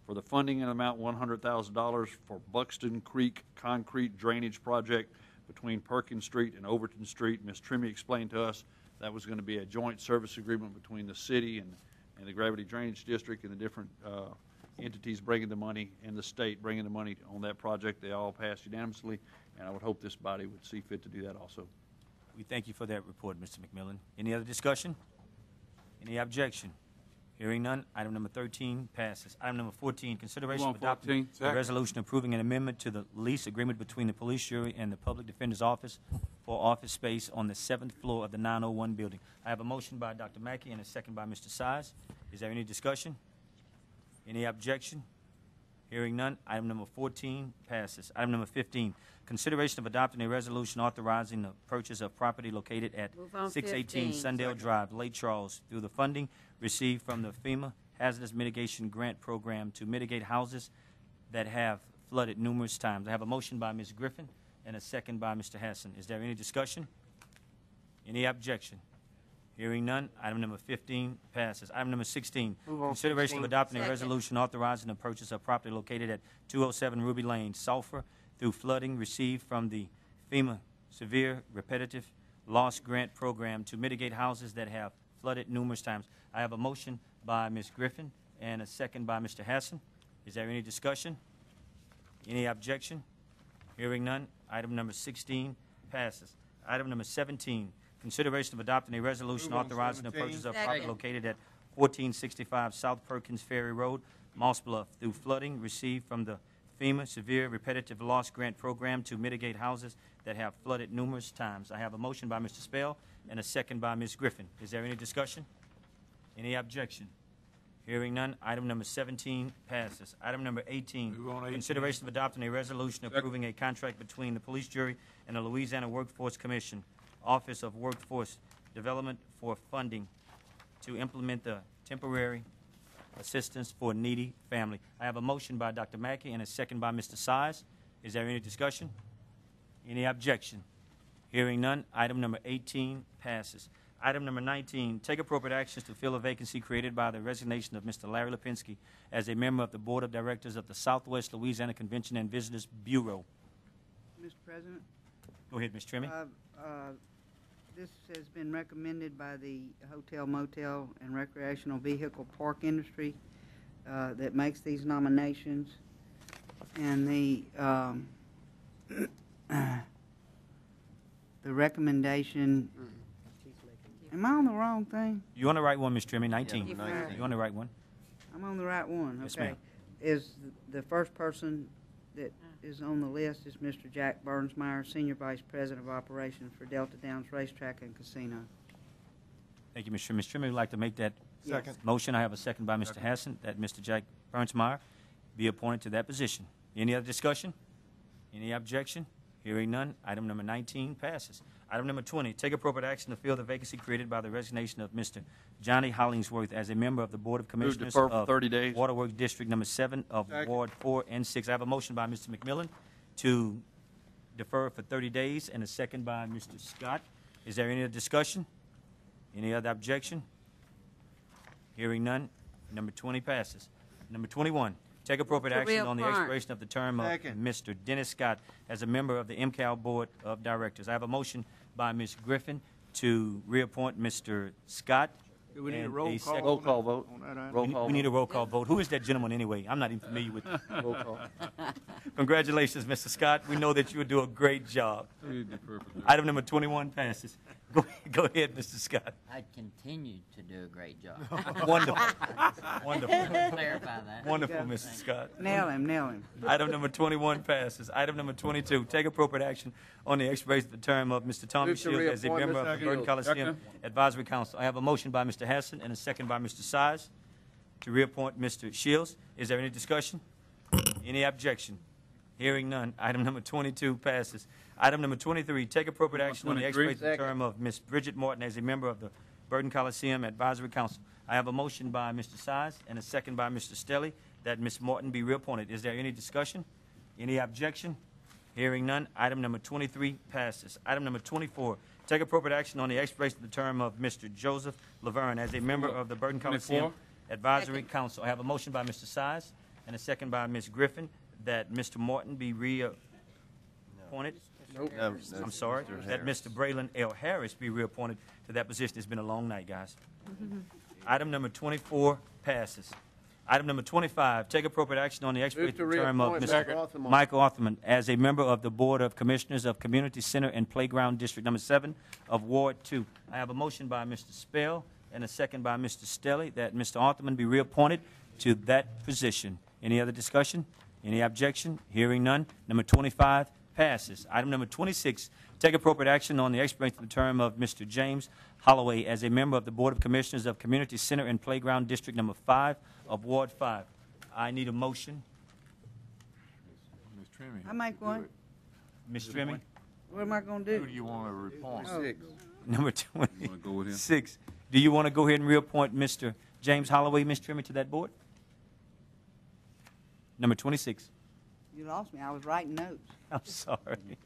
for the funding in amount $100,000 for Buxton Creek concrete drainage project between Perkins Street and Overton Street. Ms. Trimmy explained to us that was going to be a joint service agreement between the city and the Gravity Drainage District and the different entities bringing the money and the state bringing the money on that project. They all passed unanimously, and I would hope this body would see fit to do that also. We thank you for that report, Mr. McMillan. Any other discussion? Any objection? Hearing none, item number 13 passes. Item number 14, consideration of adopting a resolution approving an amendment to the lease agreement between the police jury and the Public Defender's Office for office space on the 7th floor of the 901 building. I have a motion by Dr. Mackey and a second by Mr. Size. Is there any discussion? Any objection? Hearing none, item number 14 passes. Item number 15, consideration of adopting a resolution authorizing the purchase of property located at 618 Sundale Drive, Lake Charles, through the funding received from the FEMA Hazardous Mitigation Grant Program to mitigate houses that have flooded numerous times. I have a motion by Ms. Griffin and a second by Mr. Hassan. Is there any discussion? Any objection? Hearing none, item number 15 passes. Item number 16, consideration of adopting a resolution authorizing the purchase of property located at 207 Ruby Lane, Sulphur, through flooding received from the FEMA Severe Repetitive Loss Grant Program to mitigate houses that have flooded numerous times. I have a motion by Ms. Griffin and a second by Mr. Hassan. Is there any discussion? Any objection? Hearing none, item number 16 passes. Item number 17, consideration of adopting a resolution authorizing the purchase of property located at 1465 South Perkins Ferry Road, Moss Bluff, through flooding received from the FEMA Severe Repetitive Loss Grant Program to mitigate houses that have flooded numerous times. I have a motion by Mr. Spell and a second by Ms. Griffin. Is there any discussion? Any objection? Hearing none, item number 17 passes. Item number 18, consideration of adopting a resolution approving a contract between the police jury and the Louisiana Workforce Commission, Office of Workforce Development for funding to implement the temporary assistance for needy family. I have a motion by Dr. Mackey and a second by Mr. Size. Is there any discussion? Any objection? Hearing none, item number 18 passes. Item number 19, take appropriate actions to fill a vacancy created by the resignation of Mr. Larry Lipinski as a member of the Board of Directors of the Southwest Louisiana Convention and Visitors Bureau. Mr. President? Go ahead, Ms. Trimmy. This has been recommended by the Hotel, Motel, and Recreational Vehicle Park industry that makes these nominations. And the recommendation, am I on the wrong thing? You on the right one, Ms. Trimmy, 19. Yeah, 19. You on the right one? I'm on the right one, okay. Yes, ma'am. Is the first person that is on the list is Mr. Jack Burnsmeyer, Senior Vice President of Operations for Delta Downs Racetrack and Casino. Thank you, Ms. Trimmy. Ms. Trimmy would like to make that Second. motion. I have a second by Mr. Hassan that Mr. Jack Burnsmeyer be appointed to that position. Any other discussion? Any objection? Hearing none, item number 19 passes. Item number 20, take appropriate action to fill the vacancy created by the resignation of Mr. Johnny Hollingsworth as a member of the Board of Commissioners defer for of 30 days. Waterworks District Number 7 of Ward 4 and 6. I have a motion by Mr. McMillan to defer for 30 days and a second by Mr. Scott. Is there any other discussion? Any other objection? Hearing none, number 20 passes. Number 21, take appropriate action on the expiration of the term of Mr. Dennis Scott as a member of the MCAL Board of Directors. I have a motion by Ms. Griffin to reappoint Mr. Scott. Do we need a and roll call? second- Roll call vote. On that item? Roll call We need a roll call vote. Who is that gentleman anyway? I'm not even familiar with. Roll call. Congratulations, Mr. Scott. We know that you will do a great job. Item number 21 passes. Go ahead, Mr. Scott. I continue to do a great job. Wonderful. Wonderful. Clarify that. Wonderful, Mr. Scott. Nail him, nail him. Item number 21 passes. Item number 22, take appropriate action on the expiration of the term of Mr. Tommy Move to Shields as a reappoint member Mr. of the Burton Shields. Coliseum Second. Advisory Council. I have a motion by Mr. Hassan and a second by Mr. Size to reappoint Mr. Shields. Is there any discussion? Any objection? Hearing none. Item number 22 passes. Item number 23, take appropriate action on the 23. expiration of the term of Ms. Bridget Morton as a member of the Burton Coliseum Advisory Council. I have a motion by Mr. Size and a second by Mr. Stelly that Ms. Morton be reappointed. Is there any discussion? Any objection? Hearing none. Item number 23 passes. Item number 24, take appropriate action on the expiration of the term of Mr. Joseph Laverne as a member of the Burton Coliseum Advisory Council. I have a motion by Mr. Size and a second by Ms. Griffin that Mr. Morton be reappointed. Nope. I'm sorry, that Mr. Braylon L. Harris be reappointed to that position. It's been a long night, guys. Item number 24 passes. Item number 25, take appropriate action on the expiration of the term of Mr. Michael Arthurman as a member of the Board of Commissioners of Community Center and Playground District Number 7 of Ward 2. I have a motion by Mr. Spell and a second by Mr. Stelly that Mr. Arthurman be reappointed to that position. Any other discussion? Any objection? Hearing none. Number 25 passes. Item number 26, take appropriate action on the expiration of the term of Mr. James Holloway as a member of the Board of Commissioners of Community Center and Playground District Number 5 of Ward 5. I need a motion. Ms. Trimmie. I make one. Ms. Trimmie? What am I gonna do? Who do you want to reappoint? Oh. Number Wanna go with him? 26. Do you want to go ahead and reappoint Mr. James Holloway, Ms. Trimmie, to that board? Number 26. You lost me. I was writing notes. I'm sorry.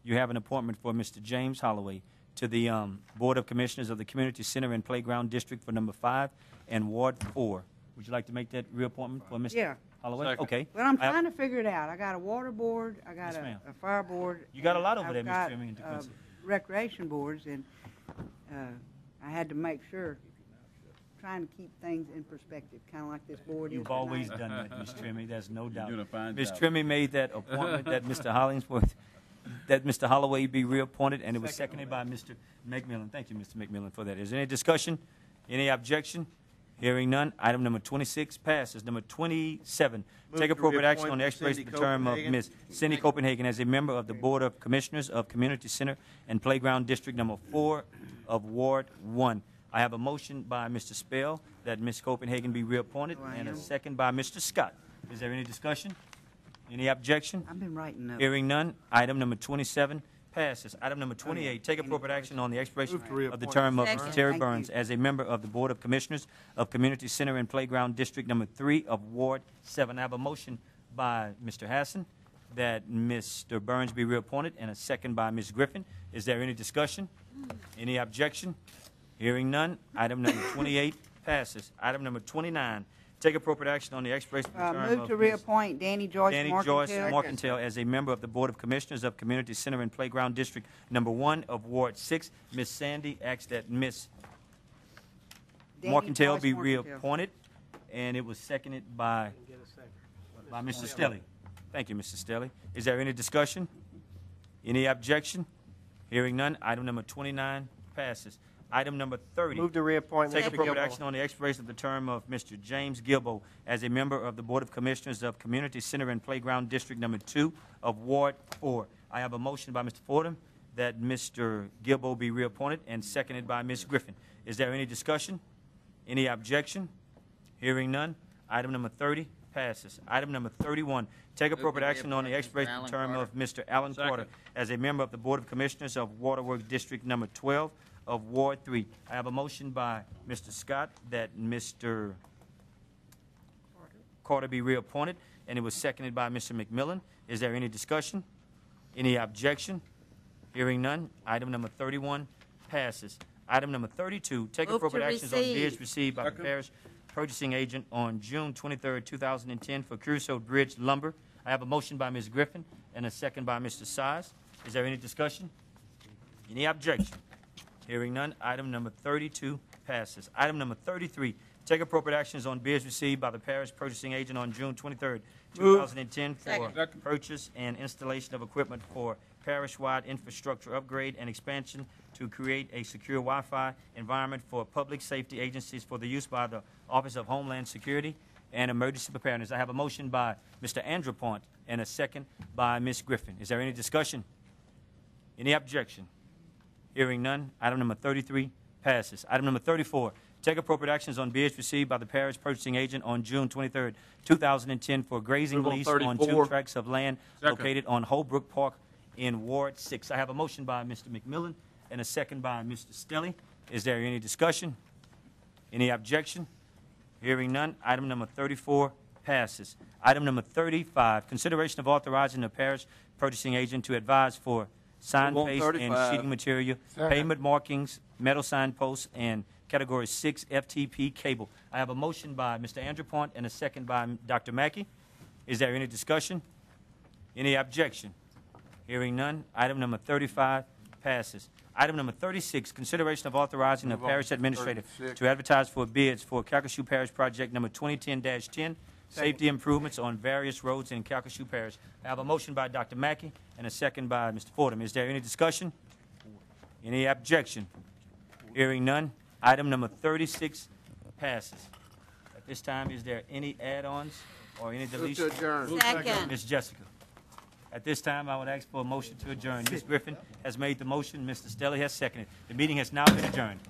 You have an appointment for Mr. James Holloway to the Board of Commissioners of the Community Center and Playground District for Number 5 and Ward 4. Would you like to make that reappointment for Mr. Yeah. Holloway? Second. Okay. But I'm I have- trying to figure it out. I got a water board, I got Yes, ma'am. a fire board. You got a lot and over there, I've Ms. got, Trimmie and DeQuincy. recreation boards, and I had to make sure, trying to keep things in perspective, kind of like this board is You've tonight. always done that, Ms. Trimmie, there's no doubt. doing a fine Ms. job. Trimmie made that appointment that Mr. Hollingsworth, that Mr. Holloway be reappointed, and it was seconded by Mr. McMillan. Thank you, Mr. McMillan, for that. Is there any discussion? Any objection? Hearing none. Item number 26 passes. Number 27, Move take to appropriate action reappoint on the Ms. expiration of Cindy the term of Copenhagen. Ms. Cindy Copenhagen as a member of the Board of Commissioners of Community Center and Playground District Number 4 of Ward 1. I have a motion by Mr. Spell that Ms. Copenhagen be reappointed, and a second by Mr. Scott. Is there any discussion? Any objection? I've been writing notes. Hearing none, item number 27 passes. Item number 28, take appropriate action on the expiration of the term of Second. Mr. Terry Thank Burns you. as a member of the Board of Commissioners of Community Center and Playground District Number 3 of Ward 7. I have a motion by Mr. Hassan that Mr. Burns be reappointed, and a second by Ms. Griffin. Is there any discussion? Any objection? Hearing none, item number 28 passes. Item number 29, take appropriate action on the expiration of the term Move of to Ms. reappoint Danny Joyce Danny Markentale. Joyce Markentale as a member of the Board of Commissioners of Community Center and Playground District Number 1 of Ward 6. Ms. Sandy asks that Ms. Danny Markentale Joyce be Markentale. reappointed, and it was seconded by Mr. Stelly. Thank you, Mr. Stelly. Is there any discussion? Any objection? Hearing none, item number 29 passes. Item number 30. Move to reappoint Take Mr. appropriate Gilbo. action on the expiration of the term of Mr. James Gilbo as a member of the Board of Commissioners of Community Center and Playground District Number 2 of Ward 4. I have a motion by Mr. Fordham that Mr. Gilbo be reappointed, and seconded by Ms. Griffin. Is there any discussion? Any objection? Hearing none, item number 30 passes. Item number 31, take appropriate action on the expiration of the term of Mr. Alan Carter as a member of the Board of Commissioners of Waterworks District Number 12 of Ward 3. I have a motion by Mr. Scott that Mr. Carter be reappointed, and it was seconded by Mr. McMillan. Is there any discussion? Any objection? Hearing none, item number 31 passes. Item number 32, take Move to appropriate actions on receive. bids received by the parish purchasing agent on June 23, 2010 for Crusoe Bridge lumber. I have a motion by Ms. Griffin and a second by Mr. Size. Is there any discussion? Any objection? Hearing none, item number 32 passes. Item number 33, take appropriate actions on bids received by the parish purchasing agent on June 23, 2010 for Second. purchase and installation of equipment for parish-wide infrastructure upgrade and expansion to create a secure Wi-Fi environment for public safety agencies for the use by the Office of Homeland Security and Emergency Preparedness. I have a motion by Mr. Andrew Point and a second by Ms. Griffin. Is there any discussion? Any objection? Hearing none, item number 33 passes. Item number 34, take appropriate actions on bids received by the parish purchasing agent on June 23rd, 2010 for grazing Move on lease on 34. 2 tracts of land located on Holbrook Park in Ward 6. I have a motion by Mr. McMillan and a second by Mr. Stelly. Is there any discussion? Any objection? Hearing none, item number 34 passes. Item number 35, consideration of authorizing the parish purchasing agent to advise for sign Move on paste and 35. sheeting material, Second. pavement markings, metal signposts, and Category 6 FTP cable. I have a motion by Mr. Andrew Point and a second by Dr. Mackey. Is there any discussion? Any objection? Hearing none, item number 35 passes. Item number 36, consideration of authorizing the Move on parish to administrator 36. to advertise for bids for Calcasieu Parish Project number 2010-10, safety improvements on various roads in Calcasieu Parish. I have a motion by Dr. Mackey and a second by Mr. Fordham. Is there any discussion? Any objection? Hearing none, item number 36 passes. At this time, is there any add-ons or any deletions? to adjourn. Second. Ms. Jessica. At this time, I would ask for a motion to adjourn. Ms. Griffin has made the motion. Mr. Stelly has seconded. The meeting has now been adjourned.